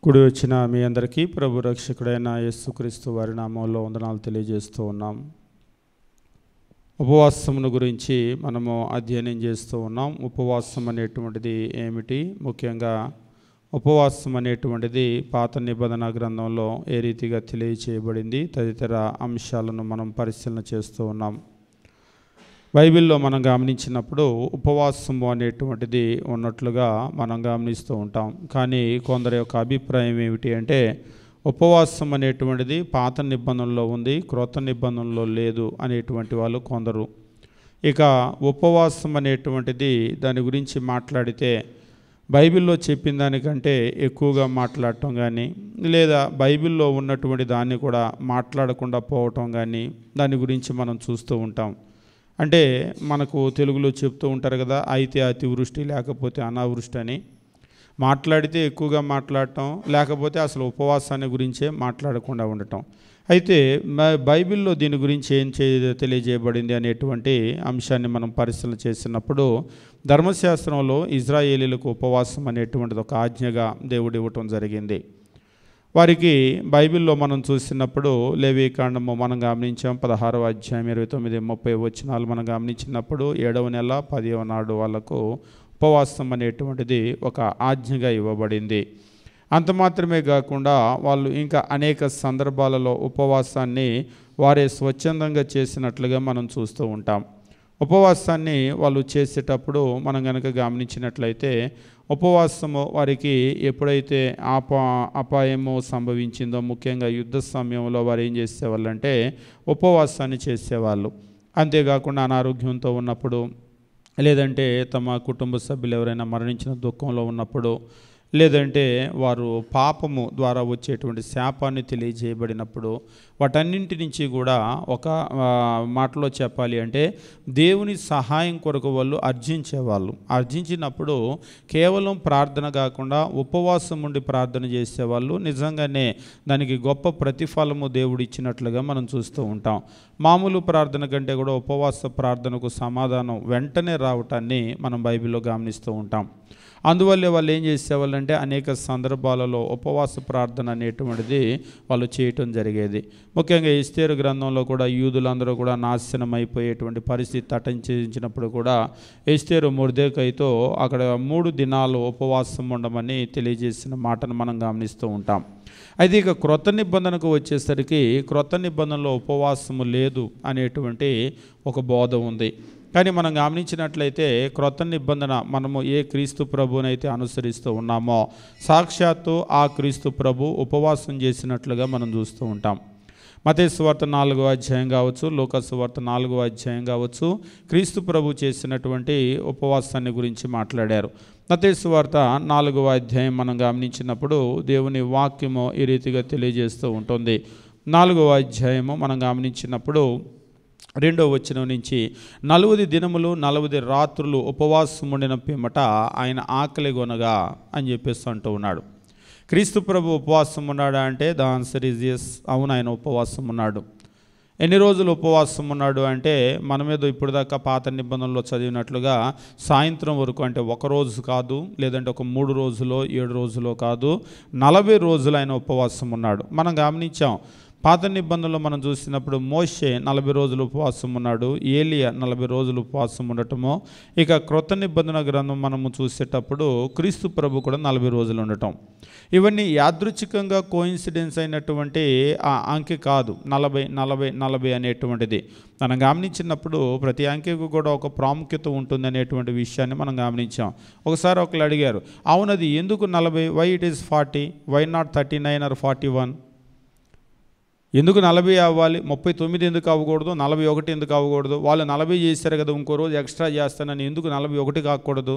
కూడి వచ్చిన మీ అందరికీ ప్రభు రక్షకుడైన యేసుక్రీస్తు వారి నామంలో వందనాలు తెలియజేస్తూ ఉన్నాం. ఉపవాసమును గురించి మనము అధ్యయనం చేస్తూ ఉన్నాం. ఉపవాసం అనేటువంటిది ఏమిటి, ముఖ్యంగా ఉపవాసం అనేటువంటిది పాత నిబంధన గ్రంథంలో ఏ రీతిగా తెలియచేయబడింది తదితర అంశాలను మనం పరిశీలన చేస్తూ ఉన్నాం. బైబిల్లో మనం గమనించినప్పుడు ఉపవాసము అనేటువంటిది ఉన్నట్లుగా మనం గమనిస్తూ ఉంటాం. కానీ కొందరి యొక్క అభిప్రాయం ఏమిటి అంటే ఉపవాసం అనేటువంటిది పాత నిబంధనలో ఉంది, క్రొత్త నిబంధనలో లేదు అనేటువంటి వాళ్ళు కొందరు. ఇక ఉపవాసం అనేటువంటిది దాని గురించి మాట్లాడితే బైబిల్లో చెప్పిన దానికంటే ఎక్కువగా మాట్లాడటం కానీ, లేదా బైబిల్లో ఉన్నటువంటి దాన్ని కూడా మాట్లాడకుండా పోవటం కానీ దాని గురించి మనం చూస్తూ ఉంటాం. అంటే మనకు తెలుగులో చెప్తూ ఉంటారు కదా, అయితే అతివృష్టి లేకపోతే అనావృష్టి అని. మాట్లాడితే ఎక్కువగా మాట్లాడటం, లేకపోతే అసలు ఉపవాసాన్ని గురించే మాట్లాడకుండా ఉండటం. అయితే బైబిల్లో దీని గురించి ఏం తెలియజేయబడింది అనేటువంటి అంశాన్ని మనం పరిశీలన చేసినప్పుడు ధర్మశాస్త్రంలో ఇజ్రాయేలీలకు ఉపవాసం అనేటువంటిది ఒక ఆజ్ఞగా దేవుడు ఇవ్వటం జరిగింది. వారికి బైబిల్లో మనం చూసినప్పుడు లేవీకాండము మనం గమనించాం, 16వ అధ్యాయం 29-30 వచనాలు మనం గమనించినప్పుడు 7వ నెల 10వ నాడు వాళ్ళకు ఉపవాసం అనేటువంటిది ఒక ఆజ్ఞగా ఇవ్వబడింది. అంత మాత్రమే కాకుండా వాళ్ళు ఇంకా అనేక సందర్భాలలో ఉపవాసాన్ని వారే స్వచ్ఛందంగా చేసినట్లుగా మనం చూస్తూ ఉంటాం. ఉపవాసాన్ని వాళ్ళు చేసేటప్పుడు మనం కనుక గమనించినట్లయితే ఉపవాసము వారికి ఎప్పుడైతే అపాయము సంభవించిందో, ముఖ్యంగా యుద్ధ సమయంలో వారు ఏం చేసేవాళ్ళు అంటే ఉపవాసాన్ని చేసేవాళ్ళు. అంతేకాకుండా అనారోగ్యంతో ఉన్నప్పుడు, లేదంటే తమ కుటుంబ సభ్యులు ఎవరైనా మరణించిన దుఃఖంలో ఉన్నప్పుడు, లేదంటే వారు పాపము ద్వారా వచ్చేటువంటి శాపాన్ని తెలియజేయబడినప్పుడు, వాటన్నింటి నుంచి కూడా ఒక మాటలో చెప్పాలి అంటే దేవుని సహాయం కొరకు వాళ్ళు అర్జించేవాళ్ళు. అర్జించినప్పుడు కేవలం ప్రార్థన కాకుండా ఉపవాసం ఉండి ప్రార్థన చేసేవాళ్ళు. నిజంగానే దానికి గొప్ప ప్రతిఫలము దేవుడు ఇచ్చినట్లుగా మనం చూస్తూ ఉంటాం. మామూలు ప్రార్థన కంటే కూడా ఉపవాస ప్రార్థనకు సమాధానం వెంటనే రావటాన్ని మనం బైబిల్లో గమనిస్తూ ఉంటాం. అందువల్లే వాళ్ళు ఏం చేసేవాళ్ళంటే అనేక సందర్భాలలో ఉపవాస ప్రార్థన అనేటువంటిది వాళ్ళు చేయటం జరిగేది. ముఖ్యంగా ఎస్తేరు గ్రంథంలో కూడా యూదులందరూ కూడా నాశనం అయిపోయేటువంటి పరిస్థితి తటంచినప్పుడు కూడా ఎస్తేరు మొర్దెకైతో అక్కడ 3 దినాలు ఉపవాసం ఉండమని తెలియజేసిన మాటను మనం గమనిస్తూ ఉంటాం. అయితే ఇక క్రొత్త నిబంధనకు వచ్చేసరికి క్రొత్త నిబంధనలో ఉపవాసము లేదు అనేటువంటి ఒక బోధ ఉంది. కానీ మనం గమనించినట్లయితే క్రొత్త నిబంధన మనము ఏ క్రీస్తు ప్రభువునైతే అనుసరిస్తూ ఉన్నామో సాక్షాత్తు ఆ క్రీస్తు ప్రభు ఉపవాసం చేసినట్లుగా మనం చూస్తూ ఉంటాం. మత్తయి సువార్త 4వ అధ్యాయం కావచ్చు, లూకా సువార్త 4వ అధ్యాయం కావచ్చు, క్రీస్తు ప్రభు చేసినటువంటి ఉపవాసాన్ని గురించి మాట్లాడారు. మత్తయి సువార్త 4వ అధ్యాయం మనం గమనించినప్పుడు దేవుని వాక్యము ఈ రీతిగా తెలియజేస్తూ ఉంటుంది. 4వ అధ్యాయము మనం గమనించినప్పుడు 2వ వచనం నుంచి 40 దినములు 40 రాత్రులు ఉపవాసం ఉండిన పిమ్మట ఆయన ఆకలి గొనగా అని చెప్పేసి అంటూ ఉన్నాడు. క్రీస్తు ప్రభు ఉపవాసం ఉన్నాడా అంటే ద ఆన్సర్ ఈజ్ ఎస్. అవును, ఆయన ఉపవాసం ఉన్నాడు. ఎన్ని రోజులు ఉపవాసం ఉన్నాడు అంటే మనం ఏదో ఇప్పుడు దాకా పాత నిబంధనలో చదివినట్లుగా సాయంత్రం వరకు, అంటే ఒక రోజు కాదు, లేదంటే ఒక 3 రోజులో 7 రోజులో కాదు, 40 రోజులు ఆయన ఉపవాసం ఉన్నాడు. మనం గమనించాం. పాత నిబంధనలో మనం చూసినప్పుడు మోషే 40 రోజులు ఉపవాసం ఉన్నాడు, ఏలియా 40 రోజులు ఉపవాసం ఉండటము. ఇక క్రొత్త నిబంధన గ్రంథం మనము చూసేటప్పుడు క్రీస్తు ప్రభు కూడా 40 రోజులు ఉండటం. ఇవన్నీ యాదృచ్ఛికంగా కోయిన్సిడెన్స్ అయినటువంటి ఆ అంకె కాదు. 40 అనేటువంటిది మనం గమనించినప్పుడు ప్రతి అంకెకు కూడా ఒక ప్రాముఖ్యత ఉంటుంది అనేటువంటి విషయాన్ని మనం గమనించాం. ఒకసారి ఒకళ్ళు అడిగారు, అవునది ఎందుకు 40, why it is 40, why not 39 or 41? ఎందుకు 40 అవ్వాలి, 39 ఎందుకు అవ్వకూడదు, 41 ఎందుకు అవ్వకూడదు? వాళ్ళు 40 చేశారు కదా, ఇంకో రోజు ఎక్స్ట్రా చేస్తానని ఎందుకు 41 కాకూడదు?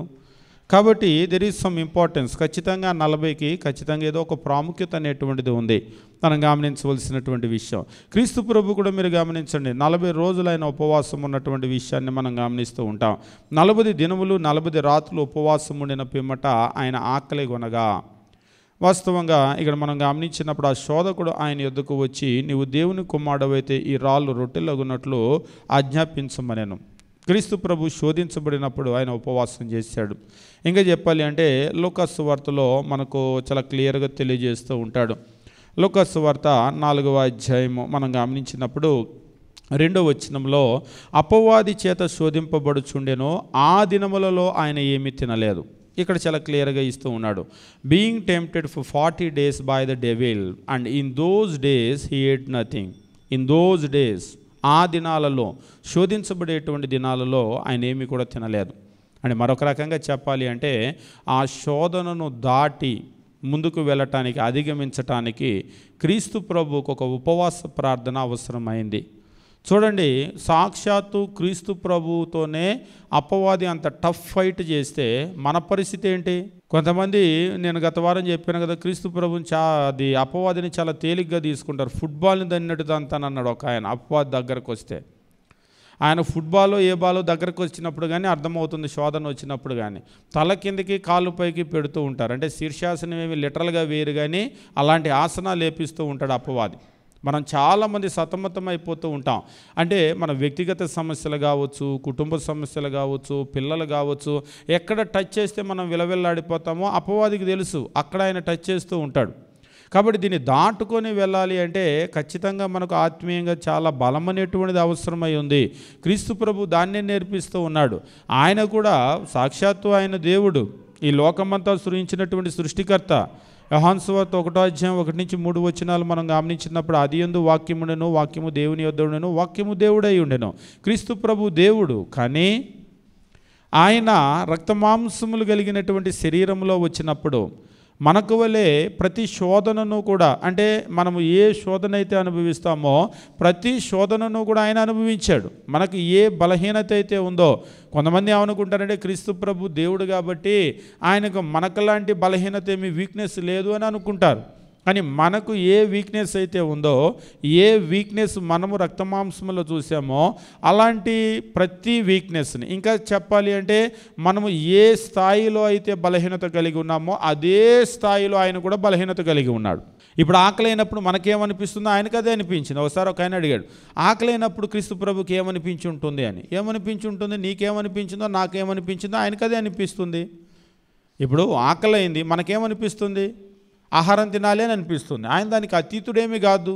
కాబట్టి దెర్ ఈజ్ సమ్ ఇంపార్టెన్స్. ఖచ్చితంగా 40కి ఖచ్చితంగా ఏదో ఒక ప్రాముఖ్యత అనేటువంటిది ఉంది, మనం గమనించవలసినటువంటి విషయం. క్రీస్తు ప్రభు కూడా మీరు గమనించండి, 40 రోజులు ఆయన ఉపవాసం ఉన్నటువంటి విషయాన్ని మనం గమనిస్తూ ఉంటాం. 40 దినములు 40 రాత్రులు ఉపవాసం ఉండిన పిమ్మట ఆయన ఆకలి గొనగా. వాస్తవంగా ఇక్కడ మనం గమనించినప్పుడు ఆ శోధకుడు ఆయన యొద్దకు వచ్చి, నీవు దేవుని కుమారుడవైతే ఈ రాళ్ళు రొట్టెలగునట్లు ఆజ్ఞాపించమనెను. క్రీస్తు ప్రభు శోధించబడినప్పుడు ఆయన ఉపవాసం చేశాడు. ఇంకా చెప్పాలి అంటే లూకా సువార్తలో మనకు చాలా క్లియర్గా తెలియజేస్తూ ఉంటాడు. లూకా సువార్త 4వ అధ్యాయము మనం గమనించినప్పుడు 2వ వచనంలో అపవాది చేత శోధింపబడుచుండెను, ఆ దినములలో ఆయన ఏమీ తినలేదు. ఇక్కడ చాలా క్లియర్గా ఇస్తూ ఉన్నాడు. Being tempted for 40 days by the devil and in those days he at nothing. In those days, ఆ దినాలలో, శోధించబడేటువంటి దినాలలో ఆయన ఏమీ కూడా తినలేదు. అంటే మరొక రకంగా చెప్పాలి అంటే ఆ శోధనను దాటి ముందుకు వెళ్ళటానికి, అధిగమించటానికి క్రీస్తు ప్రభువుకు ఒక ఉపవాస ప్రార్థన అవసరమైంది. చూడండి, సాక్షాత్తు క్రీస్తు ప్రభువుతోనే అపవాది అంత టఫ్ ఫైట్ చేస్తే మన పరిస్థితి ఏంటి? కొంతమంది, నేను గత వారం చెప్పాను కదా, క్రీస్తు ప్రభుని అది అపవాదిని చాలా తేలిగ్గా తీసుకుంటారు. ఫుట్బాల్ని దన్నట్టు దంతానన్నాడు ఒక ఆయన అపవాది దగ్గరకు వస్తే. ఆయన ఫుట్బాల్ ఏ బాలో దగ్గరకు వచ్చినప్పుడు కానీ అర్థమవుతుంది, శోధన వచ్చినప్పుడు కానీ తల కిందకి కాళ్ళు పైకి పెడుతూ ఉంటారు. అంటే శీర్షాసనం ఏమి లిటరల్గా వేరు, కానీ అలాంటి ఆసనాలు లేపిస్తూ ఉంటాడు అపవాది. మనం చాలామంది సతమతం అయిపోతూ ఉంటాం. అంటే మన వ్యక్తిగత సమస్యలు కావచ్చు, కుటుంబ సమస్యలు కావచ్చు, పిల్లలు కావచ్చు, ఎక్కడ టచ్ చేస్తే మనం విలవిల్లాడిపోతామో అపవాదికి తెలుసు, అక్కడ ఆయన టచ్ చేస్తూ ఉంటాడు. కాబట్టి దీన్ని దాటుకొని వెళ్ళాలి అంటే ఖచ్చితంగా మనకు ఆత్మీయంగా చాలా బలం అనేటువంటిది అవసరమై ఉంది. క్రీస్తు ప్రభు దాన్నే నేర్పిస్తూ ఉన్నాడు. ఆయన కూడా సాక్షాత్తు ఆయన దేవుడు, ఈ లోకమంతా సృష్టించినటువంటి సృష్టికర్త. యోహాను సువార్త 1వ అధ్యాయం 1-3 వచనాలు మనం గమనించినప్పుడు, ఆదియందు వాక్యముండెను, వాక్యము దేవుని యొద్ద ఉండెను, వాక్యము దేవుడై ఉండెను. క్రీస్తు ప్రభు దేవుడు, కానీ ఆయన రక్తమాంసములు కలిగినటువంటి శరీరంలో వచ్చినప్పుడు మనకు వలె ప్రతి శోధనను కూడా, అంటే మనము ఏ శోధన అయితే అనుభవిస్తామో ప్రతి శోధనను కూడా ఆయన అనుభవించాడు. మనకు ఏ బలహీనత అయితే ఉందో, కొంతమంది ఏమనుకుంటారంటే క్రీస్తు ప్రభు దేవుడు కాబట్టి ఆయనకు మనకులాంటి బలహీనత ఏమి, వీక్నెస్ లేదు అని అనుకుంటారు. కానీ మనకు ఏ వీక్నెస్ అయితే ఉందో, ఏ వీక్నెస్ మనము రక్తమాంసంలో చూసామో అలాంటి ప్రతి వీక్నెస్ని, ఇంకా చెప్పాలి అంటే మనము ఏ స్థాయిలో అయితే బలహీనత కలిగి ఉన్నామో అదే స్థాయిలో ఆయన కూడా బలహీనత కలిగి ఉన్నాడు. ఇప్పుడు ఆకలి అయినప్పుడు మనకేమనిపిస్తుందో ఆయనకు అదే అనిపించింది. ఒకసారి ఒక ఆయన అడిగాడు, ఆకలి అయినప్పుడు క్రీస్తు ప్రభుకి ఏమనిపించి ఉంటుంది అని. ఏమనిపించి ఉంటుంది? నీకేమనిపించిందో నాకేమనిపించిందో ఆయనకు అదే అనిపిస్తుంది. ఇప్పుడు ఆకలి అయింది, మనకేమనిపిస్తుంది? ఆహారం తినాలి అని అనిపిస్తుంది. ఆయన దానికి అతీతుడేమీ కాదు.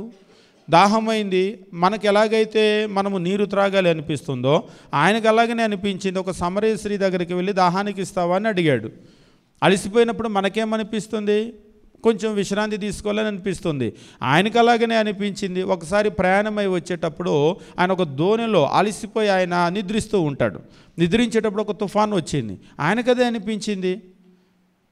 దాహమైంది, మనకు ఎలాగైతే మనము నీరు త్రాగాలి అనిపిస్తుందో ఆయనకు అలాగనే అనిపించింది. ఒక సమరయ స్త్రీ దగ్గరికి వెళ్ళి దాహానికి ఇస్తావా అని అడిగాడు. అలసిపోయినప్పుడు మనకేమనిపిస్తుంది? కొంచెం విశ్రాంతి తీసుకోవాలని అనిపిస్తుంది. ఆయనకు అలాగనే అనిపించింది. ఒకసారి ప్రయాణమై వచ్చేటప్పుడు ఆయన ఒక దోణిలో అలసిపోయి ఆయన నిద్రిస్తూ ఉంటాడు. నిద్రించేటప్పుడు ఒక తుఫాను వచ్చింది, ఆయనకు అదే అనిపించింది.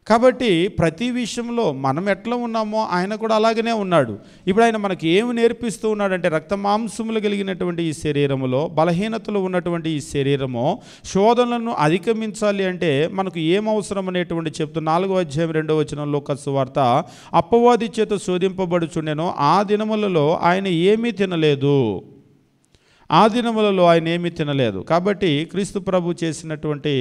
కాబట్టి ప్రతి విషయంలో మనం ఎట్లా ఉన్నామో ఆయన కూడా అలాగనే ఉన్నాడు. ఇప్పుడు ఆయన మనకి ఏమి నేర్పిస్తూ ఉన్నాడంటే, రక్తమాంసములు కలిగినటువంటి ఈ శరీరములో, బలహీనతలు ఉన్నటువంటి ఈ శరీరము శోధనలను అధిగమించాలి అంటే మనకు ఏం అవసరం అనేటువంటి చెప్తూ 4వ అధ్యాయం 2వ వచనంలో లూకా సువార్త, అపవాది చేత శోధింపబడుచుండెను, ఆ దినములలో ఆయన ఏమీ తినలేదు. ఆ దినములలో ఆయన ఏమీ తినలేదు. కాబట్టి క్రీస్తు ప్రభు చేసినటువంటి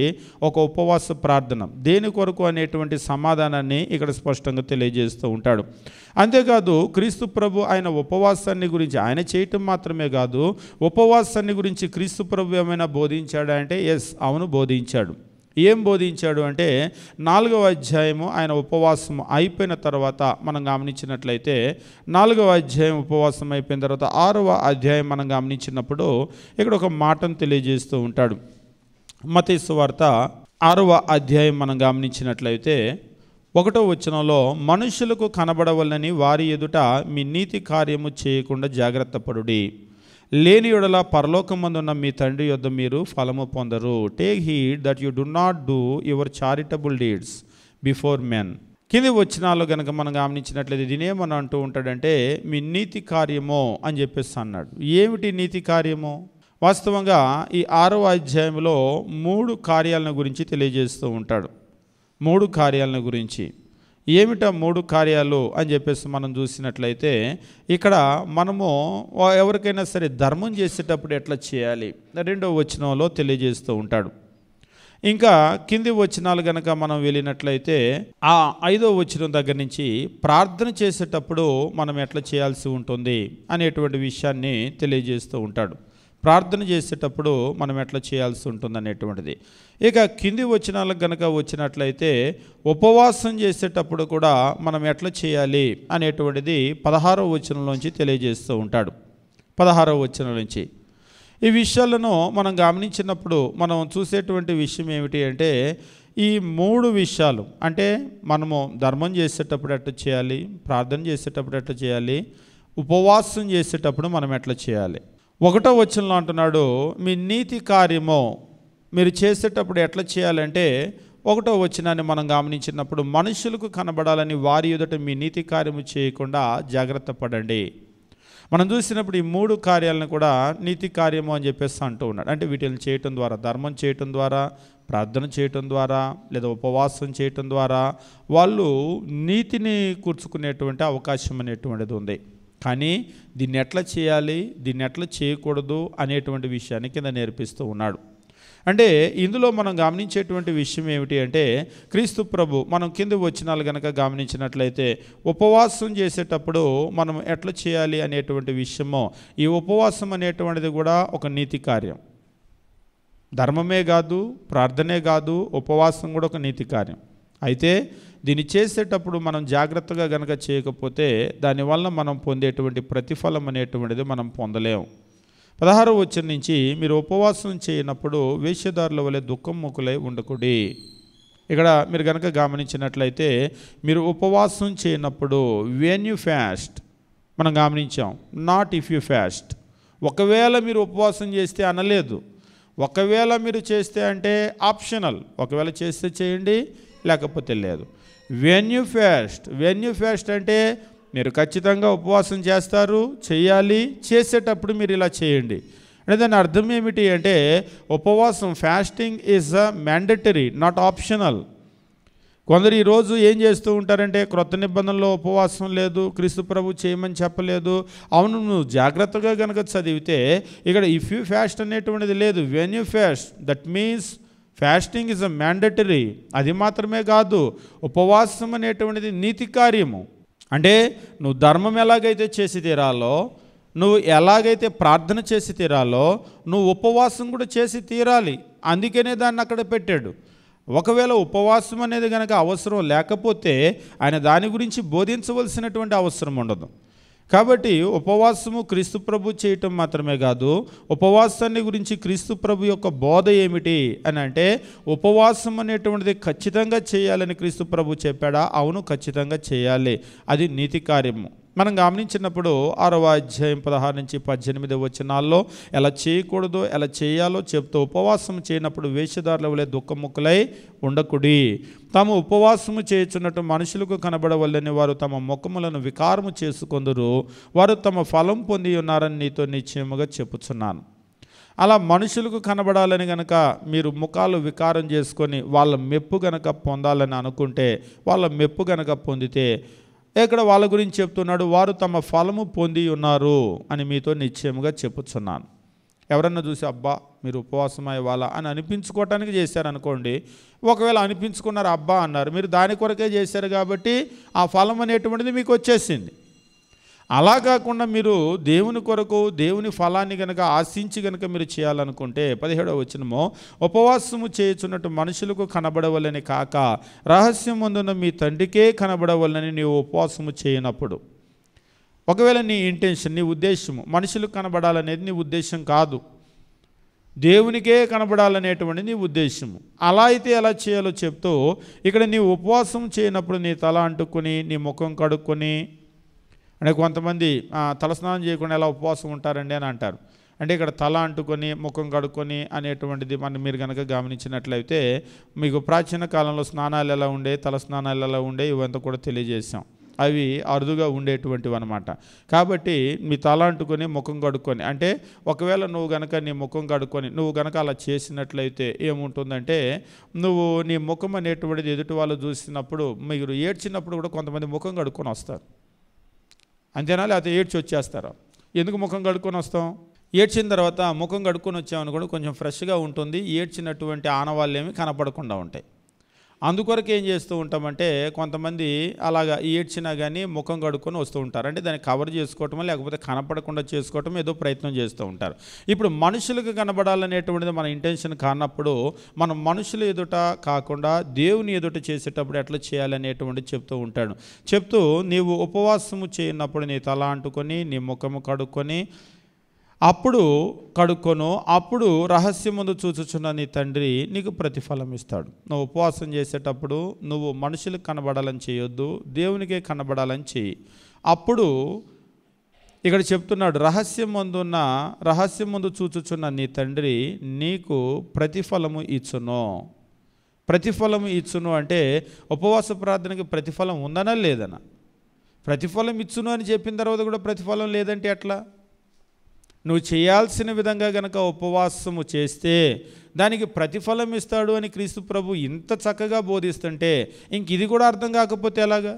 ఒక ఉపవాస ప్రార్థన దేని కొరకు అనేటువంటి సమాధానాన్ని ఇక్కడ స్పష్టంగా తెలియజేస్తూ ఉంటాడు. అంతేకాదు క్రీస్తు ప్రభు ఆయన ఉపవాసాన్ని గురించి ఆయన చేయటం మాత్రమే కాదు, ఉపవాసాన్ని గురించి క్రీస్తు ప్రభు ఏమైనా బోధించాడా అంటే ఎస్, అవును బోధించాడు. ఏం బోధించాడు అంటే 4వ అధ్యాయము ఆయన ఉపవాసం అయిపోయిన తర్వాత మనం గమనించినట్లయితే, 4వ అధ్యాయం ఉపవాసం అయిపోయిన తర్వాత 6వ అధ్యాయం మనం గమనించినప్పుడు ఇక్కడ ఒక మాటను తెలియజేస్తూ ఉంటాడు. మత్తయి సువార్త 6వ అధ్యాయం మనం గమనించినట్లయితే 1వ వచనంలో, మనుషులకు కనబడవలనని వారి ఎదుట మీ నీతి కార్యము చేయకుండా జాగ్రత్త పడుడి, లేని యెడల పరలోకమందున్న మీ తండ్రి యొద్ద మీరు ఫలము పొందరు. Take heed that you do not do your charitable deeds before men. కింది వచనాల్లో కనుక మనం గమనించినట్లయితే దీనేమని అంటూ ఉంటాడంటే, మీ నీతి కార్యము అని చెప్పేసి అన్నాడు. ఏమిటి నీతి కార్యము? వాస్తవంగా ఈ 6వ అధ్యాయంలో 3 కార్యాలను గురించి తెలియజేస్తూ ఉంటాడు. 3 కార్యాలను గురించి. ఏమిటా 3 కార్యాలు అని చెప్పేసి మనం చూసినట్లయితే, ఇక్కడ మనము ఎవరికైనా సరే ధర్మం చేసేటప్పుడు ఎట్లా చేయాలి 2వ వచనంలో తెలియజేస్తూ ఉంటాడు. ఇంకా కింది వచనాలు కనుక మనం వెళ్ళినట్లయితే ఆ 5వ వచనం దగ్గర నుంచి ప్రార్థన చేసేటప్పుడు మనం ఎట్లా చేయాల్సి ఉంటుంది అనేటువంటి విషయాన్ని తెలియజేస్తూ ఉంటాడు. ప్రార్థన చేసేటప్పుడు మనం ఎట్లా చేయాల్సి ఉంటుంది అనేటువంటిది. ఇక కింది వచనాలకు గనక వచ్చినట్లయితే ఉపవాసం చేసేటప్పుడు కూడా మనం ఎట్లా చేయాలి అనేటువంటిది 16వ వచనంలోంచి తెలియజేస్తూ ఉంటాడు. 16వ వచనం నుంచి ఈ విషయాలను మనం గమనించినప్పుడు మనం చూసేటువంటి విషయం ఏమిటి అంటే, ఈ 3 విషయాలు అంటే మనము ధర్మం చేసేటప్పుడు ఎట్లా చేయాలి, ప్రార్థన చేసేటప్పుడు ఎట్లా చేయాలి, ఉపవాసం చేసేటప్పుడు మనం ఎట్లా చేయాలి. 1వ వచనంలో అంటున్నాడు, మీ నీతి కార్యము మీరు చేసేటప్పుడు ఎట్లా చేయాలంటే, 1వ వచనాన్ని మనం గమనించినప్పుడు మనుషులకు కనబడాలని వారి ఎదుట మీ నీతి కార్యము చేయకుండా జాగ్రత్త పడండి. మనం చూసినప్పుడు ఈ 3 కార్యాలను కూడా నీతి కార్యము అని చెప్పేసి అంటూ ఉన్నాడు. అంటే వీటిని చేయటం ద్వారా, ధర్మం చేయటం ద్వారా, ప్రార్థన చేయటం ద్వారా, లేదా ఉపవాసం చేయటం ద్వారా వాళ్ళు నీతిని కూర్చుకునేటువంటి అవకాశం అనేటువంటిది ఉంది. కానీ దీన్ని ఎట్లా చేయాలి, దీన్ని ఎట్లా చేయకూడదు అనేటువంటి విషయాన్ని కింద నేర్పిస్తూ ఉన్నాడు. అంటే ఇందులో మనం గమనించేటువంటి విషయం ఏమిటి అంటే, క్రీస్తు ప్రభు మనం కింద వచనాలు కనుక గమనించినట్లయితే ఉపవాసం చేసేటప్పుడు మనం ఎట్లా చేయాలి అనేటువంటి విషయము, ఈ ఉపవాసం అనేటువంటిది కూడా ఒక నీతి కార్యం. ధర్మమే కాదు, ప్రార్థనే కాదు, ఉపవాసం కూడా ఒక నీతి కార్యం. అయితే దీన్ని చేసేటప్పుడు మనం జాగ్రత్తగా గనక చేయకపోతే దానివల్ల మనం పొందేటువంటి ప్రతిఫలం అనేటువంటిది మనం పొందలేము. 16వ వచనం నుంచి, మీరు ఉపవాసం చేయనప్పుడు వేశ్యదారుల వలె దుఃఖముఖులై ఉండకుడి. ఇక్కడ మీరు కనుక గమనించినట్లయితే మీరు ఉపవాసం చేయనప్పుడు వెన్ యూ ఫ్యాస్ట్ మనం గమనించాం, నాట్ ఇఫ్ యూ ఫ్యాస్ట్. ఒకవేళ మీరు ఉపవాసం చేస్తే అనలేదు, ఒకవేళ మీరు చేస్తే అంటే ఆప్షనల్, ఒకవేళ చేస్తే చేయండి లేకపోతే లేదు. వెన్ యూ ఫ్యాస్ట్ అంటే మీరు ఖచ్చితంగా ఉపవాసం చేస్తారు, చేయాలి, చేసేటప్పుడు మీరు ఇలా చేయండి. అంటే దాని అర్థం ఏమిటి అంటే, ఉపవాసం fasting is a mandatory, not optional. కొందరు ఈరోజు ఏం చేస్తూ ఉంటారంటే, క్రొత్త నిబంధనలో ఉపవాసం లేదు, క్రీస్తు ప్రభు చేయమని చెప్పలేదు. అవును, నువ్వు జాగ్రత్తగా కనుక చదివితే ఇక్కడ ఇఫ్ యూ ఫ్యాస్ట్ అనేటువంటిది లేదు, when you fast, that means fasting is a mandatory. అది మాత్రమే కాదు, ఉపవాసం అనేటువంటిది నీతి కార్యము. అంటే నువ్వు ధర్మం ఎలాగైతే చేసి తీరాలో, నువ్వు ఎలాగైతే ప్రార్థన చేసి తీరాలో, నువ్వు ఉపవాసం కూడా చేసి తీరాలి. అందుకనే దాన్ని అక్కడ పెట్టాడు. ఒకవేళ ఉపవాసం అనేది కనుక అవసరం లేకపోతే ఆయన దాని గురించి బోధించవలసినటువంటి అవసరం ఉండదు. కాబట్టి ఉపవాసము క్రీస్తు ప్రభు చేయటం మాత్రమే కాదు, ఉపవాసాన్ని గురించి క్రీస్తు ప్రభు యొక్క బోధ ఏమిటి అని అంటే, ఉపవాసం అనేటువంటిది ఖచ్చితంగా చేయాలని క్రీస్తు ప్రభు చెప్పాడా? అవును, ఖచ్చితంగా చేయాలి. అది నీతి కార్యము. మనం గమనించినప్పుడు 6వ అధ్యాయం 16 నుంచి 18 వచనాల్లో ఎలా చేయకూడదో ఎలా చేయాలో చెప్తూ, ఉపవాసం చేయనప్పుడు వేషధారుల వలె దుఃఖముఖులై ఉండకుడి. తాము ఉపవాసము చేయుచున్నట్టు మనుషులకు కనబడవల్లని వారు తమ ముఖములను వికారము చేసుకొందురు, వారు తమ ఫలం పొంది ఉన్నారని నీతో నిశ్చయముగా చెప్పుచున్నాను. అలా మనుషులకు కనబడాలని గనక మీరు ముఖాలు వికారం చేసుకొని వాళ్ళ మెప్పు గనక పొందాలని అనుకుంటే, వాళ్ళ మెప్పు గనక పొందితే, ఇక్కడ వాళ్ళ గురించి చెప్తున్నాడు, వారు తమ ఫలము పొంది ఉన్నారు అని మీతో నిశ్చయముగా చెప్పుచున్నాను. ఎవరన్నా చూసి అబ్బా మీరు ఉపవాసం అయ్యేవాళ్ళ అని అనిపించుకోవటానికి చేశారనుకోండి, ఒకవేళ అనిపించుకున్నారు అబ్బా అన్నారు, మీరు దాని కొరకే చేశారు కాబట్టి ఆ ఫలం అనేటువంటిది మీకు వచ్చేసింది. అలా కాకుండా మీరు దేవుని కొరకు దేవుని ఫలాన్ని కనుక ఆశించి కనుక మీరు చేయాలనుకుంటే 17వ వచనము, ఉపవాసము చేయుచున్నట్టు మనుషులకు కనబడవలని కాక రహస్యమందున మీ తండ్రికే కనబడవలని నీవు ఉపవాసము చేయనప్పుడు. ఒకవేళ నీ ఇంటెన్షన్, నీ ఉద్దేశము మనుషులకు కనబడాలనేది నీ ఉద్దేశం కాదు, దేవునికే కనబడాలనేటువంటి నీ ఉద్దేశము. అలా అయితే ఎలా చేయాలో చెప్తూ ఇక్కడ నీ ఉపవాసం చేయనప్పుడు నీ తల అంటుకొని నీ ముఖం కడుక్కొని, అంటే కొంతమంది తలస్నానం చేయకుండా ఎలా ఉపవాసం ఉంటారండి అని అంటారు. అంటే ఇక్కడ తల అంటుకొని ముఖం కడుక్కొని అనేటువంటిది మీరు కనుక గమనించినట్లయితే మీకు ప్రాచీన కాలంలో స్నానాలు ఎలా ఉండే, తల స్నానాలు ఎలా ఉండే, ఇవంతా కూడా తెలియజేసాం. అవి అరుదుగా ఉండేటువంటివి అనమాట. కాబట్టి మీ తల అంటుకొని ముఖం కడుక్కొని, అంటే ఒకవేళ నువ్వు కనుక నీ ముఖం కడుక్కొని నువ్వు కనుక అలా చేసినట్లయితే ఏముంటుందంటే, నువ్వు నీ ముఖం అనేటువంటిది ఎదుటి వాళ్ళు చూసినప్పుడు, మీరు ఏడ్చినప్పుడు కూడా కొంతమంది ముఖం కడుక్కొని వస్తారు, అంతేనా? లేకపోతే ఏడ్చి వచ్చేస్తారు. ఎందుకు ముఖం కడుక్కొని వస్తాం? ఏడ్చిన తర్వాత ముఖం కడుక్కొని వచ్చామని కూడా కొంచెం ఫ్రెష్గా ఉంటుంది, ఏడ్చినటువంటి ఆనవాళ్ళు ఏమి కనపడకుండా ఉంటాయి. అందుకొరకు ఏం చేస్తూ ఉంటామంటే కొంతమంది అలాగా ఏడ్చినా కానీ ముఖం కడుక్కొని వస్తూ ఉంటారు. అంటే దాన్ని కవర్ చేసుకోవటం లేకపోతే కనపడకుండా చేసుకోవటం ఏదో ప్రయత్నం చేస్తూ ఉంటారు. ఇప్పుడు మనుషులకు కనబడాలనేటువంటిది మన ఇంటెన్షన్ కానప్పుడు మనం మనుషుల ఎదుట కాకుండా దేవుని ఎదుట చేసేటప్పుడు ఎట్లా చేయాలనేటువంటిది చెప్తూ ఉంటాడు. చెప్తూ నీవు ఉపవాసము చేయనప్పుడు నీ తల అంటుకొని నీ ముఖము కడుక్కొని అప్పుడు రహస్యమందు చూచుచున్న నీ తండ్రి నీకు ప్రతిఫలం ఇస్తాడు. నువ్వు ఉపవాసం చేసేటప్పుడు నువ్వు మనుషులకు కనబడాలని చేయొద్దు, దేవునికే కనబడాలని చెయ్యి. అప్పుడు ఇక్కడ చెప్తున్నాడు, రహస్యమందు చూచుచున్న నీ తండ్రి నీకు ప్రతిఫలము ఇచ్చును అంటే ఉపవాస ప్రార్థనకి ప్రతిఫలం ఉందనా లేదనా? ప్రతిఫలం ఇచ్చును అని చెప్పిన తర్వాత కూడా ప్రతిఫలం లేదంటే ఎట్లా? నువ్వు చేయాల్సిన విధంగా గనక ఉపవాసము చేస్తే దానికి ప్రతిఫలం ఇస్తాడు అని క్రీస్తు ప్రభు ఇంత చక్కగా బోధిస్తుంటే ఇంక ఇది కూడా అర్థం కాకపోతే ఎలాగా?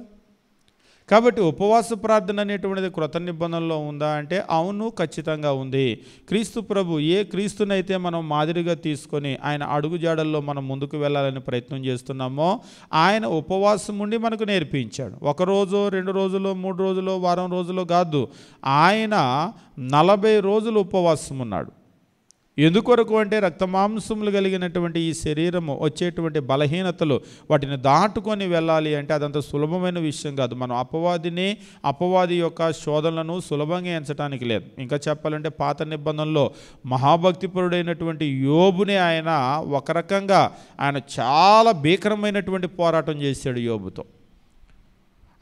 కాబట్టి ఉపవాస ప్రార్థన అనేటువంటిది క్రొత్త నిబంధనలో ఉందా అంటే అవును, ఖచ్చితంగా ఉంది. క్రీస్తు ప్రభు ఏ క్రీస్తునైతే మనం మాదిరిగా తీసుకొని ఆయన అడుగుజాడల్లో మనం ముందుకు వెళ్ళాలని ప్రయత్నం చేస్తున్నామో ఆయన ఉపవాసం ఉండి మనకు నేర్పించాడు. 1 రోజు 2 రోజులు 3 రోజులు వారం రోజులు కాదు, ఆయన 40 రోజులు ఉపవాసం ఉన్నాడు. ఎందుకొరకు అంటే రక్తమాంసములు కలిగినటువంటి ఈ శరీరము వచ్చేటువంటి బలహీనతలు వాటిని దాటుకొని వెళ్ళాలి అంటే అదంత సులభమైన విషయం కాదు. మనం అపవాది యొక్క శోధనలను సులభంగా ఎంచడానికి లేదు. ఇంకా చెప్పాలంటే పాత నిబంధనలో మహాభక్తిపరుడైనటువంటి యోబుని ఆయన ఒక రకంగా ఆయన చాలా భీకరమైనటువంటి పోరాటం చేశాడు యోబుతో.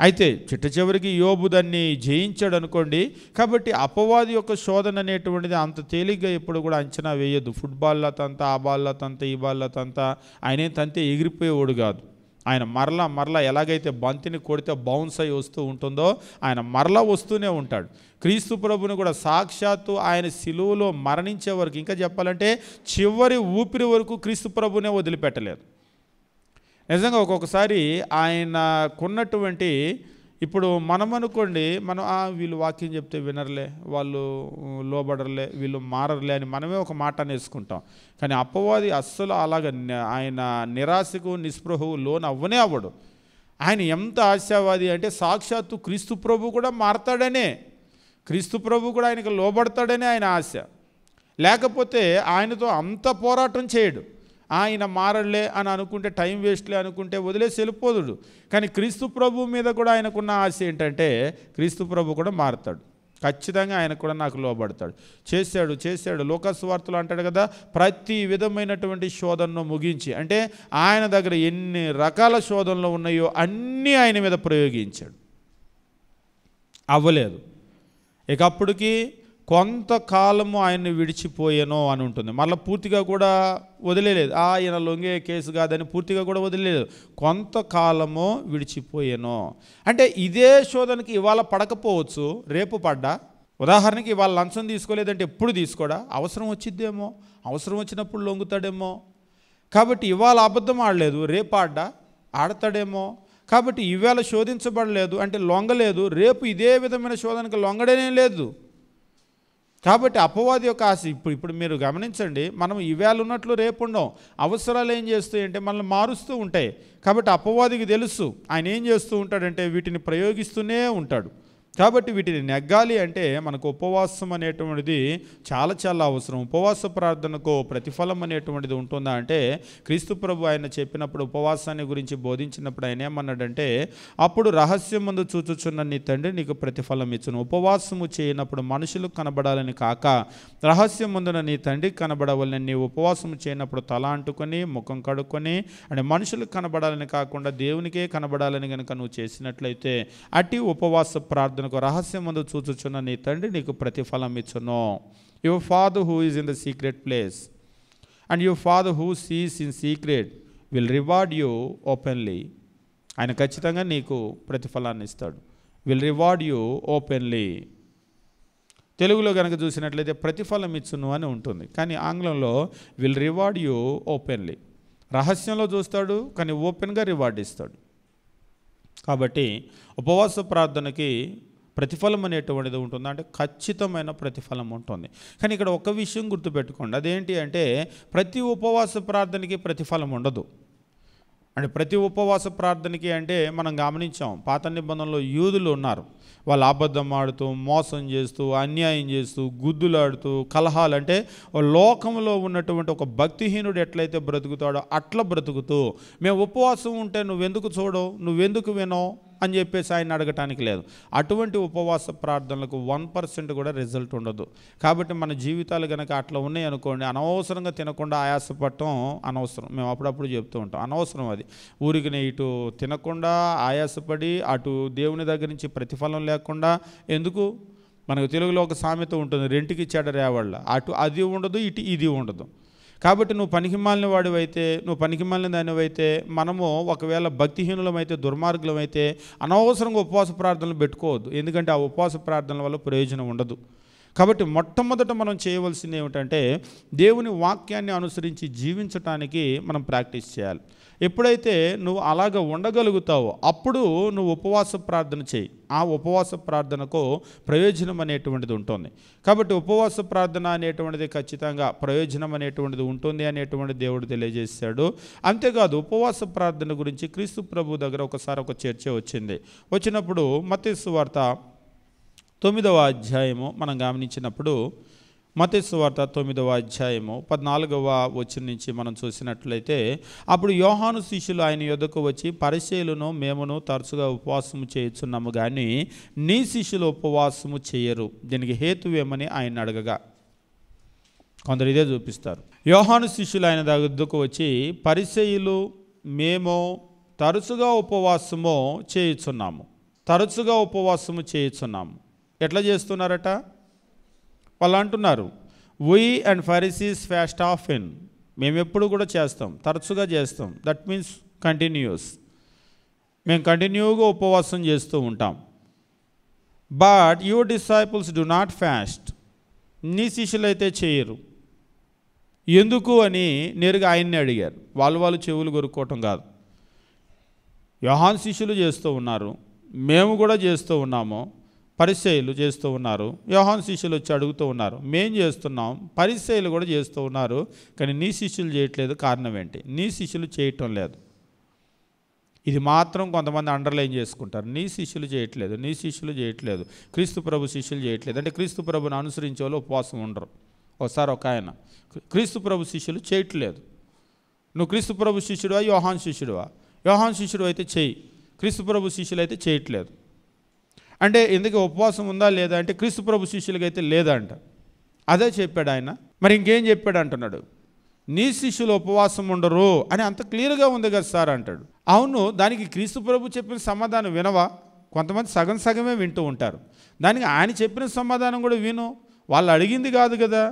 అయితే చివరికి యోబు దాన్ని జయించాడు అనుకోండి. కాబట్టి అపవాది యొక్క శోధన అనేటువంటిది అంత తేలిగ్గా ఎప్పుడు కూడా అంచనా వేయద్దు. ఫుట్బాల్లో తంత, ఆ బాల్లో తంత, ఈ బాల్లో తంత, ఆయనే తంతే ఎగిరిపోయేవాడు కాదు. ఆయన మరలా ఎలాగైతే బంతిని కొడితే బౌన్స్ అయి వస్తూ ఉంటుందో ఆయన మరలా వస్తూనే ఉంటాడు. క్రీస్తు ప్రభుని కూడా సాక్షాత్తు ఆయన సిలువలో మరణించే వరకు, ఇంకా చెప్పాలంటే చివరి ఊపిరి వరకు క్రీస్తు ప్రభునే వదిలిపెట్టలేదు. నిజంగా ఒక్కొక్కసారి ఆయనకున్నటువంటి ఇప్పుడు మనం అనుకోండి, మనం వీళ్ళు వాక్యం చెప్తే వినర్లే, వాళ్ళు లోబడర్లే, వీళ్ళు మారర్లే అని మనమే ఒక మాట అనేసుకుంటాం. కానీ అపవాది అస్సలు అలాగ ఆయన నిరాశకు నిస్పృహకు లోను అవ్వడు. ఆయన ఎంత ఆశావాది అంటే సాక్షాత్తు క్రీస్తు ప్రభు కూడా మారతాడనే, క్రీస్తు ప్రభు కూడా ఆయనకు లోబడతాడనే ఆయన ఆశ. లేకపోతే ఆయనతో అంత పోరాటం చేయడు. ఆయన మారలే అని అనుకుంటే, టైం వేస్ట్లే అనుకుంటే వదిలేసి వెళ్ళిపోదుడు. కానీ క్రీస్తు ప్రభు మీద కూడా ఆయనకున్న ఆశ ఏంటంటే క్రీస్తు ప్రభు కూడా మారుతాడు, ఖచ్చితంగా ఆయన కూడా నాకు లోబడతాడు. చేశాడు. లోకాసు వార్తలు అంటాడు కదా, ప్రతి విధమైనటువంటి శోధనను ముగించి, అంటే ఆయన దగ్గర ఎన్ని రకాల శోధనలు ఉన్నాయో అన్నీ ఆయన మీద ప్రయోగించాడు, అవ్వలేదు. ఇక అప్పటికి కొంతకాలము ఆయన్ని విడిచిపోయాను అని ఉంటుంది. మళ్ళీ పూర్తిగా కూడా వదిలేదు, ఈయన లొంగే కేసు కాదని పూర్తిగా కూడా వదిలేదు. కొంతకాలము విడిచిపోయాను అంటే ఇదే శోధనకి ఇవాళ పడకపోవచ్చు, రేపు పడ్డా. ఉదాహరణకి ఇవాళ లంచం తీసుకోలేదంటే ఎప్పుడు తీసుకోడా, అవసరం వచ్చిద్దేమో, అవసరం వచ్చినప్పుడు లొంగుతాడేమో. కాబట్టి ఇవాళ అబద్ధం ఆడలేదు, రేపు ఆడతాడేమో. కాబట్టి ఇవాళ శోధించబడలేదు అంటే లొంగలేదు, రేపు ఇదే విధమైన శోధనకు లొంగడనే లేదు. కాబట్టి అపవాది యొక్క ఆశ ఇప్పుడు మీరు గమనించండి, మనం ఈవేళ ఉన్నట్లు రేపు ఉండం. అవసరాలు ఏం చేస్తాయంటే మనల్ని మారుస్తూ ఉంటాయి. కాబట్టి అపవాదికి తెలుసు ఆయన ఏం చేస్తూ ఉంటాడంటే వీటిని ప్రయోగిస్తూనే ఉంటాడు. కాబట్టి వీటిని నెగ్గాలి అంటే మనకు ఉపవాసం అనేటువంటిది చాలా చాలా అవసరం. ఉపవాస ప్రార్థనకు ప్రతిఫలం అనేటువంటిది ఉంటుందా అంటే క్రీస్తు ప్రభు ఆయన చెప్పినప్పుడు ఉపవాసాన్ని గురించి బోధించినప్పుడు ఆయన ఏమన్నాడంటే అప్పుడు రహస్యమందు చూచుచున్న నీ తండ్రి నీకు ప్రతిఫలం ఇచ్చును. ఉపవాసము చేయనప్పుడు మనుషులకు కనబడాలని కాక రహస్యమందున నీ తండ్రికి కనబడవాలని, నీ ఉపవాసము చేయనప్పుడు తల అంటుకొని ముఖం కడుక్కొని అంటే మనుషులకు కనబడాలని కాకుండా దేవునికే కనబడాలని కనుక నువ్వు చేసినట్లయితే అట్టి ఉపవాస ప్రార్థన రహస్యమందు చూచుచున్న నీ తండ్రి నీకు ప్రతిఫలం ఇచ్చును. Your father who is in the secret place and your father who sees in secret will reward you openly. ఆయన ఖచ్చితంగా నీకు ప్రతిఫలాన్ని ఇస్తాడు. Will reward you openly. తెలుగులో కనుక చూసినట్లయితే ప్రతిఫలం ఇచ్చును అని ఉంటుంది, కానీ ఆంగ్లంలో విల్ రివార్డ్ యూ ఓపెన్లీ. రహస్యంలో చూస్తాడు కానీ ఓపెన్గా రివార్డ్ ఇస్తాడు. కాబట్టి ఉపవాస ప్రార్థనకి ప్రతిఫలం అనేటువంటిది ఉంటుందా అంటే ఖచ్చితమైన ప్రతిఫలం ఉంటుంది. కానీ ఇక్కడ ఒక విషయం గుర్తుపెట్టుకోండి, అదేంటి అంటే ప్రతి ఉపవాస ప్రార్థనకి ప్రతిఫలం ఉండదు. అంటే ప్రతి ఉపవాస ప్రార్థనకి అంటే మనం గమనించాం, పాత నిబంధనలో యూదులు ఉన్నారు. వాళ్ళు అబద్ధం ఆడుతూ, మోసం చేస్తూ, అన్యాయం చేస్తూ, గుద్దులాడుతూ, కలహాలు, అంటే లోకంలో ఉన్నటువంటి ఒక భక్తిహీనుడు ఎట్లయితే బ్రతుకుతాడో అట్లా బ్రతుకుతూ, మేము ఉపవాసం ఉంటే నువ్వెందుకు చూడవు, నువ్వెందుకు వినవు అని చెప్పేసి ఆయన అడగటానికి లేదు. అటువంటి ఉపవాస ప్రార్థనలకు 1% కూడా రిజల్ట్ ఉండదు. కాబట్టి మన జీవితాలు కనుక అట్లా ఉన్నాయి అనుకోండి, అనవసరంగా తినకుండా ఆయాసపడటం అనవసరం. మేము అప్పుడప్పుడు చెప్తూ ఉంటాం, అనవసరం అది. ఊరికి ఇటు తినకుండా ఆయాసపడి అటు దేవుని దగ్గర నుంచి ప్రతిఫలం లేకుండా ఎందుకు? మనకు తెలుగులో ఒక సామెత ఉంటుంది, రెంటికి చెడ రేవాళ్ళ. అటు అది ఉండదు, ఇటు ఇది ఉండదు. కాబట్టి నువ్వు పనికిమాలిన వాడివైతే, నువ్వు పనికిమాలిన దానివైతే, మనము ఒకవేళ భక్తిహీనులమైతే, దుర్మార్గులమైతే అనవసరంగా ఉపవాస ప్రార్థనలు పెట్టుకోవద్దు. ఎందుకంటే ఆ ఉపవాస ప్రార్థనల వల్ల ప్రయోజనం ఉండదు. కాబట్టి మొట్టమొదట మనం చేయవలసింది ఏమిటంటే దేవుని వాక్యాన్ని అనుసరించి జీవించటానికి మనం ప్రాక్టీస్ చేయాలి. ఎప్పుడైతే నువ్వు అలాగ ఉండగలుగుతావో అప్పుడు నువ్వు ఉపవాస ప్రార్థన చేయి. ఆ ఉపవాస ప్రార్థనకు ప్రయోజనం అనేటువంటిది ఉంటుంది. కాబట్టి ఉపవాస ప్రార్థన అనేటువంటిది ఖచ్చితంగా ప్రయోజనం అనేటువంటిది ఉంటుంది అనేటువంటి దేవుడు తెలియజేశాడు. అంతేకాదు ఉపవాస ప్రార్థన గురించి క్రీస్తు ప్రభు దగ్గర ఒకసారి ఒక చర్చ వచ్చినప్పుడు మత్తయి సువార్త 9వ అధ్యాయము మనం గమనించినప్పుడు, మత్తయి సువార్త 9వ అధ్యాయము 14వ వచనం నుంచి మనం చూసినట్లయితే, అప్పుడు యోహాను శిష్యులు ఆయన యొద్దకు వచ్చి, పరిసయ్యులను మేమును తరచుగా ఉపవాసము చేయుచున్నాము కానీ నీ శిష్యులు ఉపవాసము చేయరు, దీనికి హేతువేమని ఆయన అడగగా, కొందరు ఇదే చూపిస్తారు. యోహాను శిష్యులు ఆయన దగ్గరకు వచ్చి, పరిసయ్యులు మేము తరచుగా ఉపవాసము చేయుచున్నాము. ఎట్లా చేస్తున్నారట? వాళ్ళు అంటున్నారు, we and Pharisees fast often. మేము ఎప్పుడు కూడా చేస్తాం, తరచుగా చేస్తాం. That means continuous. మేము కంటిన్యూగా ఉపవాసం చేస్తూ ఉంటాం. But your disciples do not fast. నీ శిష్యులు అయితే చేయరు. ఎందుకు అని నేరుగా ఆయన్ని అడిగారు. వాళ్ళు చెవులు కొరుక్కోవటం కాదు. యోహాను శిష్యులు చేస్తూ ఉన్నారు, మేము కూడా చేస్తూ ఉన్నాము. పరిసయ్యులు చేస్తూ ఉన్నారు, యోహాను శిష్యులు వచ్చి అడుగుతూ ఉన్నారు, మేం చేస్తున్నాం, పరిసయ్యులు కూడా చేస్తూ ఉన్నారు, కానీ నీ శిష్యులు చేయట్లేదు. కారణం ఏంటి? నీ శిష్యులు చేయటం లేదు. ఇది మాత్రం కొంతమంది అండర్లైన్ చేసుకుంటారు. నీ శిష్యులు చేయట్లేదు, క్రీస్తు ప్రభు శిష్యులు చేయట్లేదు. అంటే క్రీస్తు ప్రభుని అనుసరించే వాళ్ళు ఉపవాసం ఉండరు. ఒకసారి ఒక ఆయన, క్రీస్తు ప్రభు శిష్యులు చేయట్లేదు, నువ్వు క్రీస్తు ప్రభు శిష్యుడువా యోహాను శిష్యుడువా? యోహాను శిష్యుడు అయితే చెయ్యి, క్రీస్తు ప్రభు శిష్యులు అయితే చేయట్లేదు. అంటే ఎందుకు ఉపవాసం ఉందా లేదా అంటే క్రీస్తు ప్రభు శిష్యులకి అయితే లేదంట. అదే చెప్పాడు ఆయన. మరి ఇంకేం చెప్పాడు అంటున్నాడు, నీ శిష్యులు ఉపవాసం ఉండరు అని అంత క్లియర్గా ఉంది కదా సార్ అంటాడు. అవును, దానికి క్రీస్తు ప్రభు చెప్పిన సమాధానం వినవా? కొంతమంది సగమే వింటూ ఉంటారు. దానికి ఆయన చెప్పిన సమాధానం కూడా విను. వాళ్ళు అడిగింది కాదు కదా.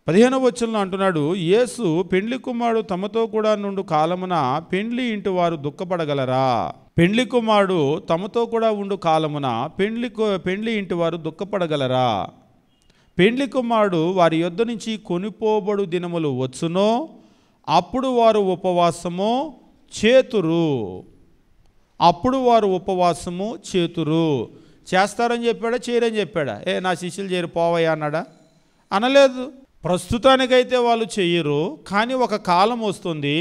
15వ వచనంలో అంటున్నాడు, యేసు, పెండ్లి కుమారుడు తమతో కూడా నుండు కాలమున పెండ్లి ఇంటి వారు దుఃఖపడగలరా? పెండ్లి కుమారుడు తమతో కూడా ఉండు కాలమున పెండ్లి ఇంటి వారు దుఃఖపడగలరా? పెండ్లి కుమారుడు వారి యొద్ద నుంచి కొనిపోబడు దినములు వచ్చునో అప్పుడు వారు ఉపవాసము చేతురు. చేస్తారని చెప్పాడా, చేయరని చెప్పాడా? నా శిష్యులు చేరి పోవయ్యా అన్నాడా? అనలేదు. ప్రస్తుతానికైతే వాళ్ళు చెయ్యరు, కానీ ఒక కాలం వస్తుంది,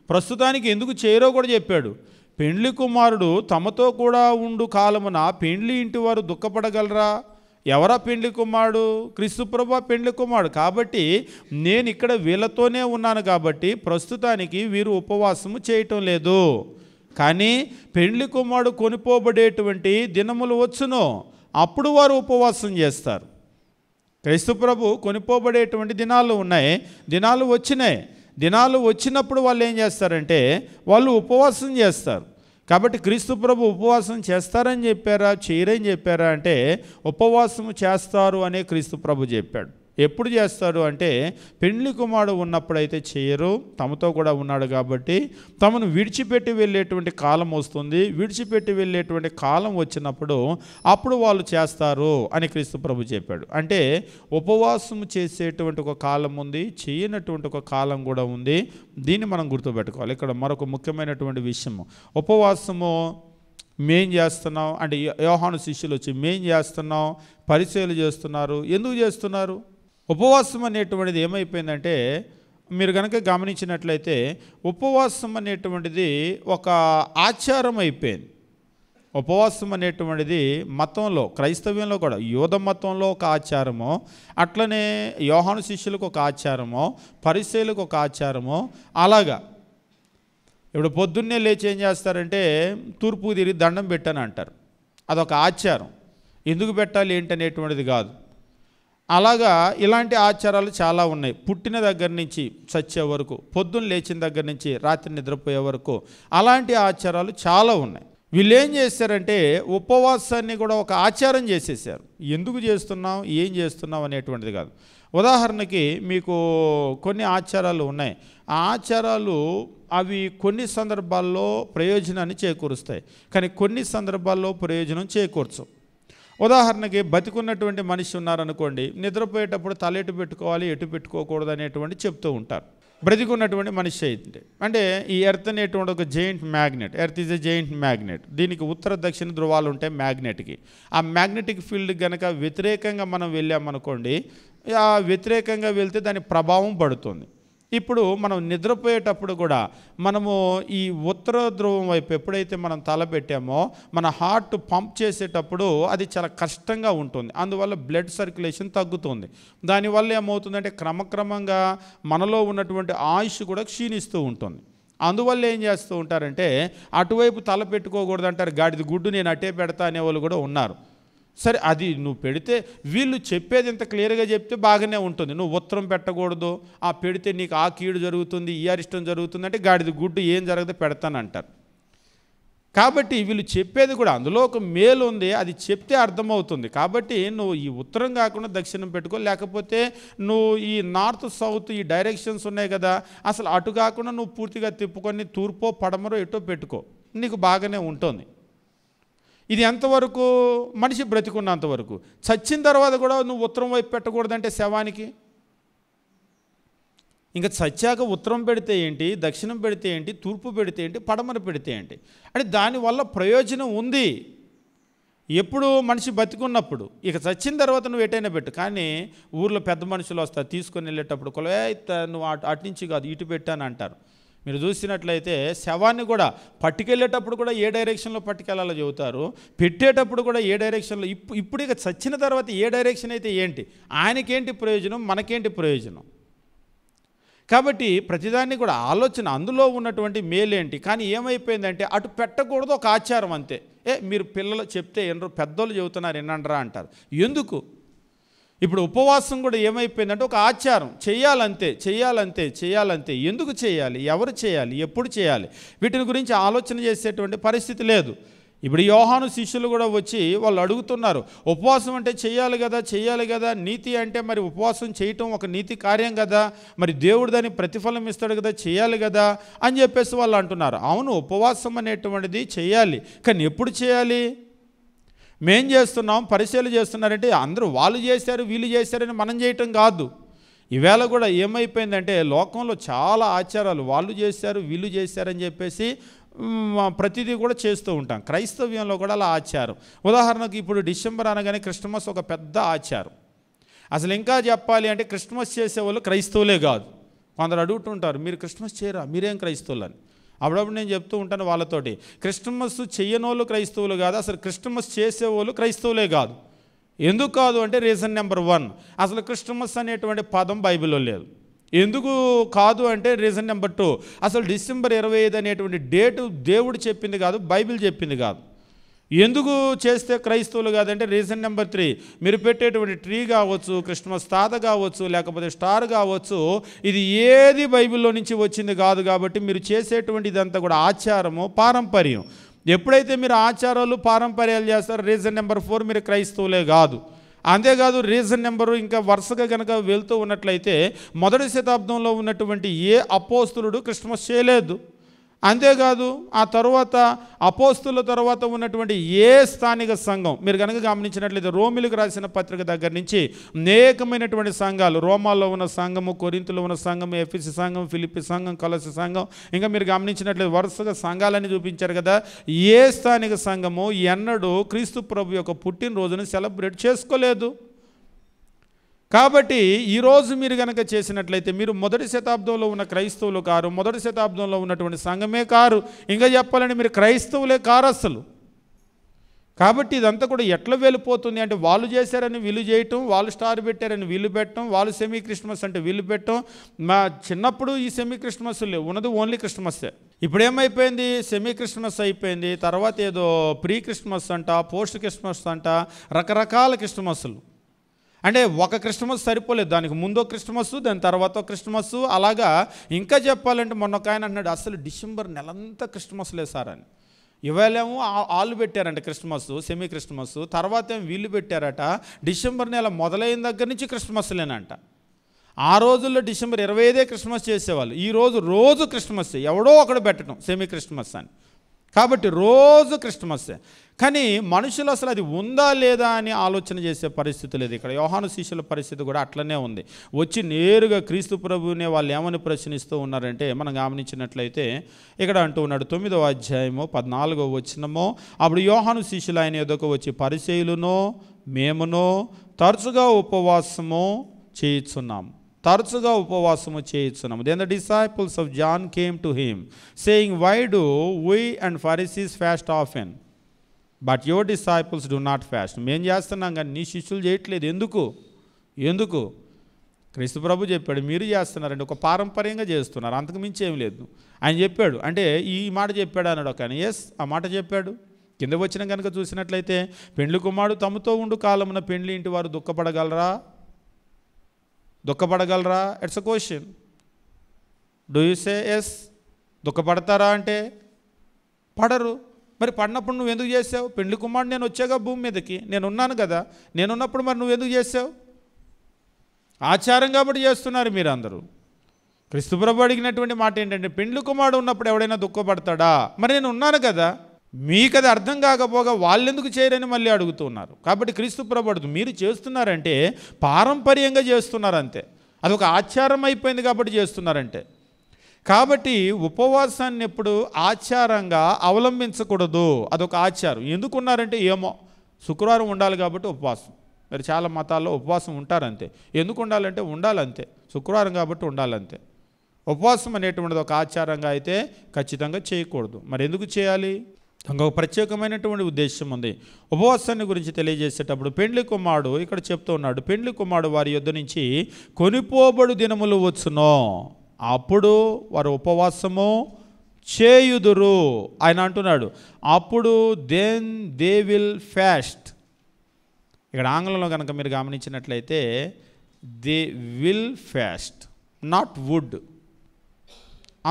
ప్రస్తుతానికి ఎందుకు చేయరో కూడా చెప్పాడు. పెండ్లి కుమారుడు తమతో కూడా ఉండు కాలమున పెండ్లి ఇంటి వారు దుఃఖపడగలరా? ఎవరా పెండ్లి కుమారుడు? క్రీస్తు ప్రభువు పెండ్లి కుమారుడు. కాబట్టి నేను ఇక్కడ వీళ్ళతోనే ఉన్నాను కాబట్టి ప్రస్తుతానికి వీరు ఉపవాసము చేయటం లేదు. కానీ పెండ్లి కుమారుడు కొనిపోబడేటువంటి దినములు వచ్చును, అప్పుడు వారు ఉపవాసం చేస్తారు. క్రీస్తు ప్రభు కొనిపోబడేటువంటి దినాలు ఉన్నాయి, దినాలు వచ్చినప్పుడు వాళ్ళు ఏం చేస్తారంటే వాళ్ళు ఉపవాసం చేస్తారు. కాబట్టి క్రీస్తు ప్రభు ఉపవాసం చేస్తారని చెప్పారా, చేయరని చెప్పారా అంటే ఉపవాసం చేస్తారు అనే క్రీస్తు ప్రభు చెప్పాడు. ఎప్పుడు చేస్తారు అంటే పెండ్లి కుమారుడు ఉన్నప్పుడైతే చేయరు, తమతో కూడా ఉన్నాడు కాబట్టి తమను విడిచిపెట్టి వెళ్ళేటువంటి కాలం వస్తుంది. విడిచిపెట్టి వెళ్ళేటువంటి కాలం వచ్చినప్పుడు అప్పుడు వాళ్ళు చేస్తారు అని క్రీస్తు ప్రభు చెప్పాడు. అంటే ఉపవాసం చేసేటువంటి ఒక కాలం ఉంది, చేయనటువంటి ఒక కాలం కూడా ఉంది. దీన్ని మనం గుర్తుపెట్టుకోవాలి. ఇక్కడ మరొక ముఖ్యమైనటువంటి విషయము, ఉపవాసము మేం చేస్తున్నాం అంటే యోహాను శిష్యులు వచ్చి మేం చేస్తున్నాం, పరిచర్యలు చేస్తున్నారు. ఎందుకు చేస్తున్నారు? ఉపవాసం అనేటువంటిది ఏమైపోయిందంటే మీరు కనుక గమనించినట్లయితే ఉపవాసం అనేటువంటిది ఒక ఆచారం అయిపోయింది. ఉపవాసం అనేటువంటిది మతంలో, క్రైస్తవ్యంలో కూడా, యూద మతంలో ఒక ఆచారమో, అట్లనే యోహాను శిష్యులకు ఒక ఆచారమో, పరిసయ్యులకు ఒక ఆచారమో, అలాగా ఇప్పుడు పొద్దున్నే లేచి ఏం చేస్తారంటే తూర్పు తిరిగి దండం పెట్టని అంటారు. అదొక ఆచారం. ఎందుకు పెట్టాలి ఏంటనేటువంటిది కాదు. అలాగా ఇలాంటి ఆచారాలు చాలా ఉన్నాయి. పుట్టిన దగ్గర నుంచి చచ్చే వరకు, పొద్దున్న లేచిన దగ్గర నుంచి రాత్రి నిద్రపోయే వరకు అలాంటి ఆచారాలు చాలా ఉన్నాయి. వీళ్ళు ఏం చేశారంటే ఉపవాసాన్ని కూడా ఒక ఆచారం చేసేసారు. ఎందుకు చేస్తున్నాం, ఏం చేస్తున్నాం అనేటువంటిది కాదు. ఉదాహరణకి మీకు కొన్ని ఆచారాలు ఉన్నాయి. ఆ ఆచారాలు అవి కొన్ని సందర్భాల్లో ప్రయోజనాన్ని చేకూరుస్తాయి, కానీ కొన్ని సందర్భాల్లో ప్రయోజనం చేకూర్చవు. ఉదాహరణకి బతికున్నటువంటి మనిషి ఉన్నారనుకోండి, నిద్రపోయేటప్పుడు తల ఎటు పెట్టుకోవాలి, ఎటు పెట్టుకోకూడదు అనేటువంటి చెప్తూ ఉంటారు. బ్రతికున్నటువంటి మనిషి అయితే అంటే ఈ ఎర్త్ అనేటువంటి ఒక giant magnet, earth is a giant magnet. దీనికి ఉత్తర దక్షిణ ధృవాలు ఉంటాయి మ్యాగ్నెట్కి. ఆ మ్యాగ్నెటిక్ ఫీల్డ్ కనుక వ్యతిరేకంగా మనం వెళ్ళామనుకోండి, ఆ వ్యతిరేకంగా వెళ్తే దాని ప్రభావం పడుతుంది. ఇప్పుడు మనం నిద్రపోయేటప్పుడు కూడా మనము ఈ ఉత్తర ధ్రువం వైపు ఎప్పుడైతే మనం తల పెట్టామో మన హార్ట్ పంప్ చేసేటప్పుడు అది చాలా కష్టంగా ఉంటుంది. అందువల్ల బ్లడ్ సర్క్యులేషన్ తగ్గుతుంది. దానివల్ల ఏమవుతుందంటే క్రమక్రమంగా మనలో ఉన్నటువంటి ఆయుష్ కూడా క్షీణిస్తూ ఉంటుంది. అందువల్ల ఏం చేస్తూ ఉంటారంటే అటువైపు తల పెట్టుకోకూడదు అంటారు. గాడిద గుడ్డు నేను అట్టే పెడతా అనేవాళ్ళు కూడా ఉన్నారు. సరే, అది నువ్వు పెడితే వీళ్ళు చెప్పేది ఇంత క్లియర్గా చెప్తే బాగానే ఉంటుంది. నువ్వు ఉత్తరం పెట్టకూడదు, ఆ పెడితే నీకు ఆ కీడు జరుగుతుంది, ఈ అరిష్టం జరుగుతుంది అంటే గాడిద గుడ్డు ఏం జరగదో పెడతానంటారు. కాబట్టి వీళ్ళు చెప్పేది కూడా అందులో ఒక మేలు ఉంది, అది చెప్తే అర్థమవుతుంది. కాబట్టి నువ్వు ఈ ఉత్తరం కాకుండా దక్షిణం పెట్టుకో, లేకపోతే నువ్వు ఈ నార్త్ సౌత్ ఈ డైరెక్షన్స్ ఉన్నాయి కదా, అసలు అటు కాకుండా నువ్వు పూర్తిగా తిప్పుకొని తూర్పో పడమరో ఎటో పెట్టుకో, నీకు బాగానే ఉంటుంది. ఇది ఎంతవరకు మనిషి బ్రతికున్నంతవరకు. చచ్చిన తర్వాత కూడా నువ్వు ఉత్తరం వైపు పెట్టకూడదంటే శవానికి, ఇంకా చచ్చాక ఉత్తరం పెడితే ఏంటి, దక్షిణం పెడితే ఏంటి, తూర్పు పెడితే ఏంటి, పడమర పెడితే ఏంటి అంటే దానివల్ల ప్రయోజనం ఉంది ఎప్పుడు మనిషి బతికున్నప్పుడు. ఇక చచ్చిన తర్వాత నువ్వు ఎటైనా పెట్టు. కానీ ఊర్లో పెద్ద మనుషులు వస్తారు, తీసుకొని వెళ్ళేటప్పుడు నువ్వు అటు నుంచి కాదు ఇటు పెట్టాను అంటారు. మీరు చూసినట్లయితే శవాన్ని కూడా పట్టుకెళ్ళేటప్పుడు కూడా ఏ డైరెక్షన్లో పట్టుకెళ్ళాలో చెబుతారు, పెట్టేటప్పుడు కూడా ఏ డైరెక్షన్లో. ఇప్పుడు ఇక చచ్చిన తర్వాత ఏ డైరెక్షన్ అయితే ఏంటి, ఆయనకేంటి ప్రయోజనం, మనకేంటి ప్రయోజనం. కాబట్టి ప్రతిదాన్ని కూడా ఆలోచన, అందులో ఉన్నటువంటి మేలేంటి. కానీ ఏమైపోయిందంటే అటు పెట్టకూడదు, ఒక ఆచారం అంతే. మీరు పిల్లలు చెప్తే ఎన్నో పెద్దోళ్ళు చెబుతున్నారు ఎన్నంటారా అంటారు. ఎందుకు? ఇప్పుడు ఉపవాసం కూడా ఏమైపోయిందంటే ఒక ఆచారం, చేయాలంతే చేయాలంతే చేయాలంతే. ఎందుకు చేయాలి, ఎవరు చేయాలి, ఎప్పుడు చేయాలి, వీటిని గురించి ఆలోచన చేసేటువంటి పరిస్థితి లేదు. ఇప్పుడు యోహాను శిష్యులు కూడా వచ్చి వాళ్ళు అడుగుతున్నారు, ఉపవాసం అంటే చేయాలి కదా, చేయాలి కదా, నీతి అంటే మరి ఉపవాసం చేయటం ఒక నీతి కార్యం కదా, మరి దేవుడు దానికి ప్రతిఫలం ఇస్తాడు కదా, చేయాలి కదా అని చెప్పేసి వాళ్ళు అంటున్నారు. అవును, ఉపవాసం అనేటువంటిది చేయాలి, కానీ ఎప్పుడు చేయాలి? మేం చేస్తున్నాం, పరిశీలన చేస్తున్నారంటే అందరూ వాళ్ళు చేశారు వీళ్ళు చేశారని మనం చేయటం కాదు. ఈవేళ కూడా ఏమైపోయిందంటే లోకంలో చాలా ఆచారాలు వాళ్ళు చేశారు వీళ్ళు చేశారని చెప్పేసి ప్రతిదీ కూడా చేస్తూ ఉంటాం. క్రైస్తవ్యంలో కూడా అలా ఆచారం. ఉదాహరణకు ఇప్పుడు డిసెంబర్ అనగానే క్రిస్మస్ ఒక పెద్ద ఆచారం. అసలు ఇంకా చెప్పాలి అంటే క్రిస్మస్ చేసేవాళ్ళు క్రైస్తవులే కాదు. కొందరు అడుగుతుంటారు, మీరు క్రిస్మస్ చేయరా, మీరేం క్రైస్తవులని. అప్పుడప్పుడు నేను చెప్తూ ఉంటాను వాళ్ళతోటి, క్రిస్మస్ చెయ్యనోళ్ళు క్రైస్తవులు కాదు, అసలు క్రిస్మస్ చేసేవాళ్ళు క్రైస్తవులే కాదు. ఎందుకు కాదు అంటే రీజన్ నెంబర్ 1, అసలు క్రిస్మస్ అనేటువంటి పదం బైబిల్లో లేదు. ఎందుకు కాదు అంటే రీజన్ నెంబర్ 2, అసలు డిసెంబర్ 25 అనేటువంటి డేటు దేవుడు చెప్పింది కాదు, బైబిల్ చెప్పింది కాదు. ఎందుకు చేస్తే క్రైస్తవులు కాదంటే రీజన్ నెంబర్ 3, మీరు పెట్టేటువంటి ట్రీ కావచ్చు, క్రిస్మస్ తాత కావచ్చు, లేకపోతే స్టార్ కావచ్చు, ఇది ఏది బైబిల్లో నుంచి వచ్చింది కాదు. కాబట్టి మీరు చేసేటువంటి ఇదంతా కూడా ఆచారము, పారంపర్యం. ఎప్పుడైతే మీరు ఆచారాలు పారంపర్యాలు చేస్తారో రీజన్ నెంబర్ 4, మీరు క్రైస్తవులే కాదు. అంతేకాదు రీజన్ నెంబరు ఇంకా వరుసగా కనుక వెళ్తూ ఉన్నట్లయితే 1వ శతాబ్దంలో ఉన్నటువంటి ఏ అపోస్తులుడు క్రిస్మస్ చేయలేదు. అంతేకాదు ఆ తర్వాత అపోస్తుల తర్వాత ఉన్నటువంటి ఏ స్థానిక సంఘం మీరు కనుక గమనించినట్లయితే రోమిలకు రాసిన పత్రిక దగ్గర నుంచి అనేకమైనటువంటి సంఘాలు, రోమాల్లో ఉన్న సంఘము, కొరింథులో ఉన్న సంఘము, ఎఫెసు సంఘం, ఫిలిప్పీ సంఘం, కొలొస్సే సంఘం, ఇంకా మీరు గమనించినట్లయితే వరుసగా సంఘాలని చూపించారు కదా. ఏ స్థానిక సంఘము ఎన్నడూ క్రీస్తు ప్రభు యొక్క పుట్టినరోజును సెలబ్రేట్ చేసుకోలేదు. కాబట్టి ఈరోజు మీరు కనుక చేసినట్లయితే మీరు మొదటి శతాబ్దంలో ఉన్న క్రైస్తవులు కారు, మొదటి శతాబ్దంలో ఉన్నటువంటి సంఘమే కారు, ఇంకా చెప్పాలంటే మీరు క్రైస్తవులే కారు అసలు. కాబట్టి ఇదంతా కూడా ఎట్లా వెళ్ళిపోతుంది అంటే వాళ్ళు చేశారని వీళ్ళు చేయటం, వాళ్ళు స్టార్ పెట్టారని వీళ్ళు పెట్టడం, వాళ్ళు సెమీ క్రిస్మస్ అంటే వీళ్ళు పెట్టడం. మా చిన్నప్పుడు ఈ సెమీ క్రిస్మస్ లేవు, ఉన్నది ఓన్లీ క్రిస్మస్సే. ఇప్పుడు ఏమైపోయింది, సెమీ క్రిస్మస్ అయిపోయింది, తర్వాత ఏదో ప్రీ క్రిస్మస్ అంట, పోస్ట్ క్రిస్మస్ అంట, రకరకాల క్రిస్మస్లు. అంటే ఒక క్రిస్మస్ సరిపోలేదు, దానికి ముందో క్రిస్మస్, దాని తర్వాత క్రిస్మస్, అలాగా. ఇంకా చెప్పాలంటే మొన్న ఒక ఆయన అన్నాడు, అసలు డిసెంబర్ నెలంతా క్రిస్మస్లే సార్ అని. ఇవాళేమో వాళ్ళు పెట్టారంట క్రిస్మస్, సెమీ క్రిస్మస్, తర్వాత ఏమో వీళ్ళు పెట్టారట. డిసెంబర్ నెల మొదలైన దగ్గర నుంచి క్రిస్మస్లేనంట. ఆ రోజుల్లో డిసెంబర్ 25 క్రిస్మస్ చేసేవాళ్ళు, ఈరోజు రోజు క్రిస్మస్, ఎవడో ఒకడు పెట్టడం సెమీ క్రిస్మస్ అని. కాబట్టి రోజు క్రిస్మస్సే. కానీ మనుషులు అసలు అది ఉందా లేదా అని ఆలోచన చేసే పరిస్థితి లేదు. ఇక్కడ యోహాను శిష్యుల పరిస్థితి కూడా అట్లనే ఉంది. వచ్చి నేరుగా క్రీస్తు ప్రభువునే వాళ్ళు ఏమని ప్రశ్నిస్తూ ఉన్నారంటే, మనం గమనించినట్లయితే ఇక్కడ అంటూ ఉన్నాడు 9వ అధ్యాయము 14వ వచనము, అప్పుడు యోహాను శిష్యులు ఆయన ఎదుకు వచ్చి, పరిసయ్యులునో మేమునో తరచుగా ఉపవాసము చేయుచున్నాము, తరచుగా ఉపవాసము చేయుచున్నాము. Then the disciples of John came to him, saying, Why do we and Pharisees fast often, but your disciples do not fast? మేము చేస్తున్నాం కానీ నీ శిష్యులు చేయట్లేదు, ఎందుకు? క్రీస్తు ప్రభు చెప్పాడు, మీరు చేస్తున్నారండి, ఒక పారంపర్యంగా చేస్తున్నారు, అంతకు మించి ఏం లేదు ఆయన చెప్పాడు. అంటే ఈ మాట చెప్పాడు అన్నాడు ఒక ఆయన. ఎస్, ఆ మాట చెప్పాడు. కింద వచ్చిన కనుక చూసినట్లయితే, పెండ్లి కుమారుడు తమతో ఉండు కాలమున పెండ్లి ఇంటి వారు దుఃఖపడగలరా? It's a question. Do you say yes? దుఃఖపడతారా అంటే పడరు. మరి పడినప్పుడు నువ్వు ఎందుకు చేసావు? పెండ్లి కుమారుడు నేను వచ్చాగా భూమి మీదకి, నేను ఉన్నాను కదా, నేనున్నప్పుడు మరి నువ్వు ఎందుకు చేసావు? ఆచారం కాబట్టి చేస్తున్నారు మీరు అందరూ. క్రీస్తు ప్రభు అడిగినటువంటి మాట ఏంటంటే, పెండ్లి కుమారుడు ఉన్నప్పుడు ఎవడైనా దుఃఖపడతాడా? మరి నేను ఉన్నాను కదా. మీకు అది అర్థం కాకపోగా వాళ్ళెందుకు చేయరని మళ్ళీ అడుగుతున్నారు. కాబట్టి క్రీస్తు ప్రభు అడుగుతూ, మీరు చేస్తున్నారంటే పారంపర్యంగా చేస్తున్నారంతే, అదొక ఆచారం అయిపోయింది కాబట్టి చేస్తున్నారంటే. కాబట్టి ఉపవాసాన్ని ఎప్పుడు ఆచారంగా అవలంబించకూడదు, అదొక ఆచారం. ఎందుకున్నారంటే ఏమో శుక్రవారం ఉండాలి కాబట్టి ఉపవాసం. మరి చాలా మతాల్లో ఉపవాసం ఉంటారంతే. ఎందుకు ఉండాలంటే ఉండాలంతే, శుక్రవారం కాబట్టి ఉండాలంతే. ఉపవాసం అనేటువంటిది ఒక ఆచారంగా అయితే ఖచ్చితంగా చేయకూడదు. మరి ఎందుకు చేయాలి? ఇంకొక ప్రత్యేకమైనటువంటి ఉద్దేశం ఉంది. ఉపవాసాన్ని గురించి తెలియజేసేటప్పుడు పెండ్లి కుమారుడు ఇక్కడ చెప్తూ ఉన్నాడు, పెండ్లి కుమారుడు వారి యొద్ద నుంచి కొనిపోబడు దినములు వచ్చునో అప్పుడు వారు ఉపవాసము చేయుదురు. ఆయన అంటున్నాడు, అప్పుడు దెన్ దే విల్ ఫాస్ట్. ఇక్కడ ఆంగ్లంలో కనుక మీరు గమనించినట్లయితే, they will fast, not would.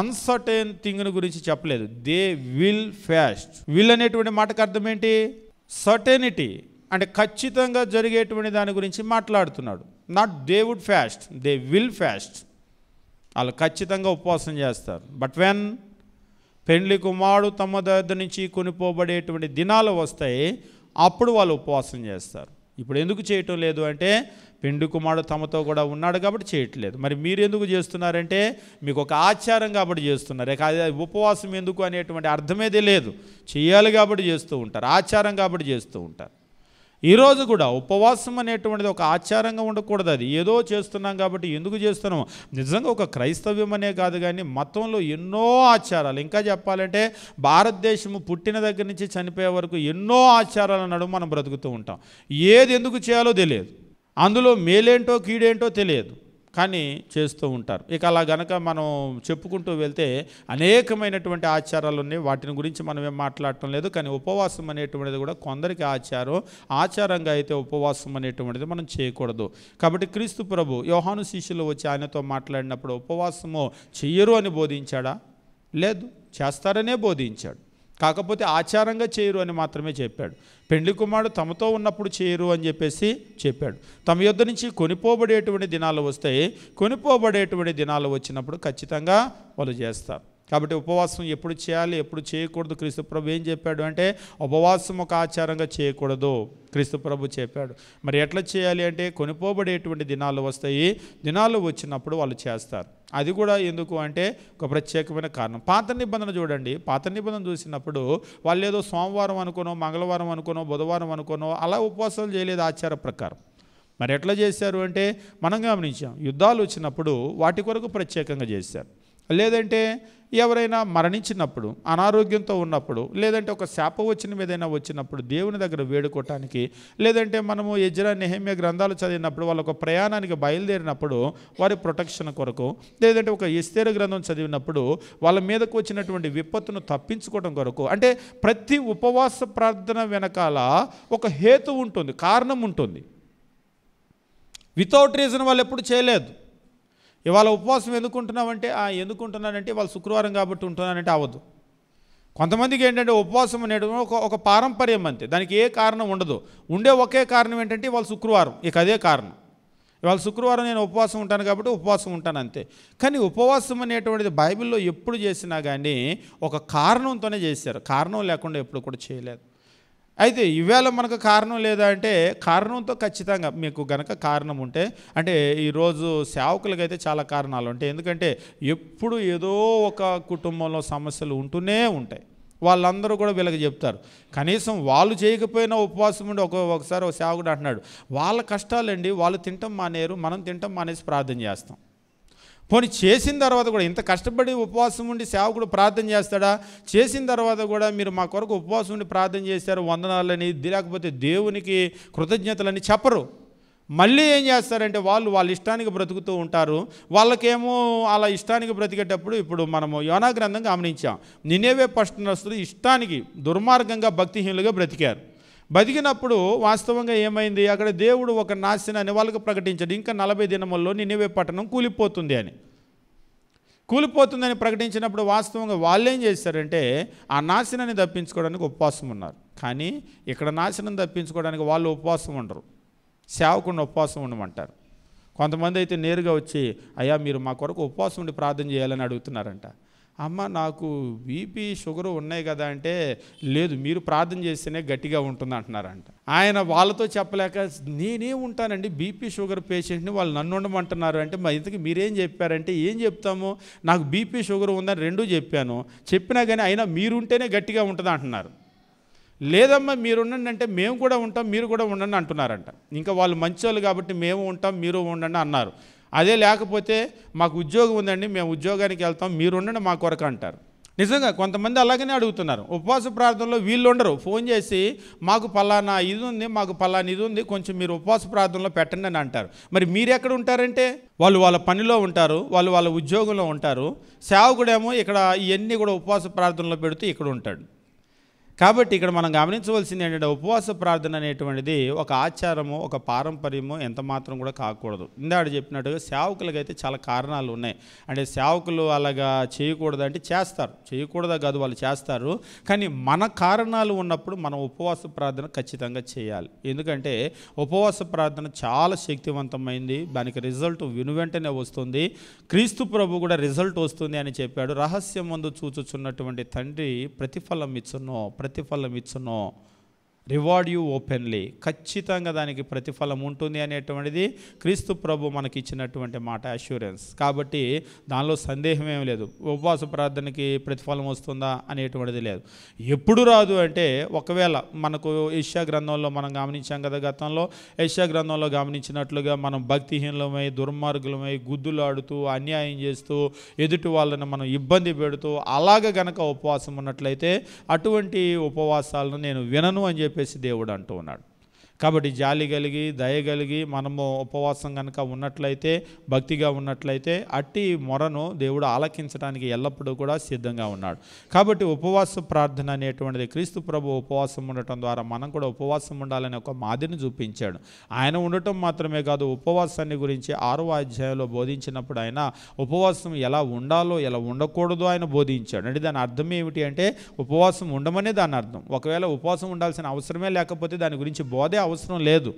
Uncertain థింగ్ని గురించి చెప్పలేదు, దే విల్ ఫాస్ట్. విల్ అనేటువంటి మాటకు అర్థం ఏంటి? సర్టెనిటీ, అంటే ఖచ్చితంగా జరిగేటువంటి దాని గురించి మాట్లాడుతున్నాడు. Not they would fast, they will fast. వాళ్ళు ఖచ్చితంగా ఉపవాసం చేస్తారు. బట్ వెన్ పెండ్లి కుమారుడు తమ దగ్గర నుంచి కొనిపోబడేటువంటి దినాలు వస్తాయి, అప్పుడు వాళ్ళు ఉపవాసం చేస్తారు. ఇప్పుడు ఎందుకు చేయటం లేదు అంటే, పెండ్లి కుమారుడు తమతో కూడా ఉన్నాడు కాబట్టి చేయట్లేదు. మరి మీరు ఎందుకు చేస్తున్నారంటే, మీకు ఒక ఆచారం కాబట్టి చేస్తున్నారు. ఉపవాసం ఎందుకు అనేటువంటి అర్థమేదే లేదు, చేయాలి కాబట్టి చేస్తూ ఉంటారు, ఆచారం కాబట్టి చేస్తూ ఉంటారు. ఈరోజు కూడా ఉపవాసం అనేటువంటిది ఒక ఆచారంగా ఉండకూడదు. అది ఏదో చేస్తున్నాం కాబట్టి ఎందుకు చేస్తున్నాము. నిజంగా ఒక క్రైస్తవ్యం అనే కాదు కానీ మతంలో ఎన్నో ఆచారాలు, ఇంకా చెప్పాలంటే భారతదేశము పుట్టిన దగ్గర నుంచి చనిపోయే వరకు ఎన్నో ఆచారాల నడుమ మనం బ్రతుకుతూ ఉంటాం. ఏది ఎందుకు చేయాలో తెలియదు, అందులో మేలేంటో కీడేంటో తెలియదు, కానీ చేస్తూ ఉంటారు. ఇక అలా గనక మనం చెప్పుకుంటూ వెళ్తే అనేకమైనటువంటి ఆచారాలు ఉన్నాయి, వాటిని గురించి మనం ఏం మాట్లాడటం లేదు. కానీ ఉపవాసం అనేటువంటిది కూడా కొందరికి ఆచారంగా అయితే ఉపవాసం అనేటువంటిది మనం చేయకూడదు. కాబట్టి క్రీస్తు ప్రభు యోహాను శిష్యులు వచ్చి ఆయనతో మాట్లాడినప్పుడు ఉపవాసము చెయ్యరు అని బోధించాడా? లేదు, చేస్తారనే బోధించాడు. కాకపోతే ఆచారంగా చేయరు అని మాత్రమే చెప్పాడు. పెండ్లి కుమారుడు తమతో ఉన్నప్పుడు చేయరు అని చెప్పాడు. తమ యొద్ద నుంచి కొనిపోబడేటువంటి దినాలు వస్తాయి, కొనిపోబడేటువంటి దినాలు వచ్చినప్పుడు ఖచ్చితంగా వాళ్ళు చేస్తారు. కాబట్టి ఉపవాసం ఎప్పుడు చేయాలి, ఎప్పుడు చేయకూడదు, క్రీస్తు ప్రభు ఏం చెప్పాడు అంటే, ఉపవాసం ఒక ఆచారంగా చేయకూడదు క్రీస్తు ప్రభు చెప్పాడు. మరి ఎట్లా చేయాలి అంటే, కొనిపోబడేటువంటి దినాలు వస్తాయి, దినాలు వచ్చినప్పుడు వాళ్ళు చేస్తారు. అది కూడా ఎందుకు అంటే ఒక ప్రత్యేకమైన కారణం. పాత నిబంధన చూడండి, పాత నిబంధన చూసినప్పుడు వాళ్ళు ఏదో సోమవారం అనుకోనో, మంగళవారం అనుకోనో, బుధవారం అనుకోనో అలా ఉపవాసాలు చేయలేదు ఆచార ప్రకారం. మరి ఎట్లా చేశారు అంటే మనం గమనించాం, యుద్ధాలు వచ్చినప్పుడు వాటి కొరకు ప్రత్యేకంగా చేశారు. లేదంటే ఎవరైనా మరణించినప్పుడు, అనారోగ్యంతో ఉన్నప్పుడు, లేదంటే ఒక శాపవచనం ఏదైనా వచ్చినప్పుడు దేవుని దగ్గర వేడుకోవటానికి, లేదంటే మనము ఎజ్రా నెహెమ్యా గ్రంథాలు చదివినప్పుడు వాళ్ళ ఒక ప్రయాణానికి బయలుదేరినప్పుడు వారి ప్రొటెక్షన్ కొరకు, లేదంటే ఒక ఎస్తేరు గ్రంథం చదివినప్పుడు వాళ్ళ మీదకు వచ్చినటువంటి విపత్తును తప్పించుకోవడం కొరకు. అంటే ప్రతి ఉపవాస ప్రార్థన వెనకాల ఒక హేతు ఉంటుంది, కారణం ఉంటుంది. వితౌట్ రీజన్ వాళ్ళు ఎప్పుడు చేయలేదు. ఇవాళ ఉపవాసం ఎందుకుంటున్నామంటే ఎందుకుంటున్నానంటే ఇవాళ శుక్రవారం కాబట్టి ఉంటున్నానంటే అవ్వదు. కొంతమందికి ఏంటంటే ఉపవాసం అనేది ఒక పారంపర్యం అంతే, దానికి ఏ కారణం ఉండదు. ఉండే ఒకే కారణం ఏంటంటే ఇవాళ శుక్రవారం, ఇక అదే కారణం. ఇవాళ శుక్రవారం నేను ఉపవాసం ఉంటాను కాబట్టి ఉపవాసం ఉంటాను అంతే. కానీ ఉపవాసం అనేటువంటిది బైబిల్లో ఎప్పుడు చేసినా కానీ ఒక కారణంతోనే చేశారు, కారణం లేకుండా ఎప్పుడు కూడా చేయలేదు. అయితే ఈవేళ మనకు కారణం లేదా అంటే కారణంతో ఖచ్చితంగా మీకు గనక కారణం ఉంటే, అంటే ఈరోజు సేవకులకైతే చాలా కారణాలు ఉంటాయి. ఎందుకంటే ఎప్పుడు ఏదో ఒక కుటుంబంలో సమస్యలు ఉంటూనే ఉంటాయి. వాళ్ళందరూ కూడా వీళ్ళకి చెప్తారు. కనీసం వాళ్ళు చేయకపోయినా ఉపవాసం ఉండి ఒకసారి ఒక సేవకుడు అంటున్నాడు, వాళ్ళ కష్టాలండి, వాళ్ళు తింటాం మానేరు, మనం తింటాం మానేసి ప్రార్థన చేస్తాం. పోనీ చేసిన తర్వాత కూడా ఇంత కష్టపడి ఉపవాసం ఉండి సేవకుడు ప్రార్థన చేస్తాడా? చేసిన తర్వాత కూడా మీరు మా కొరకు ఉపవాసం ఉండి ప్రార్థన చేశారు, వందనాలని, లేకపోతే దేవునికి కృతజ్ఞతలని చెప్పరు. మళ్ళీ ఏం చేస్తారంటే వాళ్ళ ఇష్టానికి బ్రతుకుతూ ఉంటారు. వాళ్ళకేమో అలా ఇష్టానికి బ్రతికేటప్పుడు, ఇప్పుడు మనము యోనా గ్రంథం గమనించాం, నినేవే పట్టణస్తులు ఇష్టానికి దుర్మార్గంగా భక్తిహీనులుగా బ్రతికారు. బతికినప్పుడు వాస్తవంగా ఏమైంది, అక్కడ దేవుడు ఒక నాశనాన్ని వాళ్ళకు ప్రకటించాడు. ఇంకా 40 దినముల్లో నినివే పట్టణం కూలిపోతుందని ప్రకటించినప్పుడు వాస్తవంగా వాళ్ళు ఏం చేశారంటే ఆ నాశనాన్ని తప్పించుకోవడానికి ఉపవాసం ఉన్నారు. కానీ ఇక్కడ నాశనం తప్పించుకోవడానికి వాళ్ళు ఉపవాసం ఉండరు, సేవకుడిని ఉపవాసం ఉండమంటారు. కొంతమంది అయితే నేరుగా వచ్చి, అయ్యా మీరు మా కొరకు ఉపవాసం ఉండి ప్రార్థన చేయాలని అడుగుతున్నారంట. అమ్మ నాకు బీపీ షుగరు ఉన్నాయి కదా అంటే, లేదు మీరు ప్రార్థన చేస్తేనే గట్టిగా ఉంటుంది అంటున్నారంట. ఆయన వాళ్ళతో చెప్పలేక, నేనే ఉంటానండి బీపీ షుగర్ పేషెంట్ని, వాళ్ళు నన్ను ఉండమంటున్నారు అంటే, మరి ఇంతకీ మీరేం చెప్పారంటే, ఏం చెప్తాము, నాకు బీపీ షుగర్ ఉందని రెండూ చెప్పాను, చెప్పినా కానీ అయినా మీరుంటేనే గట్టిగా ఉంటుంది అంటున్నారు. లేదమ్మా మీరు ఉండండి అంటే, మేము కూడా ఉంటాం మీరు కూడా ఉండండి అంటున్నారంట. ఇంకా వాళ్ళు మంచోళ్ళు కాబట్టి మేము ఉంటాం మీరు ఉండండి అన్నారు. అదే లేకపోతే మాకు ఉద్యోగం ఉందండి మేము ఉద్యోగానికి వెళ్తాం మీరు ఉండండి మా కొరకు అంటారు. నిజంగా కొంతమంది అలాగనే అడుగుతున్నారు. ఉపవాస ప్రార్థనలో వీళ్ళు ఉండరు, ఫోన్ చేసి మాకు పలానా ఇది ఉంది, మాకు పలానా ఇది ఉంది, కొంచెం మీరు ఉపవాస ప్రార్థనలో పెట్టండి అని అంటారు. మరి మీరు ఎక్కడ ఉంటారంటే, వాళ్ళు వాళ్ళ పనిలో ఉంటారు, వాళ్ళు వాళ్ళ ఉద్యోగంలో ఉంటారు. సేవకుడేమో ఇక్కడ ఇవన్నీ కూడా ఉపవాస ప్రార్థనలో పెడుతూ ఇక్కడ ఉంటాడు. కాబట్టి ఇక్కడ మనం గమనించవలసింది ఏంటంటే, ఉపవాస ప్రార్థన అనేటువంటిది ఒక ఆచారము, ఒక పారంపర్యము ఎంత మాత్రం కూడా కాకూడదు. ఇందాక చెప్పినట్టుగా సేవకులకైతే చాలా కారణాలు ఉన్నాయి. అంటే సేవకులు అలాగా చేయకూడదు అంటే చేస్తారు, చేయకూడదా కాదు వాళ్ళు చేస్తారు. కానీ మన కారణాలు ఉన్నప్పుడు మనం ఉపవాస ప్రార్థన ఖచ్చితంగా చేయాలి. ఎందుకంటే ఉపవాస ప్రార్థన చాలా శక్తివంతమైంది, దానికి రిజల్ట్ వెనువెంటనే వస్తుంది. క్రీస్తు ప్రభు కూడా రిజల్ట్ వస్తుంది అని చెప్పాడు. రహస్యం ముందు చూచుచున్నటువంటి తండ్రి ప్రతిఫలం ఇచ్చును, రివార్డ్ యూ ఓపెన్లీ, ఖచ్చితంగా దానికి ప్రతిఫలం ఉంటుంది అనేటువంటిది క్రీస్తు ప్రభు మనకి ఇచ్చినటువంటి మాట, అష్యూరెన్స్. కాబట్టి దానిలో సందేహం ఏం లేదు. ఉపవాస ప్రార్థనకి ప్రతిఫలం వస్తుందా అనేటువంటిది లేదు. ఎప్పుడు రాదు అంటే, ఒకవేళ మనకు యెషయా గ్రంథంలో మనం గమనించాం కదా, గతంలో యెషయా గ్రంథంలో గమనించినట్లుగా మనం భక్తిహీనులమై దుర్మార్గులమై గుద్దులాడుతూ అన్యాయం చేస్తూ ఎదుటి వాళ్ళని మనం ఇబ్బంది పెడుతూ అలాగ గనక ఉపవాసం ఉన్నట్లయితే అటువంటి ఉపవాసాలను నేను వినను అని చెప్పేసి దేవుడు అంటూ ఉన్నాడు. కాబట్టి జాలి కలిగి దయ కలిగి మనము ఉపవాసం కనుక ఉన్నట్లయితే, భక్తిగా ఉన్నట్లయితే అట్టి మొరను దేవుడు ఆలకించడానికి ఎల్లప్పుడూ కూడా సిద్ధంగా ఉన్నాడు. కాబట్టి ఉపవాస ప్రార్థన అనేటువంటిది, క్రీస్తు ప్రభు ఉపవాసం ఉండటం ద్వారా మనం కూడా ఉపవాసం ఉండాలని ఒక మాదిరిని చూపించాడు. ఆయన ఉండటం మాత్రమే కాదు, ఉపవాసాన్ని గురించి 6వ అధ్యాయంలో బోధించినప్పుడు ఆయన ఉపవాసం ఎలా ఉండాలో ఎలా ఉండకూడదో ఆయన బోధించాడు. అంటే దాని అర్థం ఏమిటి అంటే, ఉపవాసం ఉండమనే దాని అర్థం. ఒకవేళ ఉపవాసం ఉండాల్సిన అవసరమే లేకపోతే దాని గురించి బోధే అవసరం లేదు.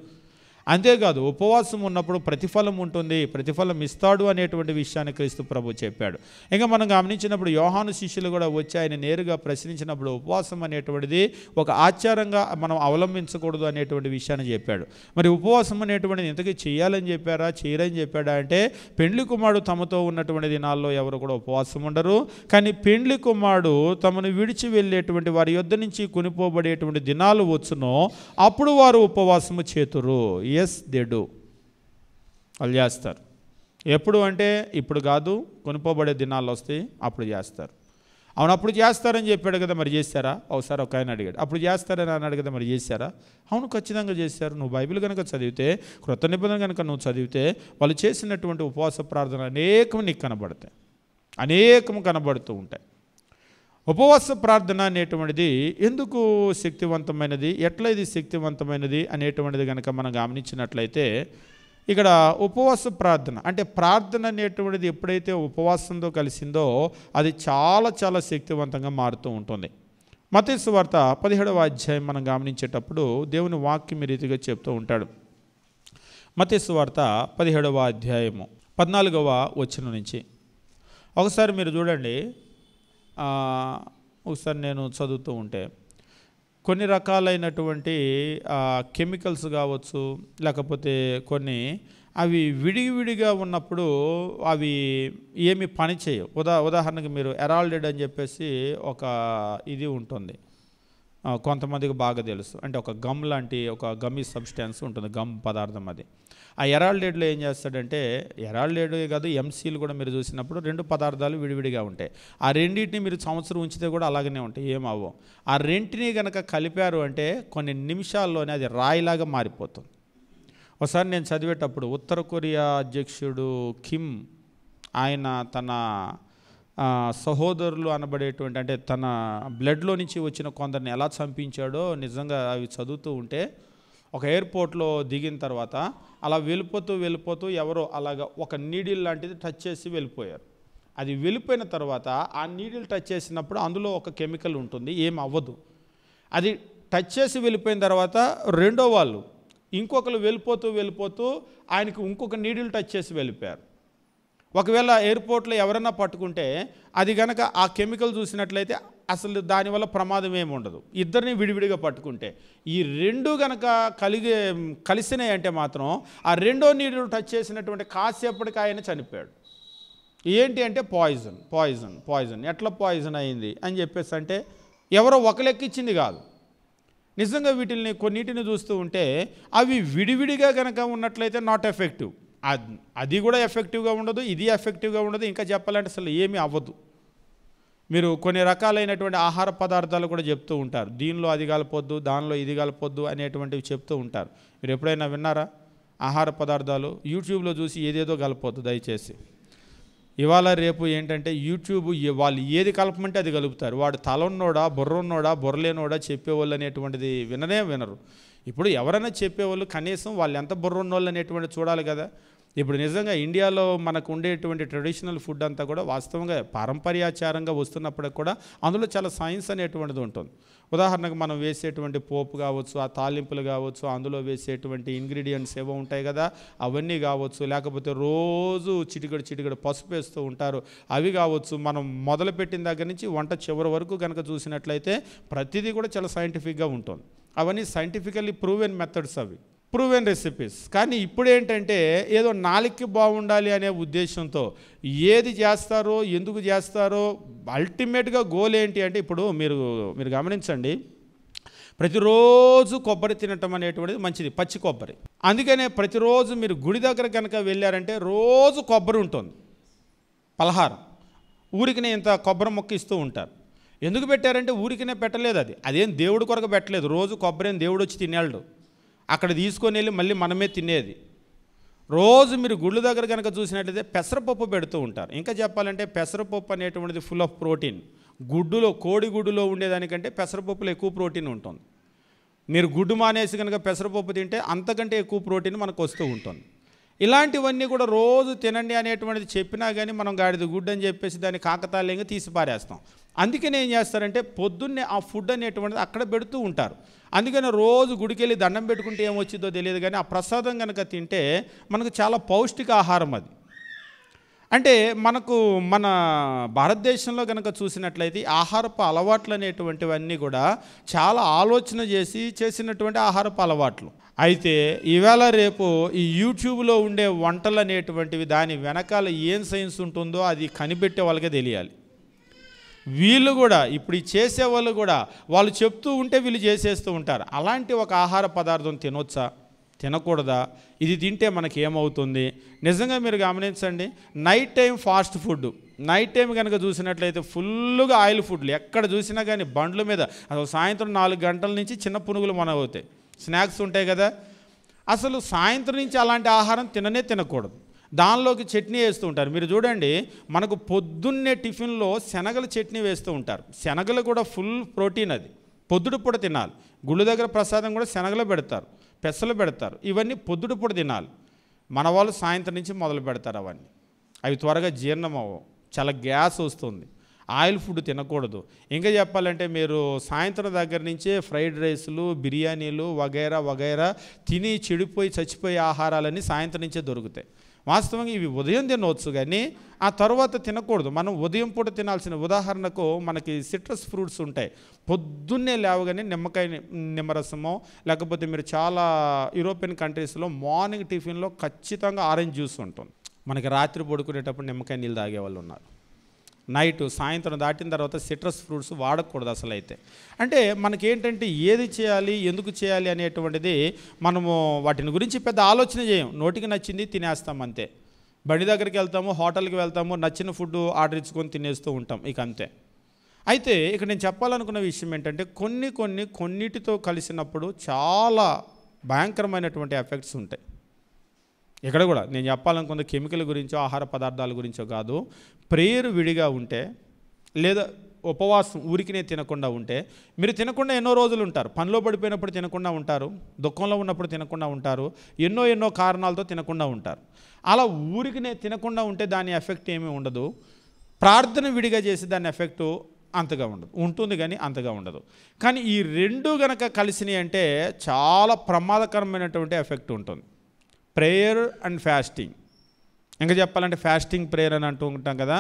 అంతేకాదు ఉపవాసం ఉన్నప్పుడు ప్రతిఫలం ఉంటుంది, ప్రతిఫలం ఇస్తాడు అనేటువంటి విషయాన్ని క్రీస్తు ప్రభు చెప్పాడు. ఇంకా మనం గమనించినప్పుడు యోహాను శిష్యులు కూడా వచ్చి ఆయన నేరుగా ప్రశ్నించినప్పుడు ఉపవాసం అనేటువంటిది ఒక ఆచారంగా మనం అవలంబించకూడదు అనేటువంటి విషయాన్ని చెప్పాడు. మరి ఉపవాసం అనేటువంటిది ఇంతకీ చేయాలని చెప్పారా చేయరని చెప్పాడా అంటే, పెండ్లి కుమారుడు తమతో ఉన్నటువంటి దినాల్లో ఎవరు కూడా ఉపవాసం ఉండరు. కానీ పెండ్లి కుమారుడు తమను విడిచి వెళ్ళేటువంటి వారి యొద్ద నుంచి కొనిపోబడేటువంటి దినాలు వచ్చునో అప్పుడు వారు ఉపవాసము చేతురు. Yes they do. వాళ్ళు చేస్తారు. ఎప్పుడు అంటే ఇప్పుడు కాదు, కొనుక్కోబడే దినాలు వస్తాయి, అప్పుడు చేస్తారు. అవును, అప్పుడు చేస్తారని చెప్పాడు కదా, మరి చేశారా? ఒకసారి ఒక ఆయన అడిగాడు, అప్పుడు చేస్తారని అన్నాడు కదా, మరి చేశారా? అవును, ఖచ్చితంగా చేశారు. నువ్వు బైబిల్ కనుక చదివితే, క్రొత్త నిబంధన కనుక నువ్వు చదివితే, వాళ్ళు చేసినటువంటి ఉపవాస ప్రార్థన అనేకం నీకు కనబడతాయి, అనేకం కనబడుతూ ఉంటాయి. ఉపవాస ప్రార్థన అనేటువంటిది ఎందుకు శక్తివంతమైనది, ఎట్లా ఇది శక్తివంతమైనది అనేటువంటిది కనుక మనం గమనించినట్లయితే, ఇక్కడ ఉపవాస ప్రార్థన అంటే ప్రార్థన అనేటువంటిది ఎప్పుడైతే ఉపవాసంతో కలిసిందో అది చాలా చాలా శక్తివంతంగా మారుతూ ఉంటుంది. మత్తయి సువార్త 17వ అధ్యాయం మనం గమనించేటప్పుడు దేవుని వాక్యం ఈ రీతిగా చెప్తూ ఉంటాడు. మత్తయి సువార్త 17వ అధ్యాయము 14వ వచనం నుంచి ఒకసారి మీరు చూడండి. ఒకసారి నేను చదువుతూ ఉంటే కొన్ని రకాలైనటువంటి కెమికల్స్ కావచ్చు, లేకపోతే కొన్ని అవి విడివిడిగా ఉన్నప్పుడు అవి ఏమి పని చేయవు. ఉదాహరణకు మీరు ఎరాల్డెడ్ అని చెప్పేసి ఒక ఇది ఉంటుంది, కొంతమందికి బాగా తెలుసు. అంటే ఒక గమ్ లాంటి ఒక గమ్మీ సబ్స్టాన్స్ ఉంటుంది, గమ్ పదార్థం. అది ఆ ఎరాల్డెడ్లో ఏం చేస్తాడంటే, ఎరాల్డెడ్ కాదు ఎంసీలు కూడా మీరు చూసినప్పుడు 2 పదార్థాలు విడివిడిగా ఉంటాయి. ఆ రెండింటిని మీరు సంవత్సరం ఉంచితే కూడా అలాగనే ఉంటాయి, ఏమవ్వవు. ఆ రెంటిని కనుక కలిపారు అంటే కొన్ని నిమిషాల్లోనే అది రాయిలాగా మారిపోతుంది. ఒకసారి నేను చదివేటప్పుడు ఉత్తర కొరియా అధ్యక్షుడు కిమ్ ఆయన తన సహోదరులు అనబడేటువంటి అంటే తన బ్లడ్లో నుంచి వచ్చిన కొందరిని ఎలా చంపించాడో నిజంగా అవి చదువుతూ ఉంటే, ఒక ఎయిర్పోర్ట్లో దిగిన తర్వాత అలా వెళ్ళిపోతూ ఎవరో అలాగా ఒక నీడిల్ లాంటిది టచ్ చేసి వెళ్ళిపోయారు. అది వెళ్ళిపోయిన తర్వాత ఆ నీడిల్ టచ్ చేసినప్పుడు అందులో ఒక కెమికల్ ఉంటుంది, ఏం అవ్వదు. అది టచ్ చేసి వెళ్ళిపోయిన తర్వాత రెండో వాళ్ళు ఇంకొకరు వెళ్ళిపోతూ ఆయనకు ఇంకొక నీడిల్ టచ్ చేసి వెళ్ళిపోయారు. ఒకవేళ ఎయిర్పోర్ట్లో ఎవరైనా పట్టుకుంటే అది కనుక ఆ కెమికల్ చూసినట్లయితే అసలు దానివల్ల ప్రమాదం ఏమి ఉండదు, ఇద్దరిని విడివిడిగా పట్టుకుంటే. ఈ రెండు కనుక కలిసినాయి అంటే మాత్రం ఆ రెండో నీడిల్ టచ్ చేసినటువంటి కాసేపటికి ఆయన చనిపోయాడు. ఏంటి అంటే పాయిజన్. ఎట్లా పాయిజన్ అయింది అని చెప్పేసి అంటే ఎవరో ఒక లెక్కిచ్చింది కాదు. నిజంగా వీటిని కొన్నిటిని చూస్తూ ఉంటే అవి విడివిడిగా కనుక ఉన్నట్లయితే నాట్ ఎఫెక్టివ్. అది కూడా ఎఫెక్టివ్గా ఉండదు, ఇది ఎఫెక్టివ్గా ఉండదు, ఇంకా చెప్పాలంటే అసలు ఏమీ అవ్వదు. మీరు కొన్ని రకాలైనటువంటి ఆహార పదార్థాలు కూడా చెప్తూ ఉంటారు, దీనిలో అది కలపొద్దు, దానిలో ఇది కలపొద్దు అనేటువంటివి చెప్తూ ఉంటారు. మీరు ఎప్పుడైనా విన్నారా? ఆహార పదార్థాలు యూట్యూబ్లో చూసి ఏదేదో కలపొద్దు దయచేసి. ఇవాళ రేపు ఏంటంటే యూట్యూబ్ వాళ్ళు ఏది కలపమంటే అది కలుపుతారు. వాడు తలన్నోడా బుర్రలేనోడా చెప్పేవాళ్ళు అనేటువంటిది వినరు. ఇప్పుడు ఎవరైనా చెప్పేవాళ్ళు కనీసం వాళ్ళు ఎంత బుర్రున్నోళ్ళు అనేటువంటి చూడాలి కదా. ఇప్పుడు నిజంగా ఇండియాలో మనకు ఉండేటువంటి ట్రెడిషనల్ ఫుడ్ అంతా కూడా వాస్తవంగా పారంపర్యాచారంగా వస్తున్నప్పటికి కూడా అందులో చాలా సైన్స్ అనేటువంటిది ఉంటుంది. ఉదాహరణకు మనం వేసేటువంటి పోపు కావచ్చు, ఆ తాలింపులు కావచ్చు, అందులో వేసేటువంటి ఇంగ్రీడియంట్స్ ఏవో ఉంటాయి కదా, అవన్నీ కావచ్చు, లేకపోతే రోజు చిటికడు పసుపు వేస్తూ ఉంటారు, అవి కావచ్చు. మనం మొదలుపెట్టిన దగ్గర నుంచి వంట చివరి వరకు కనుక చూసినట్లయితే ప్రతిదీ కూడా చాలా సైంటిఫిక్గా ఉంటుంది. అవన్నీ సైంటిఫికల్లీ ప్రూవెన్ మెథడ్స్, అవి ప్రూవెన్ రెసిపీస్. కానీ ఇప్పుడు ఏంటంటే ఏదో నాలుగుకి బాగుండాలి అనే ఉద్దేశంతో ఏది చేస్తారో, ఎందుకు చేస్తారో, అల్టిమేట్గా గోల్ ఏంటి అంటే, ఇప్పుడు మీరు గమనించండి, ప్రతిరోజు కొబ్బరి తినటం అనేటువంటిది మంచిది, పచ్చి కొబ్బరి. అందుకనే ప్రతిరోజు మీరు గుడి దగ్గర కనుక వెళ్ళారంటే రోజు కొబ్బరి ఉంటుంది, పలహారం. ఊరికినే ఇంత కొబ్బరి మొక్క ఇస్తూ ఉంటారు. ఎందుకు పెట్టారంటే ఊరికినే పెట్టలేదు, అదేం దేవుడి కొరకు పెట్టలేదు. రోజు కొబ్బరి ఏం దేవుడు వచ్చి తినేళ్ళు, అక్కడ తీసుకొని వెళ్ళి మళ్ళీ మనమే తినేది. రోజు మీరు గుళ్ళు దగ్గర కనుక చూసినట్లయితే పెసరపప్పు పెడుతూ ఉంటారు. ఇంకా చెప్పాలంటే పెసరపప్పు అనేటువంటిది ఫుల్ ఆఫ్ ప్రోటీన్. కోడి గుడ్డులో ఉండేదానికంటే పెసరపప్పులో ఎక్కువ ప్రోటీన్ ఉంటుంది. మీరు గుడ్డు మానేసి కనుక పెసరపప్పు తింటే అంతకంటే ఎక్కువ ప్రోటీన్ మనకు వస్తూ ఉంటుంది. ఇలాంటివన్నీ కూడా రోజు తినండి అనేటువంటిది చెప్పినా కానీ మనం గాడిద గుడ్డు అని చెప్పేసి దాన్ని కాకతాళీయంగా తీసి పారేస్తాం. అందుకని ఏం చేస్తారంటే పొద్దున్నే ఆ ఫుడ్ అనేటువంటిది అక్కడ పెడుతూ ఉంటారు. అందుకని రోజు గుడికి వెళ్ళి దండం పెట్టుకుంటే ఏమొచ్చిందో తెలియదు, కానీ ఆ ప్రసాదం కనుక తింటే మనకు చాలా పౌష్టిక ఆహారం అది. అంటే మన భారతదేశంలో కనుక చూసినట్లయితే ఆహారపు అలవాట్లు అనేటువంటివన్నీ కూడా చాలా ఆలోచన చేసినటువంటి ఆహారపు అలవాట్లు. అయితే ఈవేళ రేపు ఈ యూట్యూబ్లో ఉండే వంటలు అనేటువంటివి దాని వెనకాల ఏం సైన్స్ ఉంటుందో అది కనిపెట్టే వాళ్ళకే తెలియాలి. వీళ్ళు కూడా ఇప్పుడు ఈ చేసేవాళ్ళు కూడా వాళ్ళు చెప్తూ ఉంటే వీళ్ళు చేసేస్తూ ఉంటారు. అలాంటి ఒక ఆహార పదార్థం తినొచ్చా? తినకూడదా, ఇది తింటే మనకి ఏమవుతుంది? నిజంగా మీరు గమనించండి, night time fast food, night time కనుక చూసినట్లయితే ఫుల్గా ఆయిల్ ఫుడ్లు ఎక్కడ చూసినా కానీ బండ్ల మీద అసలు సాయంత్రం 4 గంటల నుంచి చిన్న పునుగులు మనవుతాయి, స్నాక్స్ ఉంటాయి కదా. అసలు సాయంత్రం నుంచి అలాంటి ఆహారం తినకూడదు. దానిలోకి చట్నీ వేస్తూ ఉంటారు. మీరు చూడండి, మనకు పొద్దున్నే టిఫిన్లో శనగల చట్నీ వేస్తూ ఉంటారు. శనగలు కూడా ఫుల్ ప్రోటీన్, అది పొద్దుడు పూట తినాలి. గుళ్ళు దగ్గర ప్రసాదం కూడా శనగలు పెడతారు, పెసలు పెడతారు. ఇవన్నీ పొద్దుడు పూట తినాలి. మన వాళ్ళు సాయంత్రం నుంచి మొదలు పెడతారు అవన్నీ. అవి త్వరగా జీర్ణం అవ్వవు, చాలా గ్యాస్ వస్తుంది. ఆయిల్ ఫుడ్ తినకూడదు. ఇంకా చెప్పాలంటే మీరు సాయంత్రం దగ్గర నుంచే ఫ్రైడ్ రైసులు, బిర్యానీలు వగైరా తిని చెడిపోయి చచ్చిపోయే ఆహారాలన్నీ సాయంత్రం నుంచే దొరుకుతాయి. వాస్తవంగా ఇవి ఉదయం తినవచ్చు, కానీ ఆ తర్వాత తినకూడదు. మనం ఉదయం పూట తినాల్సిన, ఉదాహరణకు మనకి సిట్రస్ ఫ్రూట్స్ ఉంటాయి. పొద్దున్నే లేవగానే నిమ్మరసమో, లేకపోతే మీరు చాలా యూరోపియన్ కంట్రీస్లో మార్నింగ్ టిఫిన్లో ఖచ్చితంగా ఆరెంజ్ జ్యూస్ ఉంటుంది. మనకి రాత్రి పడుకునేటప్పుడు నిమ్మకాయ నీళ్ళు తాగేవాళ్ళు ఉన్నారు. సాయంత్రం దాటిన తర్వాత సిట్రస్ ఫ్రూట్స్ వాడకూడదు అసలు. అయితే అంటే మనకేంటంటే ఏది చేయాలి, ఎందుకు చేయాలి అనేటువంటిది మనము వాటిని గురించి పెద్ద ఆలోచన చేయం. నోటికి నచ్చింది తినేస్తాం అంతే. బండి దగ్గరికి వెళ్తాము, హోటల్కి వెళ్తాము, నచ్చిన ఫుడ్ ఆర్డర్ ఇచ్చుకొని తినేస్తూ ఉంటాం, ఇక అంతే. అయితే ఇక్కడ నేను చెప్పాలనుకున్న విషయం ఏంటంటే కొన్నిటితో కలిసినప్పుడు చాలా భయంకరమైనటువంటి ఎఫెక్ట్స్ ఉంటాయి. ఇక్కడ కూడా నేను చెప్పాలనుకున్న కెమికల్ గురించో ఆహార పదార్థాల గురించో కాదు. ప్రేయర్ విడిగా ఉంటే, లేదా ఉపవాసం ఊరికినే తినకుండా ఉంటే, మీరు తినకుండా ఎన్నో రోజులు ఉంటారు. పనిలో పడిపోయినప్పుడు తినకుండా ఉంటారు, దుఃఖంలో ఉన్నప్పుడు తినకుండా ఉంటారు, ఎన్నో కారణాలతో తినకుండా ఉంటారు. అలా ఊరికినే తినకుండా ఉంటే దాని ఎఫెక్ట్ ఏమీ ఉండదు. ప్రార్థన విడిగా చేసి దాని ఎఫెక్టు అంతగా ఉండదు, ఉంటుంది కానీ అంతగా ఉండదు. కానీ ఈ రెండు గనక కలిసినాయి అంటే చాలా ప్రమాదకరమైనటువంటి ఎఫెక్ట్ ఉంటుంది. Prayer and fasting. ఇంకా చెప్పాలంటే ఫాస్టింగ్ ప్రేయర్ అని అంటూ ఉంటాం కదా.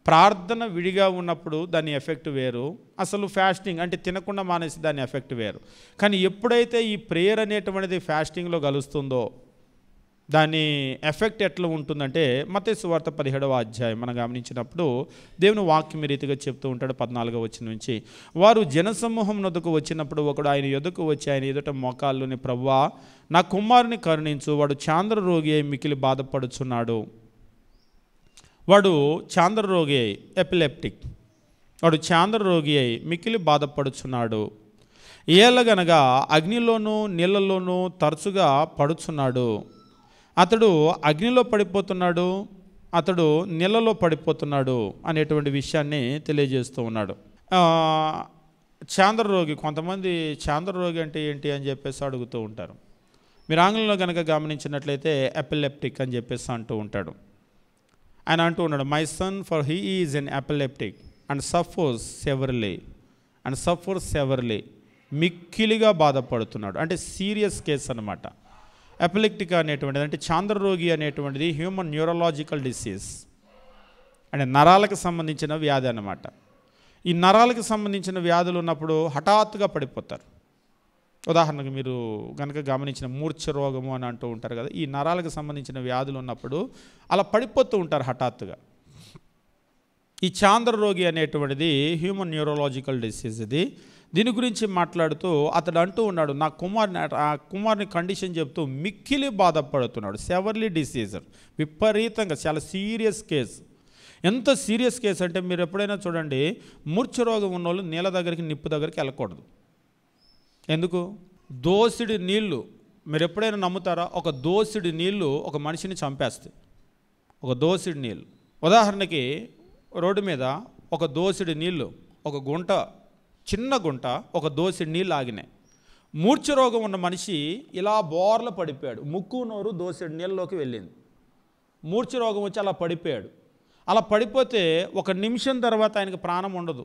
ప్రార్థన విడిగా ఉన్నప్పుడు దాని ఎఫెక్ట్ వేరు, అసలు ఫాస్టింగ్ అంటే తినకుండా మానేసి దాని ఎఫెక్ట్ వేరు. కానీ ఎప్పుడైతే ఈ ప్రేయర్ అనేటువంటిది ఫాస్టింగ్లో కలుస్తుందో దాని ఎఫెక్ట్ ఎట్లా ఉంటుందంటే, మత్తయి సువార్త 17వ అధ్యాయం మనం గమనించినప్పుడు దేవుని వాక్యం ఈ రీతిగా చెప్తూ ఉంటాడు. 14వ వచనం నుంచి, వారు జనసమూహం నొద్దకు వచ్చినప్పుడు ఒకడు ఆయన ఎదుకు వచ్చి ఆయన ఎదుట మోకాళ్ళుని, ప్రభువా నా కుమారుని కరుణించు, వాడు చాంద్ర రోగి అయి మికిలి బాధపడుచున్నాడు. వాడు చాంద్ర రోగి అయి ఎపిలెప్టిక్, వాడు చాంద్ర రోగి అయి మికిలి బాధపడుచున్నాడు. ఏలగనగా అగ్నిలోనూ నీళ్ళలోనూ తరచుగా పడుచున్నాడు. అతడు అగ్నిలో పడిపోతున్నాడు, అతడు నీళ్ళలో పడిపోతున్నాడు అనేటువంటి విషయాన్ని తెలియజేస్తూ ఉన్నాడు. చాంద్ర రోగి, కొంతమంది చాంద్ర రోగి అంటే ఏంటి అని చెప్పేసి అడుగుతూ ఉంటారు. మీరు ఆంగ్లంలో కనుక గమనించినట్లయితే ఎపిలెప్టిక్ అని చెప్పేసి అంటూ ఉంటాడు. ఆయన అంటూ ఉన్నాడు, my son for he is an epileptic and suffers severely, మిక్కిలిగా బాధపడుతున్నాడు. అంటే సీరియస్ కేసు అన్నమాట. ఎపిలెప్టిక్ అనేటువంటిది అంటే చాంద్ర రోగి అనేటువంటిది హ్యూమన్ న్యూరలాజికల్ డిసీజ్, అంటే నరాలకు సంబంధించిన వ్యాధి అన్నమాట. ఈ నరాలకు సంబంధించిన వ్యాధులు ఉన్నప్పుడు హఠాత్తుగా పడిపోతారు. ఉదాహరణకు మీరు కనుక గమనించిన మూర్ఛ రోగము అని అంటూ ఉంటారు కదా. ఈ నరాలకు సంబంధించిన వ్యాధులు ఉన్నప్పుడు అలా పడిపోతూ ఉంటారు హఠాత్తుగా. ఈ చాంద్ర రోగి అనేటువంటిది హ్యూమన్ న్యూరలాజికల్ డిసీజ్. ఇది దీని గురించి మాట్లాడుతూ అతడు అంటూ ఉన్నాడు, నా కుమారుని కండిషన్ చెప్తూ మిక్కిలి బాధపడుతున్నాడు. సెవర్లీ డిసీజర్, విపరీతంగా చాలా సీరియస్ కేసు. ఎంత సీరియస్ కేసు అంటే మీరు ఎప్పుడైనా చూడండి, మూర్ఛ రోగం ఉన్నోళ్ళు నీళ్ళ దగ్గరికి, నిప్పు దగ్గరికి వెళ్ళకూడదు. ఎందుకు? దోసిడి నీళ్ళు, మీరు ఎప్పుడైనా నమ్ముతారా? ఒక దోసిడి నీళ్ళు ఒక మనిషిని చంపేస్తాయి. ఒక దోసిడి నీళ్ళు, ఉదాహరణకి రోడ్డు మీద ఒక దోసిడి నీళ్ళు, ఒక గుంట, చిన్న గుంట, ఒక దోసిడి నీళ్ళు ఆగినాయి. మూర్ఛ రోగం ఉన్న మనిషి ఇలా బోర్ల పడిపోయాడు, ముక్కు నోరు దోసిడి నీళ్ళలోకి వెళ్ళింది. మూర్ఛ రోగం వచ్చి అలా పడిపోయాడు. అలా పడిపోతే 1 నిమిషం తర్వాత ఆయనకు ప్రాణం ఉండదు.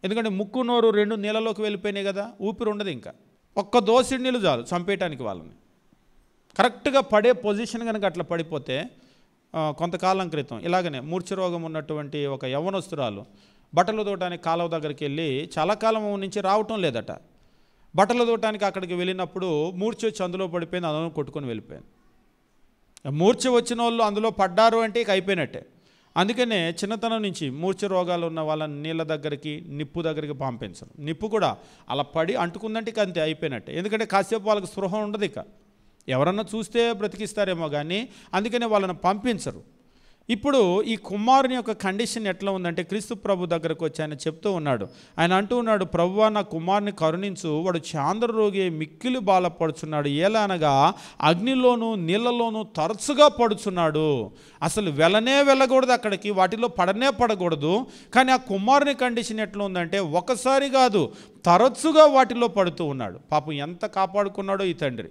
ఎందుకంటే ముక్కు నోరు 2 నీళ్ళలోకి వెళ్ళిపోయినాయి కదా, ఊపిరి ఉండదు. ఇంకా ఒక్క దోసిడి నీళ్ళు చాలు చంపేయటానికి వాళ్ళని. కరెక్ట్గా పడే పొజిషన్ కనుక అట్లా పడిపోతే, కొంతకాలం క్రితం ఇలాగనే మూర్ఛ రోగం ఉన్నటువంటి ఒక యవ్వనస్తురాలు బట్టలు తోటానికి కాలువ దగ్గరికి వెళ్ళి చాలా కాలం నుంచి రావటం లేదట. బట్టలు తోటానికి అక్కడికి వెళ్ళినప్పుడు మూర్ఛ వచ్చి అందులో పడిపోయింది, అందులో కొట్టుకొని వెళ్ళిపోయింది. మూర్ఛ వచ్చిన వాళ్ళు అందులో పడ్డారు అంటే ఇక అయిపోయినట్టే. అందుకనే చిన్నతనం నుంచి మూర్ఛ రోగాలు ఉన్న వాళ్ళని నీళ్ళ దగ్గరికి, నిప్పు దగ్గరికి పంపించరు. నిప్పు కూడా అలా పడి అంటుకుందంటే ఇక అంతే, అయిపోయినట్టే. ఎందుకంటే కాసేపు వాళ్ళకి స్పృహ ఉండదు. ఇక ఎవరన్నా చూస్తే బ్రతికిస్తారేమో కానీ అందుకనే వాళ్ళని పంపించరు. ఇప్పుడు ఈ కుమారుని యొక్క కండిషన్ ఎట్లా ఉందంటే, క్రీస్తు ప్రభు దగ్గరకు వచ్చి ఆయన చెప్తూ ఉన్నాడు, ఆయన అంటూ ఉన్నాడు, ప్రభువా నా కుమారుని కరుణించు, వాడు చాంద్రరోగి మిక్కిలి బాధపడుచున్నాడు, ఎలా అనగా అగ్నిలోను నీళ్ళలోనూ తరచుగా పడుచున్నాడు. అసలు వెళ్ళకూడదు, అక్కడికి వాటిలో పడకూడదు. కానీ ఆ కుమారుని కండిషన్ ఎట్లా ఉందంటే, ఒకసారి కాదు తరచుగా వాటిలో పడుతూ ఉన్నాడు. పాపం ఎంత కాపాడుకున్నాడో ఈ తండ్రి.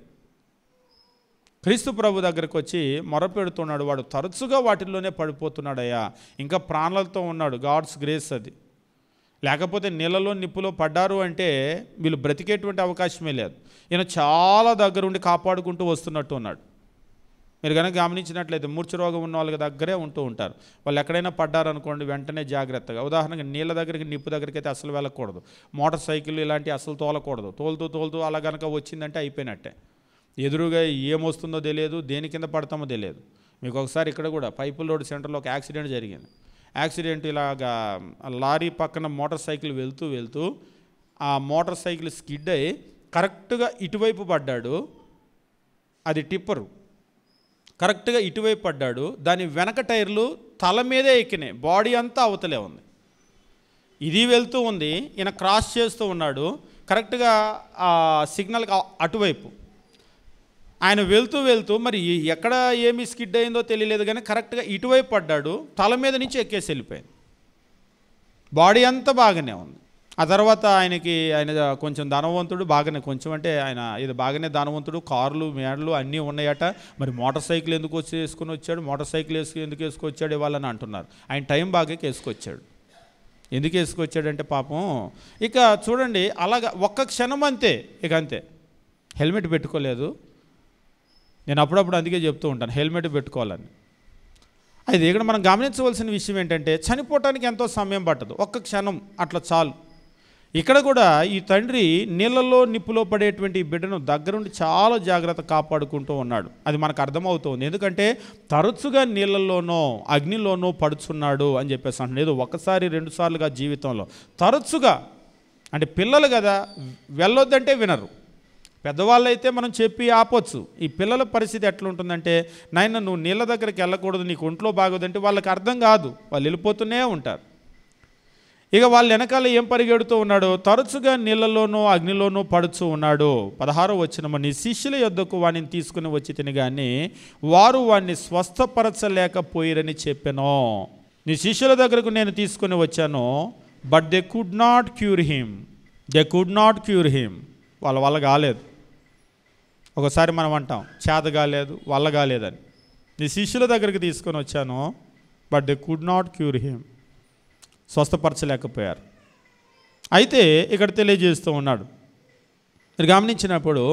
క్రీస్తు ప్రభు దగ్గరికి వచ్చి మొరపెడుతున్నాడు, వాడు తరచుగా వాటిల్లోనే పడిపోతున్నాడయ్యా, ఇంకా ప్రాణాలతో ఉన్నాడు. గాడ్స్ గ్రేస్ అది. లేకపోతే నీళ్ళలో నిప్పులో పడ్డారు అంటే వీళ్ళు బ్రతికేటువంటి అవకాశమే లేదు. ఈయన చాలా దగ్గరుండి కాపాడుకుంటూ వస్తున్నట్టు ఉన్నాడు. మీరు కనుక గమనించినట్లయితే మూర్ఛ రోగం ఉన్న వాళ్ళకి దగ్గరే ఉంటూ ఉంటారు. వాళ్ళు ఎక్కడైనా పడ్డారనుకోండి వెంటనే జాగ్రత్తగా, ఉదాహరణకి నీళ్ళ దగ్గరికి నిప్పు దగ్గరికి అయితే అసలు వెళ్ళకూడదు. మోటార్ సైకిల్ ఇలాంటివి అసలు తోలకూడదు. తోలుతూ అలా కనుక వచ్చిందంటే అయిపోయినట్టే. ఎదురుగా ఏమొస్తుందో తెలియదు, దేని కింద పడతామో తెలియదు. మీకు ఒకసారి ఇక్కడ కూడా పైపుల్ రోడ్ సెంటర్లో ఒక యాక్సిడెంట్ జరిగింది. యాక్సిడెంట్ ఇలాగా లారీ పక్కన మోటార్ సైకిల్ వెళ్తూ ఆ మోటార్ సైకిల్ స్కిడ్ అయ్యి కరెక్ట్గా ఇటువైపు పడ్డాడు. అది టిప్పరు కరెక్ట్గా ఇటువైపు పడ్డాడు. దాని వెనక టైర్లు తల మీదే ఎక్కినాయి, బాడీ అంతా అవతలే ఉంది. ఇది వెళ్తూ ఉంది, ఈయన క్రాస్ చేస్తూ ఉన్నాడు కరెక్ట్గా ఆ సిగ్నల్కి అటువైపు. ఆయన వెళ్తూ మరి ఎక్కడ ఏమి స్కిడ్ అయిందో తెలియలేదు కానీ కరెక్ట్గా ఇటువైపు పడ్డాడు, తల మీద నుంచి ఎక్కేసి వెళ్ళిపోయింది. బాడీ అంతా బాగానే ఉంది. ఆ తర్వాత ఆయన కొంచెం ధనవంతుడు, బాగానే ధనవంతుడు, కార్లు మేడలు అన్నీ ఉన్నాయట. మరి మోటార్ సైకిల్ ఎందుకు వేసుకొని వచ్చాడు, మోటార్ సైకిల్ ఎందుకు వేసుకొచ్చాడు ఇవ్వాలని అంటున్నారు. ఆయన టైం బాగా వేసుకొచ్చాడు. ఎందుకు వేసుకొచ్చాడంటే పాపం ఇక చూడండి అలాగా ఒక్క క్షణం అంతే, ఇక అంతే. హెల్మెట్ పెట్టుకోలేదు. నేను అప్పుడప్పుడు అందుకే చెప్తూ ఉంటాను హెల్మెట్ పెట్టుకోవాలని. అయితే ఇక్కడ మనం గమనించవలసిన విషయం ఏంటంటే, చనిపోవటానికి ఎంతో సమయం పట్టదు, ఒక్క క్షణం అట్లా చాలు. ఇక్కడ కూడా ఈ తండ్రి నీళ్ళలో నిప్పులో పడేటువంటి బిడ్డను దగ్గరుండి చాలా జాగ్రత్త కాపాడుకుంటూ ఉన్నాడు. అది మనకు అర్థమవుతుంది. ఎందుకంటే తరచుగా నీళ్ళల్లోనో అగ్నిలోనో పడుచున్నాడు అని చెప్పేసి అంటున్నాడు. ఏదో ఒకసారి 2 సార్లుగా జీవితంలో తరచుగా. అంటే పిల్లలు కదా, వెళ్ళొద్దంటే వినరు. పెద్దవాళ్ళు అయితే మనం చెప్పి ఆపొచ్చు. ఈ పిల్లల పరిస్థితి ఎట్లుంటుందంటే, నాయన నువ్వు నీళ్ళ దగ్గరికి వెళ్ళకూడదు, నీకు ఒంట్లో బాగోదంటే వాళ్ళకి అర్థం కాదు, వాళ్ళు వెళ్ళిపోతూనే ఉంటారు. ఇక వాళ్ళ వెనకాల ఏం పరిగెడుతూ ఉన్నాడు, తరచుగా నీళ్ళలోనూ అగ్నిలోనూ పడుచు ఉన్నాడు. 16వ వచనం, నీ శిష్యుల యొద్దకు వాడిని తీసుకుని వచ్చి తిని కానీ వారు వాడిని స్వస్థపరచలేకపోయిరని చెప్పాను. నీ శిష్యుల దగ్గరకు నేను తీసుకుని వచ్చాను, but they could not cure him. వాళ్ళ వల్ల కాలేదు. ఒకసారి మనం అంటాం చేత కాలేదు, వల్ల కాలేదని. నీ శిష్యుల దగ్గరికి తీసుకొని వచ్చాను, but they could not cure him. స్వస్థపరచలేకపోయారు. అయితే ఇక్కడ తెలియజేస్తూ ఉన్నాడు, మీరు గమనించినప్పుడు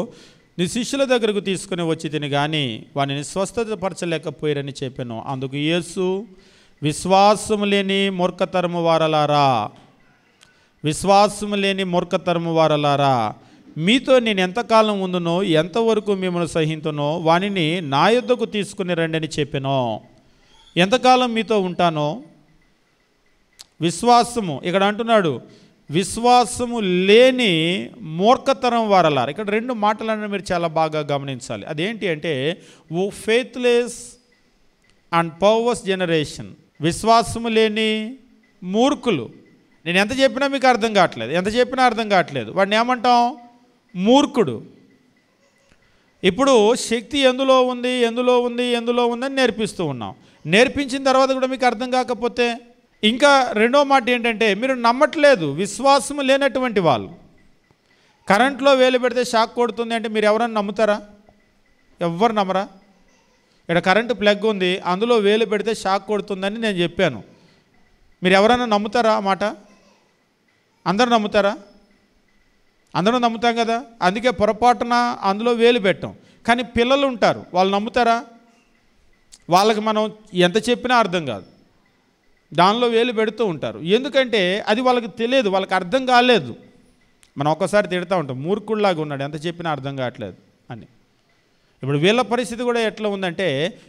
నీ శిష్యుల దగ్గరకు తీసుకుని వచ్చి తిని కానీ వారిని స్వస్థపరచలేకపోయారని చెప్పాను. అందుకు యేసు, విశ్వాసము లేని మూర్ఖతరము వారలారా, మీతో నేను ఎంతకాలం ఉందునో, ఎంతవరకు మిమ్మల్ని సహింతునో వానిని నా యొద్దకు తీసుకుని రండి అని చెప్పాను. ఎంతకాలం మీతో ఉంటానో. విశ్వాసము ఇక్కడ అంటున్నాడు, విశ్వాసము లేని మూర్ఖతరం వారలారా. ఇక్కడ 2 మాటలను మీరు చాలా బాగా గమనించాలి. అదేంటి అంటే, ఓ ఫెయిత్లెస్ అండ్ పవర్స్ జనరేషన్. విశ్వాసము లేని మూర్ఖులు. నేను ఎంత చెప్పినా మీకు అర్థం కావట్లేదు, వాడిని ఏమంటాం, మూర్ఖుడు. ఇప్పుడు శక్తి ఎందులో ఉంది అని నేర్పిస్తూ ఉన్నాం. నేర్పించిన తర్వాత కూడా మీకు అర్థం కాకపోతే ఇంకా రెండో మాట ఏంటంటే, మీరు నమ్మట్లేదు. విశ్వాసం లేనటువంటి వాళ్ళు. కరెంట్లో వేలు పెడితే షాక్ కొడుతుంది అంటే మీరు ఎవరన్నా నమ్ముతారా? ఎవ్వరు నమ్మరా? ఇక్కడ కరెంటు ప్లగ్ ఉంది, అందులో వేలు పెడితే షాక్ కొడుతుందని నేను చెప్పాను. మీరు ఎవరైనా నమ్ముతారా ఆ మాట? అందరూ నమ్ముతారా? అందరూ నమ్ముతాం కదా. అందుకే పొరపాటున అందులో వేలు పెట్టాం. కానీ పిల్లలు ఉంటారు, వాళ్ళు నమ్ముతారా? వాళ్ళకి మనం ఎంత చెప్పినా అర్థం కాదు, దానిలో వేలు పెడుతూ ఉంటారు. ఎందుకంటే అది వాళ్ళకి తెలియదు, వాళ్ళకి అర్థం కాలేదు. మనం ఒక్కసారి తిడతా ఉంటాం, మూర్ఖుల్లాగా ఉన్నాడు, ఎంత చెప్పినా అర్థం కావట్లేదు అని. ఇప్పుడు వీళ్ళ పరిస్థితి కూడా ఎట్లా ఉందంటే,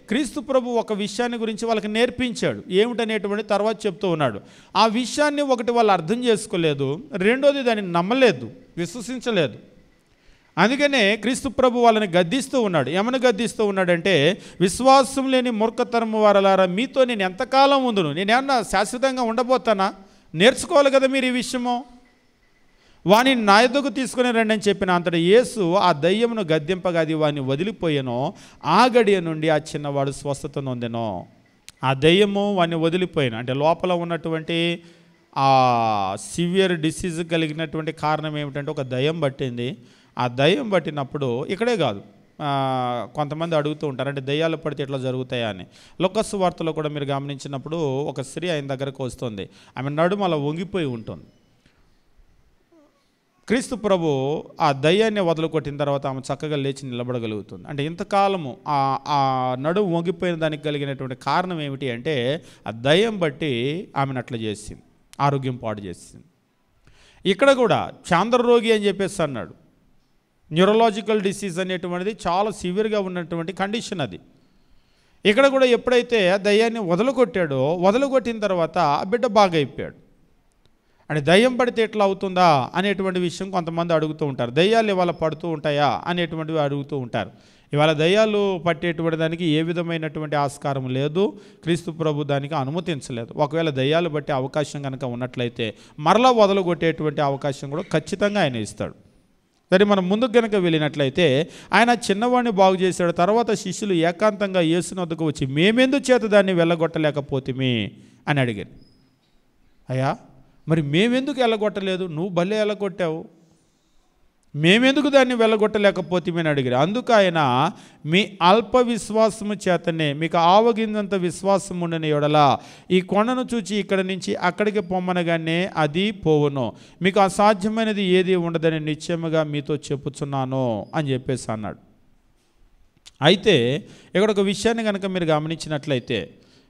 క్రీస్తు ప్రభు ఒక విషయాన్ని గురించి వాళ్ళకి నేర్పించాడు, ఏమిటనేటువంటి తర్వాత చెప్తూ ఉన్నాడు. ఆ విషయాన్ని ఒకటి వాళ్ళు అర్థం చేసుకోలేదు, రెండోది దాన్ని నమ్మలేదు, విశ్వసించలేదు. అందుకనే క్రీస్తు ప్రభు వాళ్ళని గద్దిస్తూ ఉన్నాడు. ఏమని గద్దిస్తూ ఉన్నాడంటే, విశ్వాసం లేని మూర్ఖతరము వారలారా, మీతో నేను ఎంతకాలం ఉందును? నేనేమన్నా శాశ్వతంగా ఉండబోతానా? నేర్చుకోవాలి కదా మీరు ఈ విషయము. వాని నా యొద్దకు తీసుకుని రండి అని చెప్పిన అంతటి యేసు ఆ దయ్యమును గద్దింపగా అది వాడిని వదిలిపోయానో, ఆ గడియ నుండి ఆ చిన్నవాడు స్వస్థత నొందెనో. ఆ దయ్యము వాడిని వదిలిపోయాను అంటే లోపల ఉన్నటువంటి ఆ సివియర్ డిసీజ్ కలిగినటువంటి కారణం ఏమిటంటే ఒక దయ్యం పట్టింది. ఆ దయ్యం పట్టినప్పుడు ఇక్కడే కాదు, కొంతమంది అడుగుతూ ఉంటారు, అంటే దయ్యాలు పడితే ఎట్లా జరుగుతాయా అని. లోకస్ వార్తలో కూడా మీరు గమనించినప్పుడు ఒక స్త్రీ ఆయన దగ్గరకు వస్తుంది. ఆమె నడుము అలా వంగిపోయి ఉంటుంది. క్రీస్తు ప్రభు ఆ దయ్యాన్ని వదలుకొట్టిన తర్వాత ఆమె చక్కగా లేచి నిలబడగలుగుతుంది. అంటే ఇంతకాలము ఆ నడుము వంగిపోయిన దానికి కలిగినటువంటి కారణం ఏమిటి అంటే, ఆ దయ్యం బట్టి ఆమెను అట్లా చేసింది, ఆరోగ్యం పాడు చేసింది. ఇక్కడ కూడా చాంద్రరోగి అని చెప్పేసి అన్నాడు. న్యూరలాజికల్ డిసీజ్ అనేటువంటిది చాలా సివియర్గా ఉన్నటువంటి కండిషన్ అది. ఇక్కడ కూడా ఎప్పుడైతే దయ్యాన్ని వదలగొట్టాడో, వదలగొట్టిన తర్వాత ఆ బిడ్డ బాగా అయిపోయాడు. అంటే దయ్యం పడితే ఎట్లా అవుతుందా అనేటువంటి విషయం కొంతమంది అడుగుతూ ఉంటారు. దయ్యాలు ఇవాళ పడుతూ ఉంటాయా అనేటువంటివి అడుగుతూ ఉంటారు. ఇవాళ దయ్యాలు పట్టేటువంటి దానికి ఏ విధమైనటువంటి ఆస్కారం లేదు, క్రీస్తు ప్రభు దానికి అనుమతించలేదు. ఒకవేళ దయ్యాలు పట్టే అవకాశం కనుక ఉన్నట్లయితే మరలా వదలగొట్టేటువంటి అవకాశం కూడా ఖచ్చితంగా ఆయన ఇస్తాడు. సరే, మనం ముందుకు కనుక వెళ్ళినట్లయితే ఆయన చిన్నవాడిని బాగు చేశాడు. తర్వాత శిష్యులు ఏకాంతంగా యేసుని వద్దకు వచ్చి, మేమెందుకు చేత దాన్ని వెళ్ళగొట్టలేకపోతిమి అని అడిగారు. అయ్యా, మరి మేమెందుకు వెళ్ళగొట్టలేదు? నువ్వు భలే వెళ్ళగొట్టావు, మేమెందుకు దాన్ని వెళ్ళగొట్టలేకపోతే అని అడిగారు. అందుకు ఆయన, మీ అల్ప విశ్వాసము చేతనే మీకు ఆవగిందంత విశ్వాసం ఉండని ఎడల ఈ కొండను చూచి ఇక్కడ నుంచి అక్కడికి పొమ్మనగానే అది పోవును, మీకు అసాధ్యమైనది ఏది ఉండదని నిశ్చయముగా మీతో చెప్పుచున్నాను అని చెప్పేసి అన్నాడు. అయితే ఇక్కడ ఒక విషయాన్ని కనుక మీరు గమనించినట్లయితే,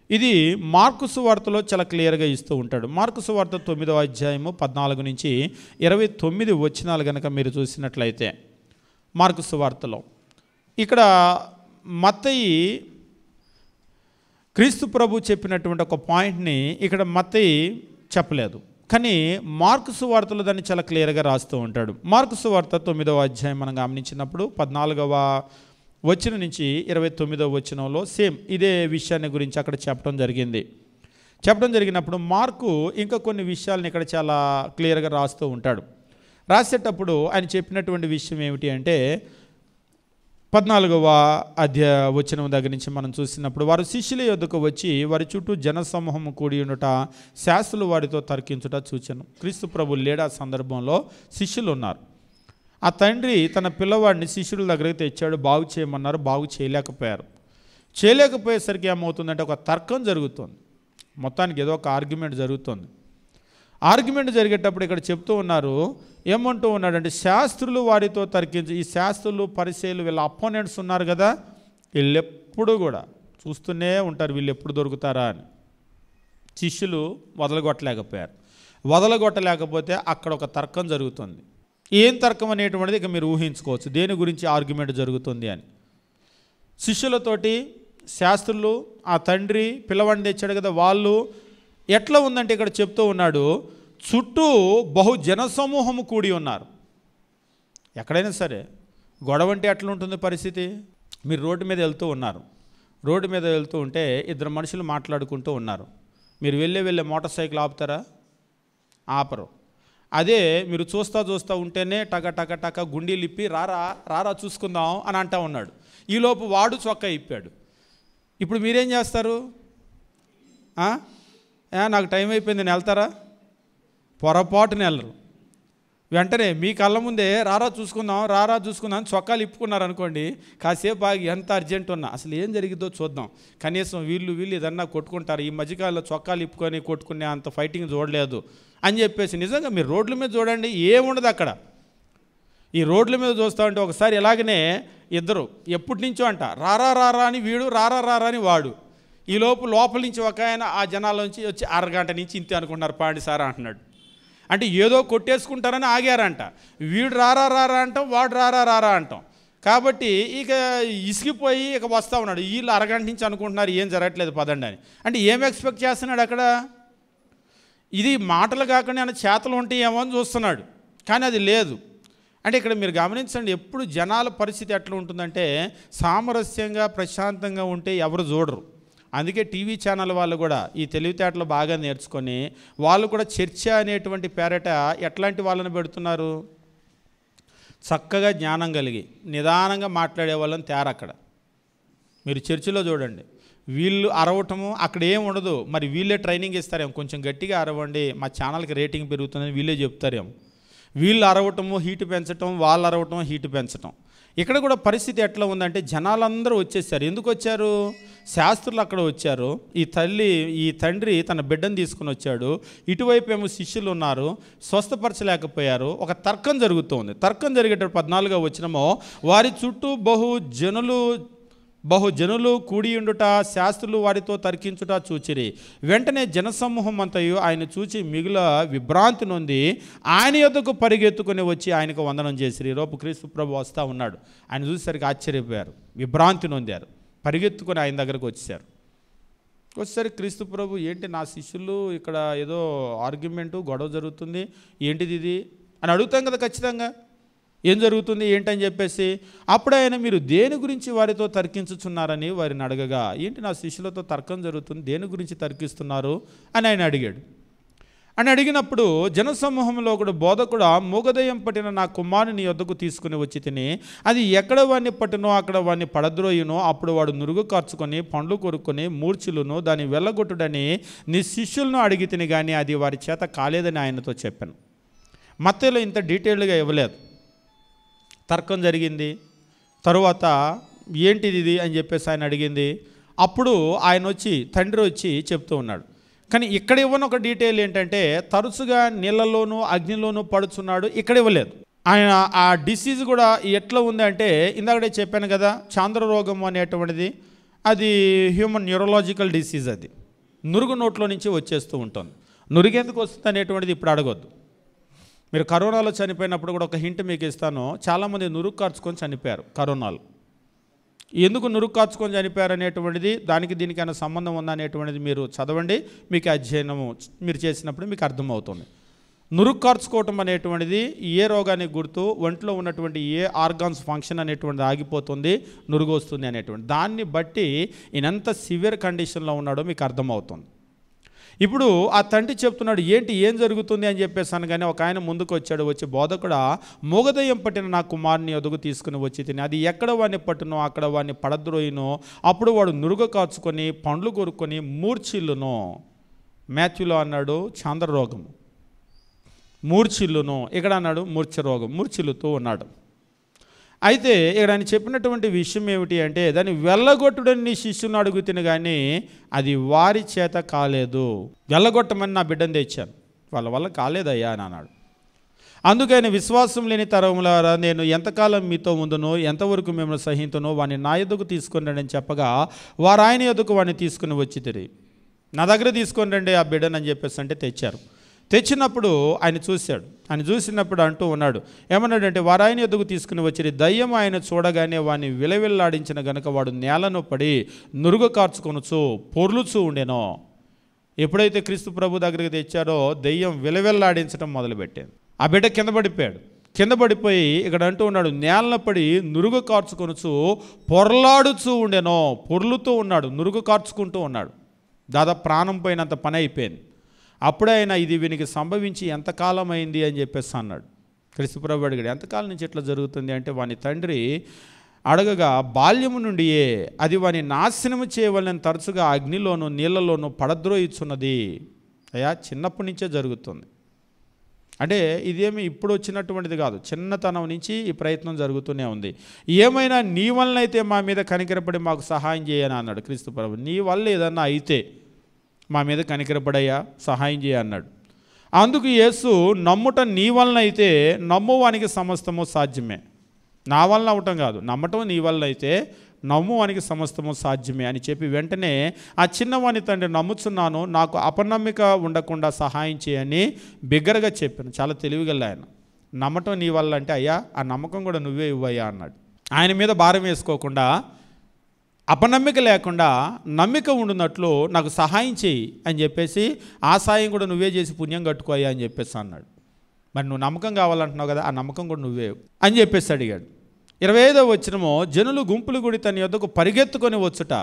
ఇది మార్కు సువార్తలో చాలా క్లియర్గా ఇస్తూ ఉంటాడు. మార్కు సువార్త 9వ అధ్యాయము 14 నుంచి 29 వచనాలు కనుక మీరు చూసినట్లయితే, మార్కు సువార్తలో ఇక్కడ మత్తయి క్రీస్తు ప్రభు చెప్పినటువంటి ఒక పాయింట్ని ఇక్కడ మత్తయి చెప్పలేదు, కానీ మార్కు సువార్తలో దాన్ని చాలా క్లియర్గా రాస్తూ ఉంటాడు. మార్కు సువార్త 9వ అధ్యాయం మనం గమనించినప్పుడు 14వ వచనం నుంచి 29వ వచనంలో సేమ్ ఇదే విషయాన్ని గురించి అక్కడ చెప్పడం జరిగినప్పుడు మార్కు ఇంకా కొన్ని విషయాలను ఇక్కడ చాలా క్లియర్గా రాస్తూ ఉంటాడు. రాసేటప్పుడు ఆయన చెప్పినటువంటి విషయం ఏమిటి అంటే, 14వ వచనం దగ్గర నుంచి మనం చూసినప్పుడు, వారు శిష్యుల యొద్దకు వచ్చి వారి చుట్టూ జనసమూహము కూడి ఉండుట, శాస్త్రులు వారితో తర్కించుట చూచెను. క్రీస్తు ప్రభు లేడా సందర్భంలో శిష్యులు ఉన్నారు. ఆ తండ్రి తన పిల్లవాడిని శిష్యుల దగ్గరికి తెచ్చాడు, బాగు చేయమన్నారు, బాగు చేయలేకపోయేసరికి ఏమవుతుందంటే ఒక తర్కం జరుగుతుంది. మొత్తానికి ఏదో ఒక ఆర్గ్యుమెంట్ జరుగుతుంది. ఆర్గ్యుమెంట్ జరిగేటప్పుడు ఇక్కడ చెప్తూ ఉన్నారు, ఏమంటూ ఉన్నాడంటే, శాస్త్రులు వారితో తర్కించి, ఈ శాస్త్రులు పరిసయ్యులు వీళ్ళ అపోనెంట్స్ ఉన్నారు కదా, వీళ్ళెప్పుడు కూడా చూస్తూనే ఉంటారు వీళ్ళు ఎప్పుడు దొరుకుతారా అని. శిష్యులు వదలగొట్టలేకపోతే అక్కడ ఒక తర్కం జరుగుతుంది. ఏం తర్కం అనేటువంటిది ఇక మీరు ఊహించుకోవచ్చు, దేని గురించి ఆర్గ్యుమెంట్ జరుగుతుంది అని. శిష్యులతోటి శాస్త్రులు, ఆ తండ్రి పిల్లవాడిని తెచ్చాడు కదా, వాళ్ళు ఎట్లా ఉందంటే ఇక్కడ చెప్తూ ఉన్నాడు, చుట్టూ బహు జనసమూహము కూడి ఉన్నారు. ఎక్కడైనా సరే గొడవ అంటే ఎట్లా ఉంటుంది పరిస్థితి? మీరు రోడ్డు మీద వెళ్తూ ఉంటే ఇద్దరు మనుషులు మాట్లాడుకుంటూ ఉన్నారు. మీరు వెళ్ళే మోటార్ సైకిల్ ఆపుతారా? ఆపరు. అదే మీరు చూస్తూ ఉంటేనే టక గుండీలు ఇప్పి రారా చూసుకుందాం అని అంటా ఉన్నాడు. ఈలోపు వాడు చొక్కా ఇప్పాడు. ఇప్పుడు మీరేం చేస్తారు? నాకు టైం అయిపోయింది నేను వెళ్తారా? పొరపాటున వెళ్ళరు. వెంటనే మీ కళ్ళ ముందే రారా చూసుకుందాం చొక్కాలు ఇప్పుకున్నారు అనుకోండి, కాసేపు ఆగి ఎంత అర్జెంట్ ఉన్నా అసలు ఏం జరిగిద్దో చూద్దాం, కనీసం వీళ్ళు ఏదన్నా కొట్టుకుంటారు, ఈ మధ్యకాలంలో చొక్కాలు ఇప్పుకొని కొట్టుకునే అంత ఫైటింగ్ చూడలేదు అని చెప్పేసి. నిజంగా మీరు రోడ్ల మీద చూడండి, ఏముండదు అక్కడ. ఈ రోడ్ల మీద చూస్తూ ఉంటే ఒకసారి ఇలాగనే ఇద్దరు ఎప్పటి నుంచో అంట రారా అని వీడు, రారా అని వాడు. ఈ లోపల నుంచి ఒక ఆయన ఆ జనాల్లోంచి వచ్చి అరగంట నుంచి ఇంతే అనుకుంటున్నారు పాండి సారా అంటున్నాడు. అంటే ఏదో కొట్టేసుకుంటారని ఆగారంట. వీడు రారా అంటాం, వాడు రారా అంటాం. కాబట్టి ఇక ఇసిగిపోయి ఇక వస్తూ ఉన్నాడు. వీళ్ళు అరగంట నుంచి అనుకుంటున్నారు ఏం జరగట్లేదు పదండి అని. అంటే ఏం ఎక్స్పెక్ట్ చేస్తున్నాడు అక్కడ? ఇది మాటలు కాకుండా ఆయన చేతలు ఉంటాయేమో అని చూస్తున్నాడు, కానీ అది లేదు. అంటే ఇక్కడ మీరు గమనించండి, ఎప్పుడు జనాల పరిస్థితి ఎట్లా ఉంటుందంటే సామరస్యంగా ప్రశాంతంగా ఉంటే ఎవరు చూడరు. అందుకే టీవీ ఛానల్ వాళ్ళు కూడా ఈ తెలివితేటలు బాగా నేర్చుకొని వాళ్ళు కూడా చర్చ అనేటువంటి పేరట ఎట్లాంటి వాళ్ళని పెడుతున్నారు, చక్కగా జ్ఞానం కలిగి నిదానంగా మాట్లాడే వాళ్ళని తేరక్కడ. మీరు చర్చిలో చూడండి, వీళ్ళు అరవటము అక్కడ ఏం ఉండదు. మరి వీళ్ళే ట్రైనింగ్ ఇస్తారేమో, కొంచెం గట్టిగా అరవండి మా ఛానల్కి రేటింగ్ పెరుగుతుందని వీళ్ళే చెప్తారేమో. వీళ్ళు అరవటము హీటు పెంచటం, వాళ్ళు అరవటం హీటు పెంచటం. ఇక్కడ కూడా పరిస్థితి ఎట్లా ఉందంటే జనాలందరూ వచ్చేసారు. ఎందుకు వచ్చారు? శాస్త్రులు అక్కడ వచ్చారు. ఈ తండ్రి తన బిడ్డను తీసుకుని వచ్చాడు. ఇటువైపు ఏమో శిష్యులు ఉన్నారు, స్వస్థపరచలేకపోయారు. ఒక తర్కం జరుగుతుంది. తర్కం జరిగేటప్పుడు 14వ వచనమో, వారి చుట్టూ బహుజనులు కూడియుండుట, శాస్త్రులు వారితో తర్కించుట చూచిరి. వెంటనే జనసమూహం అంతయు ఆయన చూచి మిగుల విభ్రాంతి నొంది ఆయన యొద్దకు పరిగెత్తుకుని వచ్చి ఆయనకు వందనం చేసిరి. ఈరోజు క్రీస్తు ప్రభు వస్తూ ఉన్నాడు. ఆయన చూసేసరికి ఆశ్చర్యపోయారు, విభ్రాంతి నొందారు, పరిగెత్తుకొని ఆయన దగ్గరకు వచ్చేసరికి క్రీస్తు ప్రభు, ఏంటి నా శిష్యులు ఇక్కడ ఏదో ఆర్గ్యుమెంటు గొడవ జరుగుతుంది, ఏంటిది ఇది అని అడుగుతాం కదా ఖచ్చితంగా. ఏం జరుగుతుంది ఏంటని చెప్పేసి అప్పుడు ఆయన, మీరు దేని గురించి వారితో తర్కించుచున్నారని వారిని అడగగా, ఏంటి నా శిష్యులతో తర్కం జరుగుతుంది, దేని గురించి తర్కిస్తున్నారు అని ఆయన అడిగాడు. అని అడిగినప్పుడు జనసమూహంలో ఒకడు బోధకుడా, మూగదయం పట్టిన నా కుమారుని యొద్దకు తీసుకుని వచ్చి తిని, అది ఎక్కడ వాడిని పట్టినో అక్కడ వాడిని పడద్రోయునో అప్పుడు వాడు నురుగు కార్చుకొని పండ్లు కొరుక్కొని మూర్ఛిలును దాన్ని వెళ్ళగొట్టుడని నీ శిష్యులను అడిగి తిని, కానీ అది వారి చేత కాలేదని ఆయనతో చెప్పాను. మత్తయిలో ఇంత డీటెయిల్డ్గా ఇవ్వలేదు. తర్కం జరిగింది, తరువాత ఏంటిది ఇది అని చెప్పేసి ఆయన అడిగింది. అప్పుడు తండ్రి వచ్చి చెప్తూ ఉన్నాడు. కానీ ఇక్కడ ఇవ్వని ఒక డీటెయిల్ ఏంటంటే తరచుగా నీళ్ళలోనూ అగ్నిలోనూ పడుచున్నాడు. ఇక్కడ ఇవ్వలేదు. ఆయన ఆ డిసీజ్ కూడా ఎట్లా ఉంది అంటే, ఇందాకడే చెప్పాను కదా, చాంద్రరోగం అనేటువంటిది అది హ్యూమన్ న్యూరలాజికల్ డిసీజ్. అది నురుగు నోట్లో నుంచి వచ్చేస్తూ ఉంటుంది. నురుగెందుకు వస్తుంది అనేటువంటిది ఇప్పుడు అడగొద్దు. మీరు కరోనాలో చనిపోయినప్పుడు కూడా ఒక హింట్ మీకు ఇస్తాను. చాలామంది నురుగు కార్చుకొని చనిపోయారు కరోనాలో. ఎందుకు నురుగు కార్చుకొని చనిపోయారు అనేటువంటిది, దానికి దీనికైనా సంబంధం ఉందా అనేటువంటిది మీరు చదవండి. మీకు అధ్యయనము మీరు చేసినప్పుడు మీకు అర్థమవుతుంది. నురుగు కార్చుకోవటం అనేటువంటిది ఏ రోగానికి గుర్తు, ఒంట్లో ఉన్నటువంటి ఏ ఆర్గాన్స్ ఫంక్షన్ అనేటువంటిది ఆగిపోతుంది, నురుగు వస్తుంది అనేటువంటి దాన్ని బట్టి ఈయనంత సివియర్ కండిషన్లో ఉన్నాడో మీకు అర్థమవుతుంది. ఇప్పుడు ఆ తండ్రి చెప్తున్నాడు, ఏం జరుగుతుంది అని చెప్పేసాను. కానీ ఒక ఆయన ముందుకు వచ్చి, బోధకుడా, మూగదయం పట్టిన నా కుమారుని ఎదుగు తీసుకుని వచ్చి తిని, అది ఎక్కడ వాడిని పట్టునో అక్కడ వాడిని పడద్రోయినో అప్పుడు వాడు నురుగ కాచుకొని పండ్లు కొరుక్కొని మూర్ఛిల్లును. మాథ్యూలో అన్నాడు చాంద్రరోగము, మూర్ఛిల్లును. ఇక్కడ అన్నాడు మూర్ఛ రోగం, మూర్ఛిల్లుతూ ఉన్నాడు. అయితే ఇక్కడ ఆయన చెప్పినటువంటి విషయం ఏమిటి అంటే, దాన్ని వెళ్ళగొట్టుడని నీ శిష్యుని అడుగుతున్నా కానీ అది వారి చేత కాలేదు. వెళ్ళగొట్టమని నా బిడ్డను తెచ్చాను, వాళ్ళ వల్ల కాలేదయ్యా అని అన్నాడు. అందుకని విశ్వాసం లేని తరములారా, నేను ఎంతకాలం మీతో ఉందునో, ఎంతవరకు మిమ్మల్ని సహింతునో వాడిని నా ఎద్దుకు తీసుకొని రండి అని చెప్పగా వారు ఆయన ఎద్దుకు వాడిని తీసుకుని వచ్చి తిరిగి నా దగ్గర తీసుకొని రండి ఆ బిడ్డను అని చెప్పేసి అంటే తెచ్చారు. తెచ్చినప్పుడు ఆయన చూశాడు. ఆయన చూసినప్పుడు అంటూ ఉన్నాడు, ఏమన్నాడంటే, వారు ఆయన ఎద్దుకు తీసుకుని వచ్చి దయ్యం ఆయన చూడగానే వాడిని విలవిల్లాడించిన గనుక వాడు నేలను పడి నురుగు కార్చుకొనుచు పొర్లుచూ ఉండెనో. ఎప్పుడైతే క్రీస్తు ప్రభు దగ్గరికి తెచ్చారో దయ్యం విలవిల్లాడించడం మొదలుపెట్టింది. ఆ బిడ్డ కింద పడిపోయాడు. కింద పడిపోయి ఇక్కడ అంటూ ఉన్నాడు, నేలన పడి నురుగు కార్చుకొనుచు పొర్లాడుచూ ఉండెనో. పొర్లుతూ ఉన్నాడు, నురుగు కార్చుకుంటూ ఉన్నాడు. దాదాపు ప్రాణం పోయినంత పని అయిపోయింది. అప్పుడే ఆయన, ఇది వీనికి సంభవించి ఎంతకాలం అయింది అని చెప్పేసి అన్నాడు. క్రీస్తుప్రభు అడిగాడు, ఎంతకాలం నుంచి ఇట్లా జరుగుతుంది అంటే, వాని తండ్రి అడగగా, బాల్యము నుండియే అది వాని నాశనము చేయవలని తరచుగా అగ్నిలోనూ నీళ్ళలోనూ పడద్రోయిచున్నది. అయ్యా, చిన్నప్పటి నుంచే జరుగుతుంది. అంటే ఇదేమి ఇప్పుడు వచ్చినటువంటిది కాదు, చిన్నతనం నుంచి ఈ ప్రయత్నం జరుగుతూనే ఉంది. ఏమైనా నీ వలనైతే మా మీద కనికరపడి మాకు సహాయం చేయని అన్నాడు క్రీస్తుప్రభు. నీ వల్ల ఏదన్నా అయితే మా మీద కనికరపడయ్యా, సహాయం చేయ అన్నాడు. అందుకు యేసు, నమ్ముట నీ వలన అయితే నమ్మువానికి సమస్తము సాధ్యమే. నా వలన అవటం కాదు, నమ్మటం నీ వలన అయితే నమ్మువానికి సమస్తము సాధ్యమే అని చెప్పి వెంటనే ఆ చిన్నవాని తండ్రి, నమ్ముచున్నాను, నాకు అపనమ్మిక ఉండకుండా సహాయం చేయని బిగ్గరగా చెప్పాను. చాలా తెలివిగల ఆయన. నమ్మటం నీ వల్ల అంటే, అయ్యా ఆ నమ్మకం కూడా నువ్వే ఇవ్వయ్యా అన్నాడు. ఆయన మీద భారం వేసుకోకుండా, అపనమ్మిక లేకుండా నమ్మిక ఉండునట్లు నాకు సహాయం చేయి అని చెప్పేసి, ఆ సాయం కూడా నువ్వే చేసి పుణ్యం కట్టుకోయా అని చెప్పేసి అన్నాడు. మరి నువ్వు నమ్మకం కావాలంటున్నావు కదా, ఆ నమ్మకం కూడా నువ్వే అని చెప్పేసి అడిగాడు. 25వ వచనము, జనులు గుంపులు గుడి తన యొద్దకు పరిగెత్తుకొని వచ్చుట.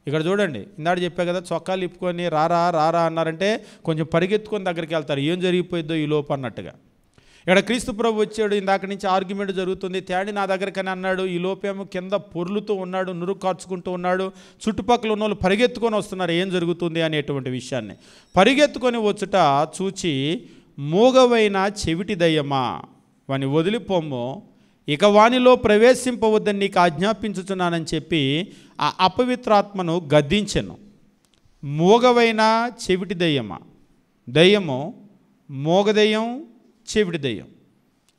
ఇక్కడ చూడండి, ఇందాక చెప్పా కదా, చొక్కాలు ఇప్పుకొని రారా రారా అన్నారంటే కొంచెం పరిగెత్తుకొని దగ్గరికి వెళ్తారు, ఏం జరిగిపోయిద్దో ఈ లోపు అన్నట్టుగా. ఇక్కడ క్రీస్తు ప్రభు వచ్చాడు, ఇందాక నుంచి ఆర్గ్యుమెంట్ జరుగుతుంది, తేడి నా దగ్గరకని అన్నాడు, ఈ లోపేమో కింద పొర్లుతూ ఉన్నాడు, నురుగు కార్చుకుంటూ ఉన్నాడు, చుట్టుపక్కల ఉన్న వాళ్ళు పరిగెత్తుకొని వస్తున్నారు, ఏం జరుగుతుంది అనేటువంటి విషయాన్ని. పరిగెత్తుకొని వచ్చుట చూచి, మూగవైన చెవిటి దయ్యమా వాని వదిలిపోమ్మో, ఇక వానిలో ప్రవేశింపవద్దని నీకు ఆజ్ఞాపించుచున్నానని చెప్పి ఆ అపవిత్రాత్మను గద్దించెను. మూగవైన చెవిటి దయ్యమా, దయ్యము మూగదయ్యం, చెవిటి దయ్యం.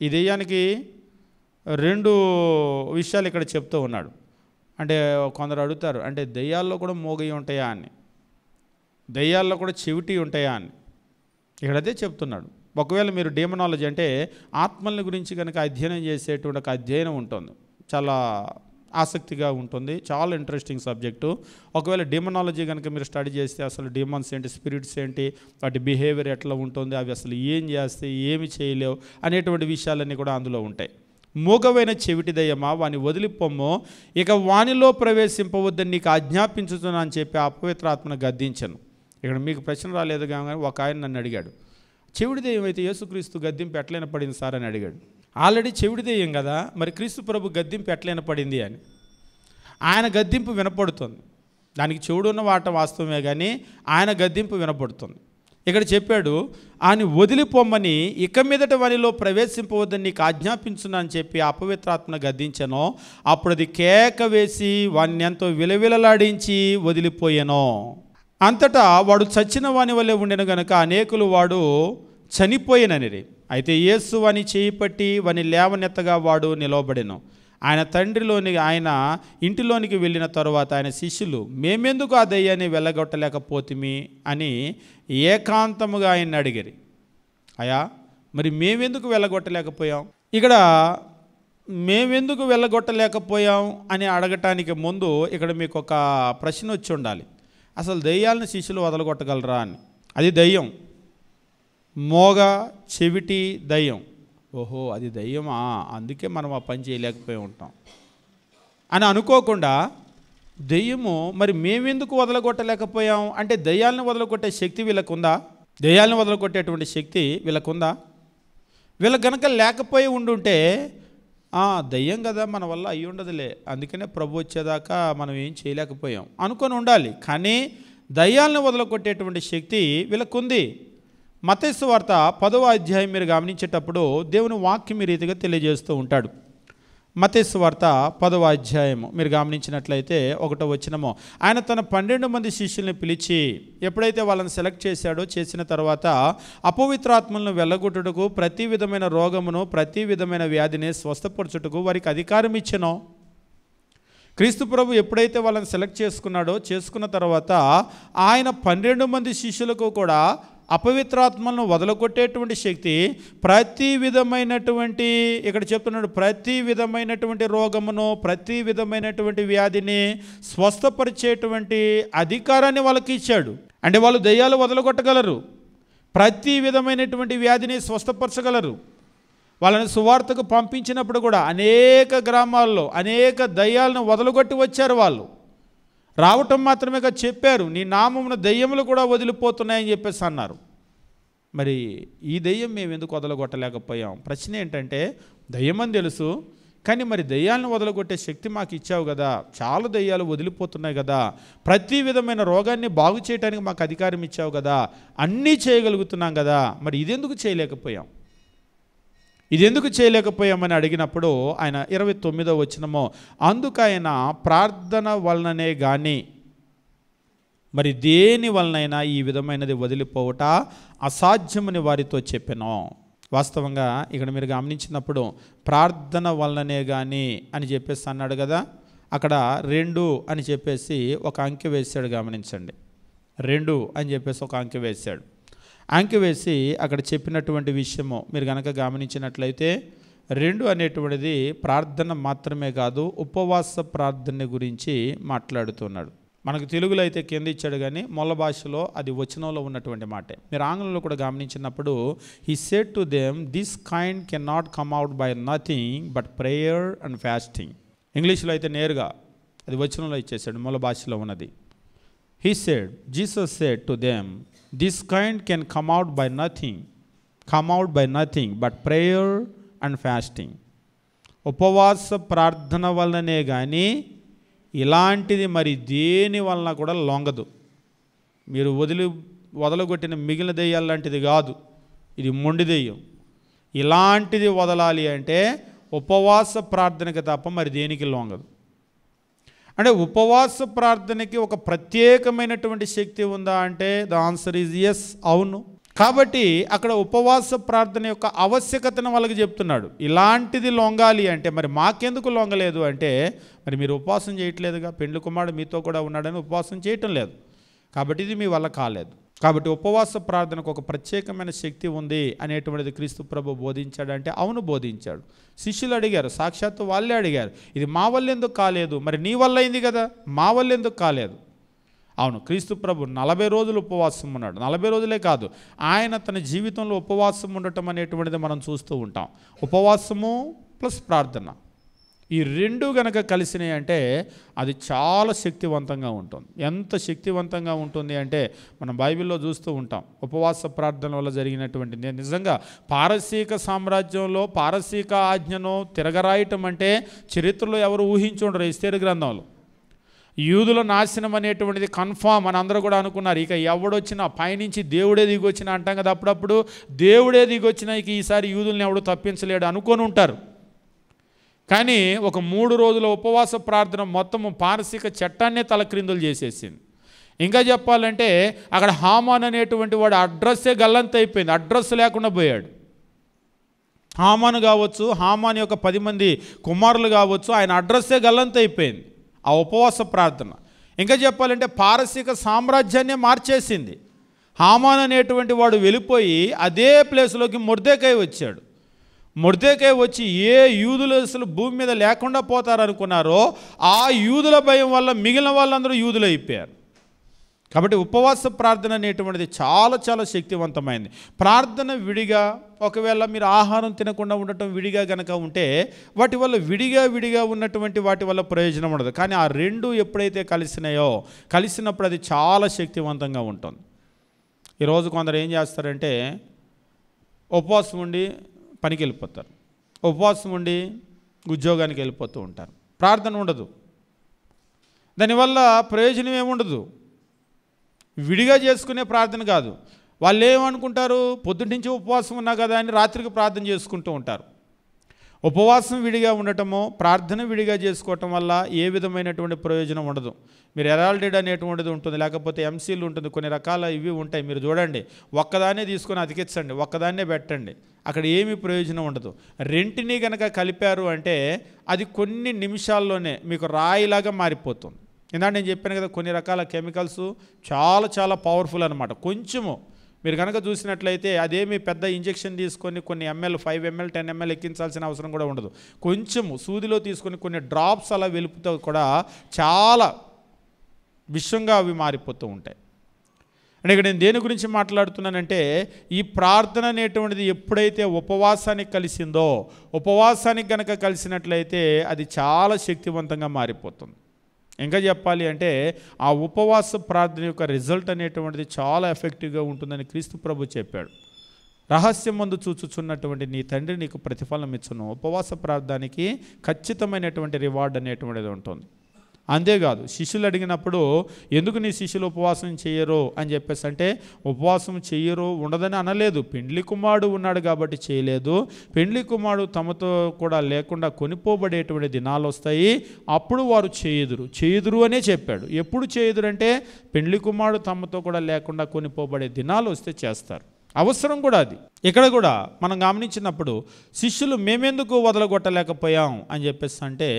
ఈ దయ్యానికి 2 విషయాలు ఇక్కడ చెప్తూ ఉన్నాడు. అంటే కొందరు అడుగుతారు, అంటే దయ్యాల్లో కూడా మూగవి ఉంటాయా అని, దయ్యాల్లో కూడా చెవిటి ఉంటాయా అని. ఇక్కడ అదే చెప్తున్నాడు. ఒకవేళ మీరు డీమనాలజీ అంటే ఆత్మల గురించి కనుక అధ్యయనం చేసేటువంటి ఒక అధ్యయనం ఉంటుంది, చాలా ఆసక్తిగా ఉంటుంది, చాలా ఇంట్రెస్టింగ్ సబ్జెక్టు. ఒకవేళ డీమనాలజీ కనుక మీరు స్టడీ చేస్తే అసలు డీమన్స్ ఏంటి, స్పిరిట్స్ ఏంటి, వాటి బిహేవియర్ ఎట్లా ఉంటుంది, అవి అసలు ఏం చేస్తాయి, ఏమి చేయలేవు అనేటువంటి విషయాలన్నీ కూడా అందులో ఉంటాయి. మూగవైన చెవిటి దయ్యమా వాని వదిలిపోమ్మో, ఇక వానిలో ప్రవేశింపవద్దని నీకు ఆజ్ఞాపించుతున్నా అని చెప్పి అపవిత్రాత్మను గద్దించను. ఇక్కడ మీకు ప్రశ్న రాలేదు కానీ ఒక ఆయన నన్ను అడిగాడు, చెవిటి దెయ్యం అయితే యేసుక్రీస్తు గద్దింపు ఎట్లైనా పడింది సార్ అని అడిగాడు. ఆల్రెడీ చెవిటి దెయ్యం కదా, మరి క్రీస్తు ప్రభు గద్దింపు ఎట్లైనా పడింది అని. ఆయన గద్దింపు వినపడుతుంది, దానికి చెవుడు ఉన్న వాట వాస్తవమే కానీ ఆయన గద్దింపు వినపడుతుంది. ఇక్కడ చెప్పాడు, ఆయన వదిలిపోమ్మని, ఇక మీదట వానిలో ప్రవేశింపవద్దని నీకు ఆజ్ఞాపించున్నా అని చెప్పి అపవిత్రాత్మను గద్దించను. అప్పుడు అది కేక వేసి వాడిని ఎంతో విలవిలలాడించి వదిలిపోయాను. అంతటా వాడు చచ్చిన వాని వల్లే ఉండెను గనుక అనేకులు వాడు చనిపోయిననిరి. అయితే యేసు వాని చేయి పట్టి వాని లేవనెత్తగా వాడు నిలవబడెను. ఆయన ఇంటిలోనికి వెళ్ళిన తరువాత ఆయన శిష్యులు, మేమెందుకు ఆ దయ్యాన్ని వెళ్ళగొట్టలేకపోతిమి అని ఏకాంతముగా ఆయన్ని అడిగిరి. అయ్యా, మరి మేమెందుకు వెళ్ళగొట్టలేకపోయాం? ఇక్కడ మేమెందుకు వెళ్ళగొట్టలేకపోయాం అని అడగటానికి ముందు ఇక్కడ మీకు ఒక ప్రశ్న వచ్చి ఉండాలి. అసలు దయ్యాలను శిష్యులు వదలగొట్టగలరా అని. అది దయ్యం, మోగ చెవిటి దయ్యం. ఓహో, అది దయ్యమా, అందుకే మనం ఆ పని చేయలేకపోయి ఉంటాం అని అనుకోకుండా, దయ్యము మరి మేమెందుకు వదలగొట్టలేకపోయాం అంటే దయ్యాలను వదలగొట్టే శక్తి వీళ్ళకుందా? దయ్యాలను వదలగొట్టేటువంటి శక్తి వీళ్ళకుందా? వీళ్ళకి గనక లేకపోయి ఉండుంటే దయ్యం కదా, మన వల్ల అయ్యి ఉండదులే, అందుకనే ప్రభు వచ్చేదాకా మనం ఏం చేయలేకపోయాం అనుకొని ఉండాలి. కానీ దయ్యాలను వదలగొట్టేటువంటి శక్తి వీళ్ళకుంది. మత్తయి సువార్త 10వ అధ్యాయం మీరు గమనించేటప్పుడు దేవుని వాక్యం ఈ రీతిగా తెలియజేస్తూ ఉంటాడు. మత్తయి సువార్త 10వ అధ్యాయము మీరు గమనించినట్లయితే 1వ వచనము, ఆయన తన 12 మంది శిష్యుల్ని పిలిచి ఎప్పుడైతే వాళ్ళని సెలెక్ట్ చేసిన తర్వాత అపవిత్రాత్మలను వెళ్ళగొట్టుటకు, ప్రతి విధమైన రోగమును, ప్రతి విధమైన వ్యాధిని స్వస్థపరచుటకు వారికి అధికారం ఇచ్చెను. క్రీస్తు ప్రభు ఎప్పుడైతే వాళ్ళని సెలెక్ట్ చేసుకున్న తర్వాత ఆయన 12 మంది శిష్యులకు కూడా అపవిత్రాత్మలను వదలగొట్టేటువంటి శక్తి, ప్రతి విధమైనటువంటి, ఇక్కడ చెప్తున్నాడు, ప్రతి విధమైనటువంటి రోగమును, ప్రతి విధమైనటువంటి వ్యాధిని స్వస్థపరిచేటువంటి అధికారాన్ని వాళ్ళకి ఇచ్చాడు. అంటే వాళ్ళు దయ్యాలు వదలగొట్టగలరు, ప్రతి విధమైనటువంటి వ్యాధిని స్వస్థపరచగలరు. వాళ్ళని సువార్తకు పంపించినప్పుడు కూడా అనేక గ్రామాల్లో అనేక దయ్యాలను వదలగొట్టి వచ్చారు. వాళ్ళు రావటం మాత్రమే చెప్పారు, నీ నామమున దయ్యములు కూడా వదిలిపోతున్నాయని చెప్పేసి అన్నారు. మరి ఈ దయ్యం మేము ఎందుకు వదలగొట్టలేకపోయాం? ప్రశ్న ఏంటంటే, దయ్యమని తెలుసు కానీ మరి దయ్యాలను వదలగొట్టే శక్తి మాకు ఇచ్చావు కదా, చాలా దయ్యాలు వదిలిపోతున్నాయి కదా, ప్రతి విధమైన రోగాన్ని బాగు చేయడానికి మాకు అధికారం ఇచ్చావు కదా, అన్నీ చేయగలుగుతున్నాం కదా, మరి ఇదెందుకు చేయలేకపోయామని అడిగినప్పుడు ఆయన 29వ వచనము, అందుకు ఆయన ప్రార్థన వలననే కానీ మరి దేని వలనైనా ఈ విధమైనది వదిలిపోవట అసాధ్యమని వారితో చెప్పాను. వాస్తవంగా ఇక్కడ మీరు గమనించినప్పుడు ప్రార్థన వలననే కానీ అని చెప్పేసి అన్నాడు కదా, అక్కడ 2 అని చెప్పేసి ఒక అంకె వేశాడు. గమనించండి, 2 అని చెప్పేసి ఒక అంకె వేశాడు. అంకె వేసి అక్కడ చెప్పినటువంటి విషయము మీరు కనుక గమనించినట్లయితే 2 అనేటువంటిది ప్రార్థన మాత్రమే కాదు, ఉపవాస ప్రార్థన గురించి మాట్లాడుతున్నాడు. మనకు తెలుగులో అయితే కింద ఇచ్చాడు, కానీ మూల భాషలో అది వచనంలో ఉన్నటువంటి మాటే. మీరు ఆంగ్లంలో కూడా గమనించినప్పుడు he said to them this kind can not come out by nothing but prayer and fasting. ఇంగ్లీష్లో అయితే నేరుగా అది వచనంలో ఇచ్చేసాడు, మూల భాషలో ఉన్నది. He said, Jesus said to them this kind can come out by nothing but prayer and fasting. ఉపవాస ప్రార్థన వలననే కానీ ఇలాంటిది మరి దేని వలన కూడా లొంగదు. మీరు వదలగొట్టిన మిగిలిన దెయ్యాలు లాంటిది కాదు, ఇది మొండి దెయ్యం. ఇలాంటిది వదలాలి అంటే ఉపవాస ప్రార్థనకి తప్ప మరి దేనికి లొంగదు. అంటే ఉపవాస ప్రార్థనకి ఒక ప్రత్యేకమైనటువంటి శక్తి ఉందా అంటే ద ఆన్సర్ ఈజ్ ఎస్, అవును. కాబట్టి అక్కడ ఉపవాస ప్రార్థన యొక్క ఆవశ్యకతను వాళ్ళకి చెప్తున్నాడు. ఇలాంటిది లొంగాలి అంటే మరి మాకెందుకు లొంగలేదు అంటే, మరి మీరు ఉపవాసం చేయట్లేదుగా, పెండ్లి కుమారుడు మీతో కూడా ఉన్నాడని ఉపవాసం చేయటం లేదు, కాబట్టి ఇది మీ వల్ల కాలేదు. కాబట్టి ఉపవాస ప్రార్థనకు ఒక ప్రత్యేకమైన శక్తి ఉంది అనేటువంటిది క్రీస్తు ప్రభు బోధించాడంటే అవును బోధించాడు. శిష్యులు అడిగారు, సాక్షాత్తు వాళ్ళే అడిగారు, ఇది మా వల్ల ఎందుకు కాలేదు, మరి నీ వల్ల అయింది కదా, మా వల్ల ఎందుకు కాలేదు. అవును, క్రీస్తు ప్రభు 40 రోజులు ఉపవాసం ఉన్నాడు. 40 రోజులే కాదు, ఆయన తన జీవితంలో ఉపవాసం ఉండటం అనేటువంటిది మనం చూస్తూ ఉంటాం. ఉపవాసము ప్లస్ ప్రార్థన, ఈ రెండు గనక కలిసినాయి అంటే అది చాలా శక్తివంతంగా ఉంటుంది. ఎంత శక్తివంతంగా ఉంటుంది అంటే మనం బైబిల్లో చూస్తూ ఉంటాం. ఉపవాస ప్రార్థన వల్ల జరిగినటువంటి నిజంగా పారసీక సామ్రాజ్యంలో పారసీక ఆజ్ఞను తిరగరాయటం అంటే చరిత్రలో ఎవరు ఊహించుండరు. ఎస్తేరు గ్రంథంలో యూదుల నాశనం అనేటువంటిది కన్ఫామ్ అని అందరూ కూడా అనుకున్నారు. ఇక ఎవడొచ్చినా పైనుంచి దేవుడే దిగొచ్చినా అంటాం కదా, అప్పుడప్పుడు దేవుడే దిగొచ్చినా ఇక ఈసారి యూదుల్ని ఎవడు తప్పించలేడు అనుకొని ఉంటారు. కానీ ఒక 3 రోజుల ఉపవాస ప్రార్థన మొత్తము పారసీక చట్టాన్నే తలక్రిందులు చేసేసింది. ఇంకా చెప్పాలంటే అక్కడ హామాన్ అనేటువంటి వాడు అడ్రస్సే గల్లంత అయిపోయింది, అడ్రస్ లేకుండా పోయాడు. హామాను కావచ్చు, హామాన్ యొక్క 10 మంది కుమారులు కావచ్చు, ఆయన అడ్రస్సే గల్లంత అయిపోయింది ఆ ఉపవాస ప్రార్థన. ఇంకా చెప్పాలంటే పారసీక సామ్రాజ్యాన్నే మార్చేసింది. హామాన్ అనేటువంటి వాడు వెళ్ళిపోయి అదే ప్లేస్లోకి మొర్దెకై వచ్చాడు. మొర్దెకై వచ్చి ఏ యూదులు అసలు భూమి మీద లేకుండా పోతారనుకున్నారో ఆ యూదుల భయం వల్ల మిగిలిన వాళ్ళందరూ యూదులు అయిపోయారు. కాబట్టి ఉపవాస ప్రార్థన అనేటువంటిది చాలా చాలా శక్తివంతమైంది. ప్రార్థన విడిగా, ఒకవేళ మీరు ఆహారం తినకుండా ఉండటం విడిగా గనక ఉంటే వాటి వల్ల విడిగా ఉన్నటువంటి వాటి వల్ల ప్రయోజనం ఉండదు. కానీ ఆ రెండు ఎప్పుడైతే కలిసినప్పుడు అది చాలా శక్తివంతంగా ఉంటుంది. ఈరోజు కొందరు ఏం చేస్తారంటే ఉపవాసం ఉండి పనికి వెళ్ళిపోతారు, ఉపవాసం ఉండి ఉద్యోగానికి వెళ్ళిపోతూ ఉంటారు, ప్రార్థన ఉండదు. దానివల్ల ప్రయోజనం ఏముండదు. విడిగా చేసుకునే ప్రార్థన కాదు. వాళ్ళు ఏమనుకుంటారు, పొద్దున్నుంచి ఉపవాసం ఉన్నా కదా అని రాత్రికి ప్రార్థన చేసుకుంటూ ఉంటారు. ఉపవాసం విడిగా ఉండటము, ప్రార్థన విడిగా చేసుకోవటం వల్ల ఏ విధమైనటువంటి ప్రయోజనం ఉండదు. మీరు ఎరాల్డెడ్ అనేటువంటిది ఉంటుంది, లేకపోతే ఎంసీలు ఉంటుంది, కొన్ని రకాల ఇవి ఉంటాయి. మీరు చూడండి, ఒక్కదాన్నే తీసుకొని అతికించండి, ఒక్కదాన్నే పెట్టండి, అక్కడ ఏమీ ప్రయోజనం ఉండదు. రెంటిని కనుక కలిపారు అంటే అది కొన్ని నిమిషాల్లోనే మీకు రాయిలాగా మారిపోతుంది. ఇందాక నేను చెప్పాను కదా, కొన్ని రకాల కెమికల్స్ చాలా చాలా పవర్ఫుల్ అనమాట. కొంచెము మీరు కనుక చూసినట్లయితే అదేమి పెద్ద ఇంజెక్షన్ తీసుకొని కొన్ని ml 5 ml 10 ml ఎక్కించాల్సిన అవసరం కూడా ఉండదు. కొంచెము సూదిలో తీసుకొని కొన్ని డ్రాప్స్ అలా వెలుపుతో కూడా చాలా విషంగా అవి మారిపోతూ ఉంటాయి. అంటే ఇక్కడ నేను దేని గురించి మాట్లాడుతున్నానంటే, ఈ ప్రార్థన అనేటువంటిది ఎప్పుడైతే ఉపవాసానికి కలిసిందో, ఉపవాసానికి కనుక కలిసినట్లయితే అది చాలా శక్తివంతంగా మారిపోతుంది. ఇంకా చెప్పాలి అంటే ఆ ఉపవాస ప్రార్థన యొక్క రిజల్ట్ అనేటువంటిది చాలా ఎఫెక్టివ్గా ఉంటుందని క్రీస్తు ప్రభు చెప్పాడు. రహస్యమందు చూచుచున్నటువంటి నీ తండ్రి నీకు ప్రతిఫలం ఇచ్చును. ఉపవాస ప్రార్థనకి ఖచ్చితమైనటువంటి రివార్డ్ అనేటువంటిది ఉంటుంది. అంతేకాదు, శిష్యులు అడిగినప్పుడు ఎందుకు నీ శిష్యులు ఉపవాసం చేయరు అని చెప్పేసి అంటే, ఉపవాసం చెయ్యరు ఉండదని అనలేదు. పెండ్లి కుమారుడు ఉన్నాడు కాబట్టి చేయలేదు. పెండ్లి కుమారుడు తమతో కూడా లేకుండా కొనిపోబడేటువంటి దినాలు వస్తాయి, అప్పుడు వారు చేయుదురు అనే చెప్పాడు. ఎప్పుడు చేయుదురు అంటే పెండ్లి కుమారుడు తమతో కూడా లేకుండా కొనిపోబడే దినాలు వస్తే చేస్తారు. అవసరం కూడా అది. ఇక్కడ కూడా మనం గమనించినప్పుడు శిష్యులు మేమెందుకు వదలగొట్టలేకపోయాం అని చెప్పేసి అంటే,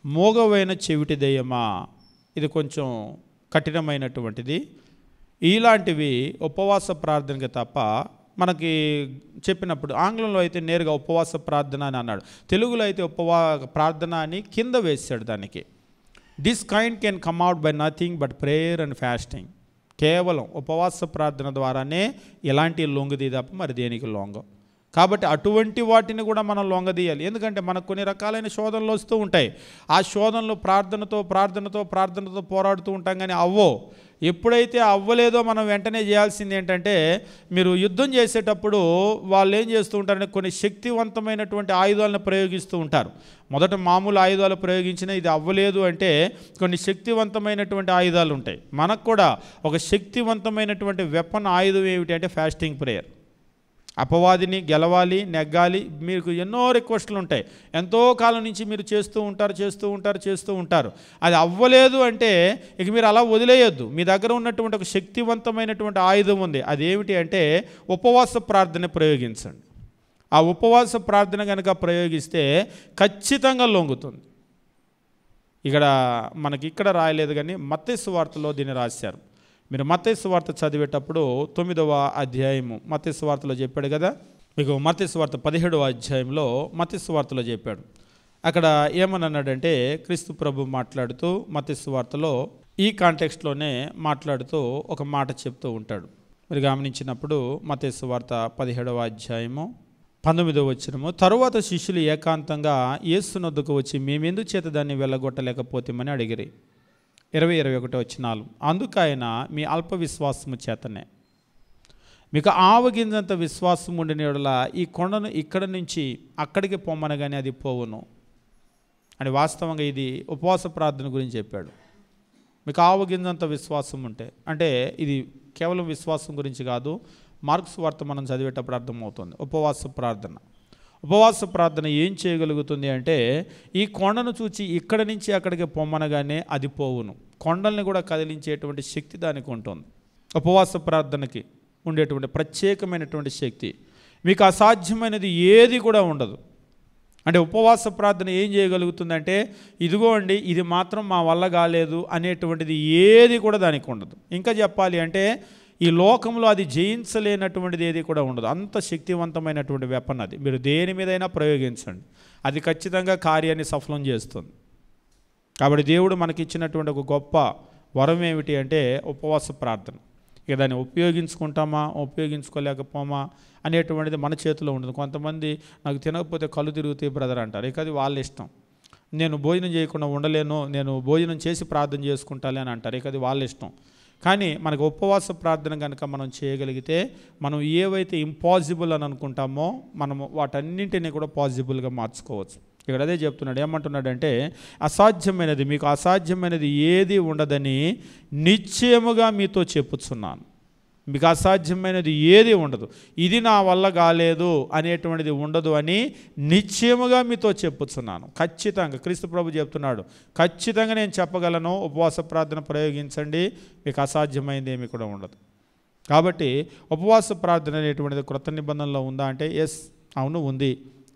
మోగవైన చెవిటి దెయ్యమా, ఇది కొంచెం కఠినమైనటువంటిది. ఇలాంటివి ఉపవాస ప్రార్థనకి తప్ప మనకి చెప్పినప్పుడు ఆంగ్లంలో అయితే నేరుగా ఉపవాస ప్రార్థన అని అన్నాడు, తెలుగులో అయితే ప్రార్థన అని కింద వేసాడు దానికి. This kind can come out by nothing but prayer and fasting. కేవలం ఉపవాస ప్రార్థన ద్వారానే ఇలాంటి లొంగది తప్ప మరి దేనికి లొంగం. కాబట్టి అటువంటి వాటిని కూడా మనం లొంగదీయాలి. ఎందుకంటే మనకు కొన్ని రకాలైన శోధనలు వస్తూ ఉంటాయి. ఆ శోధనలు ప్రార్థనతో పోరాడుతూ ఉంటాం, కానీ ఎప్పుడైతే అవ్వలేదో మనం వెంటనే చేయాల్సింది ఏంటంటే, మీరు యుద్ధం చేసేటప్పుడు వాళ్ళు ఏం చేస్తూ ఉంటారంటే కొన్ని శక్తివంతమైనటువంటి ఆయుధాలను ప్రయోగిస్తూ ఉంటారు. మొదట మామూలు ఆయుధాలు ప్రయోగించిన ఇది అవ్వలేదు అంటే కొన్ని శక్తివంతమైనటువంటి ఆయుధాలు ఉంటాయి. మనకు కూడా ఒక శక్తివంతమైనటువంటి వెపన్ ఆయుధం ఏమిటి అంటే ఫాస్టింగ్ ప్రేయర్. అపవాదిని గెలవాలి, నెగ్గాలి. మీకు ఎన్నో రిక్వెస్ట్లు ఉంటాయి, ఎంతో కాలం నుంచి మీరు చేస్తూ ఉంటారు. అది అవ్వలేదు అంటే ఇక మీరు అలా వదిలేయొద్దు. మీ దగ్గర ఉన్నటువంటి ఒక శక్తివంతమైనటువంటి ఆయుధం ఉంది. అదేమిటి అంటే ఉపవాస ప్రార్థన ప్రయోగించండి. ఆ ఉపవాస ప్రార్థన కనుక ప్రయోగిస్తే ఖచ్చితంగా లొంగుతుంది. ఇక్కడ రాయలేదు, కానీ మత్తయి సువార్తలో దీన్ని రాశారు. మీరు మత్తయి సువార్త చదివేటప్పుడు 9వ అధ్యాయము మత్తయి సువార్తలో చెప్పాడు కదా, మీకు మత్తయి సువార్త 17వ అధ్యాయంలో మత్తయి సువార్తలో చెప్పాడు. అక్కడ ఏమన్నాడంటే క్రీస్తు ప్రభు మాట్లాడుతూ మత్తయి సువార్తలో ఈ కాంటెక్స్ట్లోనే మాట్లాడుతూ ఒక మాట చెప్తూ ఉంటాడు. మీరు గమనించినప్పుడు మత్తయి సువార్త 17వ అధ్యాయము 19వ వచనము, తరువాత శిష్యులు ఏకాంతంగా యేసునొద్దకు వచ్చి మేమెందుకు చేత దాన్ని వెళ్ళగొట్టలేకపోతామని అడిగిరి. 20-21 వచనాలు, అందుకైన మీ అల్ప విశ్వాసము చేతనే మీకు ఆవగింజంత విశ్వాసం ఉండిన యెడల ఈ కొండను ఇక్కడ నుంచి అక్కడికి పొమ్మనగానే అది పోవును అని. వాస్తవంగా ఇది ఉపవాస ప్రార్థన గురించి చెప్పాడు. మీకు ఆవగింజంత విశ్వాసం ఉంటే అంటే ఇది కేవలం విశ్వాసం గురించి కాదు. మార్క్స్ వార్త మనం చదివేటప్పుడు అర్థమవుతుంది. ఉపవాస ప్రార్థన ఏం చేయగలుగుతుంది అంటే ఈ కొండను చూచి ఇక్కడ నుంచి అక్కడికి పొమ్మనగానే అది పోవును. కొండల్ని కూడా కదిలించేటువంటి శక్తి దానికి ఉంటుంది. ఉపవాస ప్రార్థనకి ఉండేటువంటి ప్రత్యేకమైనటువంటి శక్తి. మీకు అసాధ్యమైనది ఏది కూడా ఉండదు. అంటే ఉపవాస ప్రార్థన ఏం చేయగలుగుతుందంటే ఇదిగో అండి ఇది మాత్రం మా వల్ల కాలేదు అనేటువంటిది ఏది కూడా దానికి ఉండదు. ఇంకా చెప్పాలి అంటే ఈ లోకంలో అది జయించలేనటువంటిది ఏది కూడా ఉండదు. అంత శక్తివంతమైనటువంటి వెపన్ అది. మీరు దేని మీదైనా ప్రయోగించండి, అది ఖచ్చితంగా కార్యాన్ని సఫలం చేస్తుంది. కాబట్టి దేవుడు మనకిచ్చినటువంటి ఒక గొప్ప వరం ఏమిటి అంటే ఉపవాస ప్రార్థన. ఇక దాన్ని ఉపయోగించుకుంటామా ఉపయోగించుకోలేకపోమా అనేటువంటిది మన చేతిలో ఉంటుంది. కొంతమంది నాకు తినకపోతే కళ్ళు తిరుగుతాయి బ్రదర్ అంటారు. ఇక అది వాళ్ళ ఇష్టం. నేను భోజనం చేయకుండా ఉండలేను, నేను భోజనం చేసి ప్రార్థన చేసుకుంటాలే అని అంటారు. ఇక అది వాళ్ళ ఇష్టం. కానీ మనకు ఉపవాస ప్రార్థన కనుక మనం చేయగలిగితే మనం ఏవైతే ఇంపాసిబుల్ అని అనుకుంటామో మనము వాటన్నింటినీ కూడా పాసిబుల్గా మార్చుకోవచ్చు. ఇక్కడ అదే చెప్తున్నాడు. ఏమంటున్నాడంటే అసాధ్యమైనది, మీకు అసాధ్యమైనది ఏది ఉండదని నిశ్చయముగా మీతో చెప్పుచున్నాను. మీకు అసాధ్యమైనది ఏది ఉండదు, ఇది నా వల్ల కాలేదు అనేటువంటిది ఉండదు అని నిశ్చయముగా మీతో చెప్పుచున్నాను. ఖచ్చితంగా క్రీస్తు ప్రభు చెప్తున్నాడు, ఖచ్చితంగా నేను చెప్పగలను. ఉపవాస ప్రార్థన ప్రయోగించండి, మీకు అసాధ్యమైనది ఏమి కూడా ఉండదు. కాబట్టి ఉపవాస ప్రార్థన అనేటువంటిది క్రొత్త నిబంధనలో ఉందా అంటే ఎస్, అవును ఉంది.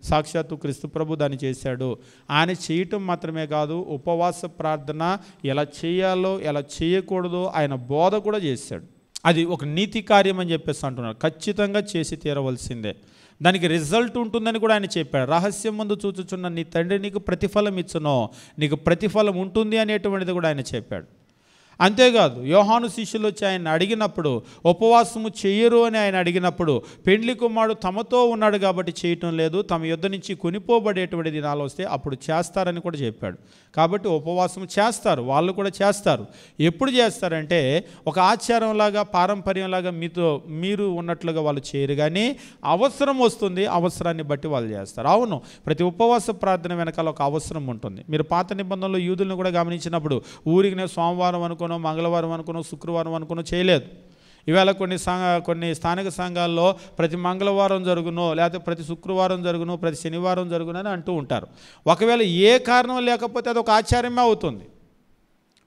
సాక్షాత్తు క్రీస్తు ప్రభు దాన్ని చేశాడు. ఆయన చేయటం మాత్రమే కాదు, ఉపవాస ప్రార్థన ఎలా చేయాలో ఎలా చేయకూడదో ఆయన బోధ కూడా చేశాడు. అది ఒక నీతి కార్యం అని చెప్పేసి అంటున్నారు. ఖచ్చితంగా చేసి తీరవలసిందే, దానికి రిజల్ట్ ఉంటుందని కూడా ఆయన చెప్పాడు. రహస్యం ముందు చూచుచున్న నీ తండ్రి నీకు ప్రతిఫలం ఇచ్చునో, నీకు ప్రతిఫలం ఉంటుంది అనేటువంటిది కూడా ఆయన చెప్పాడు. అంతేకాదు యోహాను శిష్యులు వచ్చి ఆయన అడిగినప్పుడు ఉపవాసము చెయ్యరు అని ఆయన అడిగినప్పుడు పెండ్లి కుమారుడు తమతో ఉన్నాడు కాబట్టి చేయటం లేదు, తమ యుద్ధ నుంచి కొనిపోబడేటువంటి దినాలు వస్తే అప్పుడు చేస్తారని కూడా చెప్పాడు. కాబట్టి ఉపవాసం చేస్తారు, వాళ్ళు కూడా చేస్తారు. ఎప్పుడు చేస్తారంటే ఒక ఆచారంలాగా పారంపర్యంలాగా మీరు ఉన్నట్లుగా వాళ్ళు చేయరు, కానీ అవసరం వస్తుంది, అవసరాన్ని బట్టి వాళ్ళు చేస్తారు. అవును, ప్రతి ఉపవాస ప్రార్థన వెనకాల ఒక అవసరం ఉంటుంది. మీరు పాత నిబంధనలో యూదులను కూడా గమనించినప్పుడు ఊరికి సోమవారం అనుకోనో మంగళవారం అనుకోనో శుక్రవారం అనుకోనో చేయలేదు. ఇవాళ కొన్ని స్థానిక సంఘాల్లో ప్రతి మంగళవారం జరుగునో లేకపోతే ప్రతి శుక్రవారం జరుగునో ప్రతి శనివారం జరుగునో అని అంటూ ఉంటారు. ఒకవేళ ఏ కారణం లేకపోతే అది ఒక ఆచారమే అవుతుంది,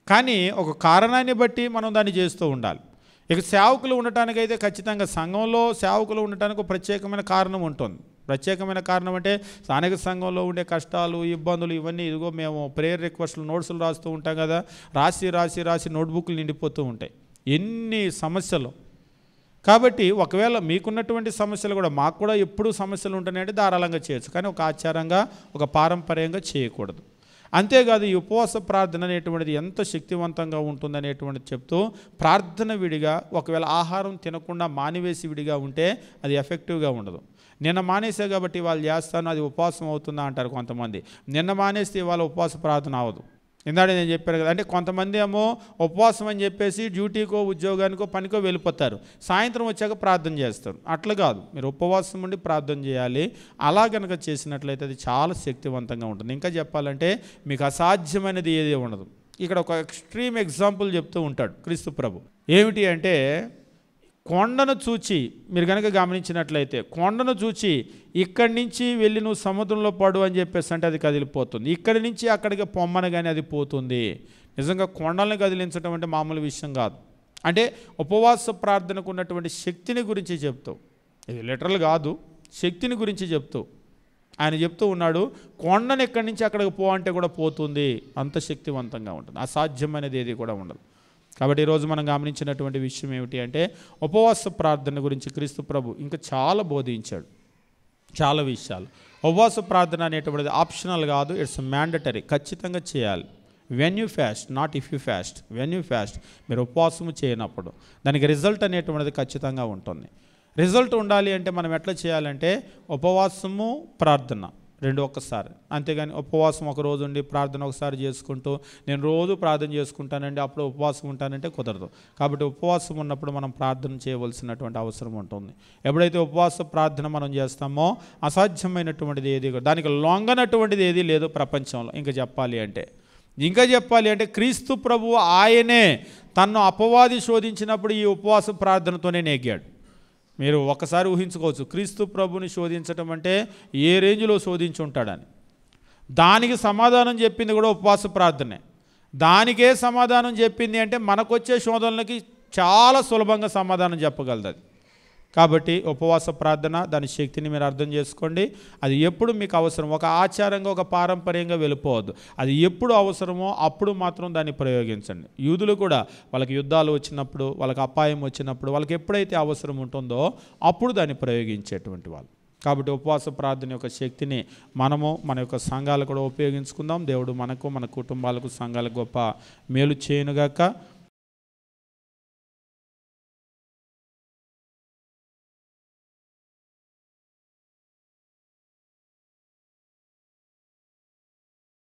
కానీ ఒక కారణాన్ని బట్టి మనం దాన్ని చేస్తూ ఉండాలి. ఇక సేవకులు ఉండటానికైతే ఖచ్చితంగా సంఘంలో సేవకులు ఉండటానికి ఒక ప్రత్యేకమైన కారణం ఉంటుంది. ప్రత్యేకమైన కారణం అంటే స్థానిక సంఘంలో ఉండే కష్టాలు ఇబ్బందులు ఇవన్నీ. ఇదిగో మేము ప్రేయర్ రిక్వెస్ట్లు నోట్స్లు రాస్తూ ఉంటాం కదా, రాసి నోట్బుక్లు నిండిపోతూ ఉంటాయి, ఎన్ని సమస్యలు. కాబట్టి ఒకవేళ మీకున్నటువంటి సమస్యలు కూడా మాకు కూడా ఎప్పుడు సమస్యలు ఉంటున్నాయంటే ధారాళంగా చేయొచ్చు, కానీ ఒక ఆచారంగా ఒక పారంపర్యంగా చేయకూడదు. అంతేకాదు ఈ ఉపవాస ప్రార్థన అనేటువంటిది ఎంత శక్తివంతంగా ఉంటుందనేటువంటిది చెప్తూ, ప్రార్థన విడిగా ఒకవేళ ఆహారం తినకుండా మానివేసి విడిగా ఉంటే అది ఎఫెక్టివ్గా ఉండదు. నిన్న మానేసే కాబట్టి వాళ్ళు చేస్తాను అది ఉపవాసం అవుతుందా అంటారు కొంతమంది. నిన్న మానేస్తే ఇవాళ ఉపవాస ప్రార్థన అవ్వదు. ఇందాక నేను చెప్పాను కదా, అంటే కొంతమంది ఏమో ఉపవాసం అని చెప్పేసి డ్యూటీకో ఉద్యోగానికో పనికో వెళ్ళిపోతారు, సాయంత్రం వచ్చాక ప్రార్థన చేస్తారు. అట్లా కాదు, మీరు ఉపవాసం ఉండి ప్రార్థన చేయాలి. అలా కనుక చేసినట్లయితే అది చాలా శక్తివంతంగా ఉంటుంది. ఇంకా చెప్పాలంటే మీకు అసాధ్యమైనది ఏది ఉండదు. ఇక్కడ ఒక ఎక్స్ట్రీమ్ ఎగ్జాంపుల్ చెప్తూ ఉంటాడు క్రీస్తు ప్రభు. ఏమిటి అంటే, కొండను చూచి, మీరు కనుక గమనించినట్లయితే కొండను చూచి ఇక్కడి నుంచి వెళ్ళి నువ్వు సముద్రంలో పడు అని చెప్పేసి అంటే అది కదిలిపోతుంది. ఇక్కడి నుంచి అక్కడికి పొమ్మని కానీ అది పోతుంది. నిజంగా కొండల్ని కదిలించడం అంటే మామూలు విషయం కాదు. అంటే ఉపవాస ప్రార్థనకు ఉన్నటువంటి శక్తిని గురించి చెప్తూ, ఇది లిటరల్ కాదు, శక్తిని గురించి చెప్తూ ఆయన చెప్తూ ఉన్నాడు, కొండను ఎక్కడి నుంచి అక్కడికి పో అంటే కూడా పోతుంది. అంత శక్తివంతంగా ఉంటుంది, అసాధ్యమైనది ఏది కూడా ఉండదు. కాబట్టి ఈరోజు మనం గమనించినటువంటి విషయం ఏమిటి అంటే, ఉపవాస ప్రార్థన గురించి క్రీస్తు ప్రభు ఇంకా చాలా బోధించాడు, చాలా విషయాలు. ఉపవాస ప్రార్థన అనేటువంటిది ఆప్షనల్ కాదు, ఇట్స్ మ్యాండటరీ, ఖచ్చితంగా చేయాలి. When you fast, not if you fast, when you fast. మీరు ఉపవాసము చేయనప్పుడు దానికి రిజల్ట్ అనేటువంటిది ఖచ్చితంగా ఉంటుంది. రిజల్ట్ ఉండాలి అంటే మనం ఎట్లా చేయాలంటే, ఉపవాసము ప్రార్థన రెండు ఒక్కసారి. అంతేగాని ఉపవాసం ఒక రోజు ఉండి ప్రార్థన ఒకసారి చేసుకుంటూ నేను రోజు ప్రార్థన చేసుకుంటానండి అప్పుడు ఉపవాసం ఉంటానంటే కుదరదు. కాబట్టి ఉపవాసం ఉన్నప్పుడు మనం ప్రార్థన చేయవలసినటువంటి అవసరం ఉంటుంది. ఎప్పుడైతే ఉపవాస ప్రార్థన మనం చేస్తామో అసాధ్యమైనటువంటిది ఏది, దానికి లొంగనటువంటిది ఏది లేదు ప్రపంచంలో. ఇంకా చెప్పాలి అంటే క్రీస్తు ప్రభువు ఆయనే తన్ను అపవాది శోధించినప్పుడు ఈ ఉపవాస ప్రార్థనతోనే నెగ్గాడు. మీరు ఒక్కసారి ఊహించుకోవచ్చు, క్రీస్తు ప్రభుని శోధించడం అంటే ఏ రేంజ్లో శోధించి ఉంటాడని. దానికి సమాధానం చెప్పింది కూడా ఉపవాస ప్రార్థనే. దానికే సమాధానం చెప్పింది అంటే మనకొచ్చే శోధనలకి చాలా సులభంగా సమాధానం చెప్పగలదు అది. కాబట్టి ఉపవాస ప్రార్థన దాని శక్తిని మీరు అర్థం చేసుకోండి. అది ఎప్పుడు మీకు అవసరం, ఒక ఆచారంగా ఒక పారంపర్యంగా వెళ్ళిపోవద్దు. అది ఎప్పుడు అవసరమో అప్పుడు మాత్రం దాన్ని ప్రయోగించండి. యూదులు కూడా వాళ్ళకి యుద్ధాలు వచ్చినప్పుడు, వాళ్ళకి అపాయం వచ్చినప్పుడు, వాళ్ళకి ఎప్పుడైతే అవసరం ఉంటుందో అప్పుడు దాన్ని ప్రయోగించేటువంటి వాళ్ళు. కాబట్టి ఉపవాస ప్రార్థన యొక్క శక్తిని మనము మన యొక్క సంఘాలు కూడా ఉపయోగించుకుందాం. దేవుడు మనకు, మన కుటుంబాలకు, సంఘాలకు గొప్ప మేలు చేయనుగాక.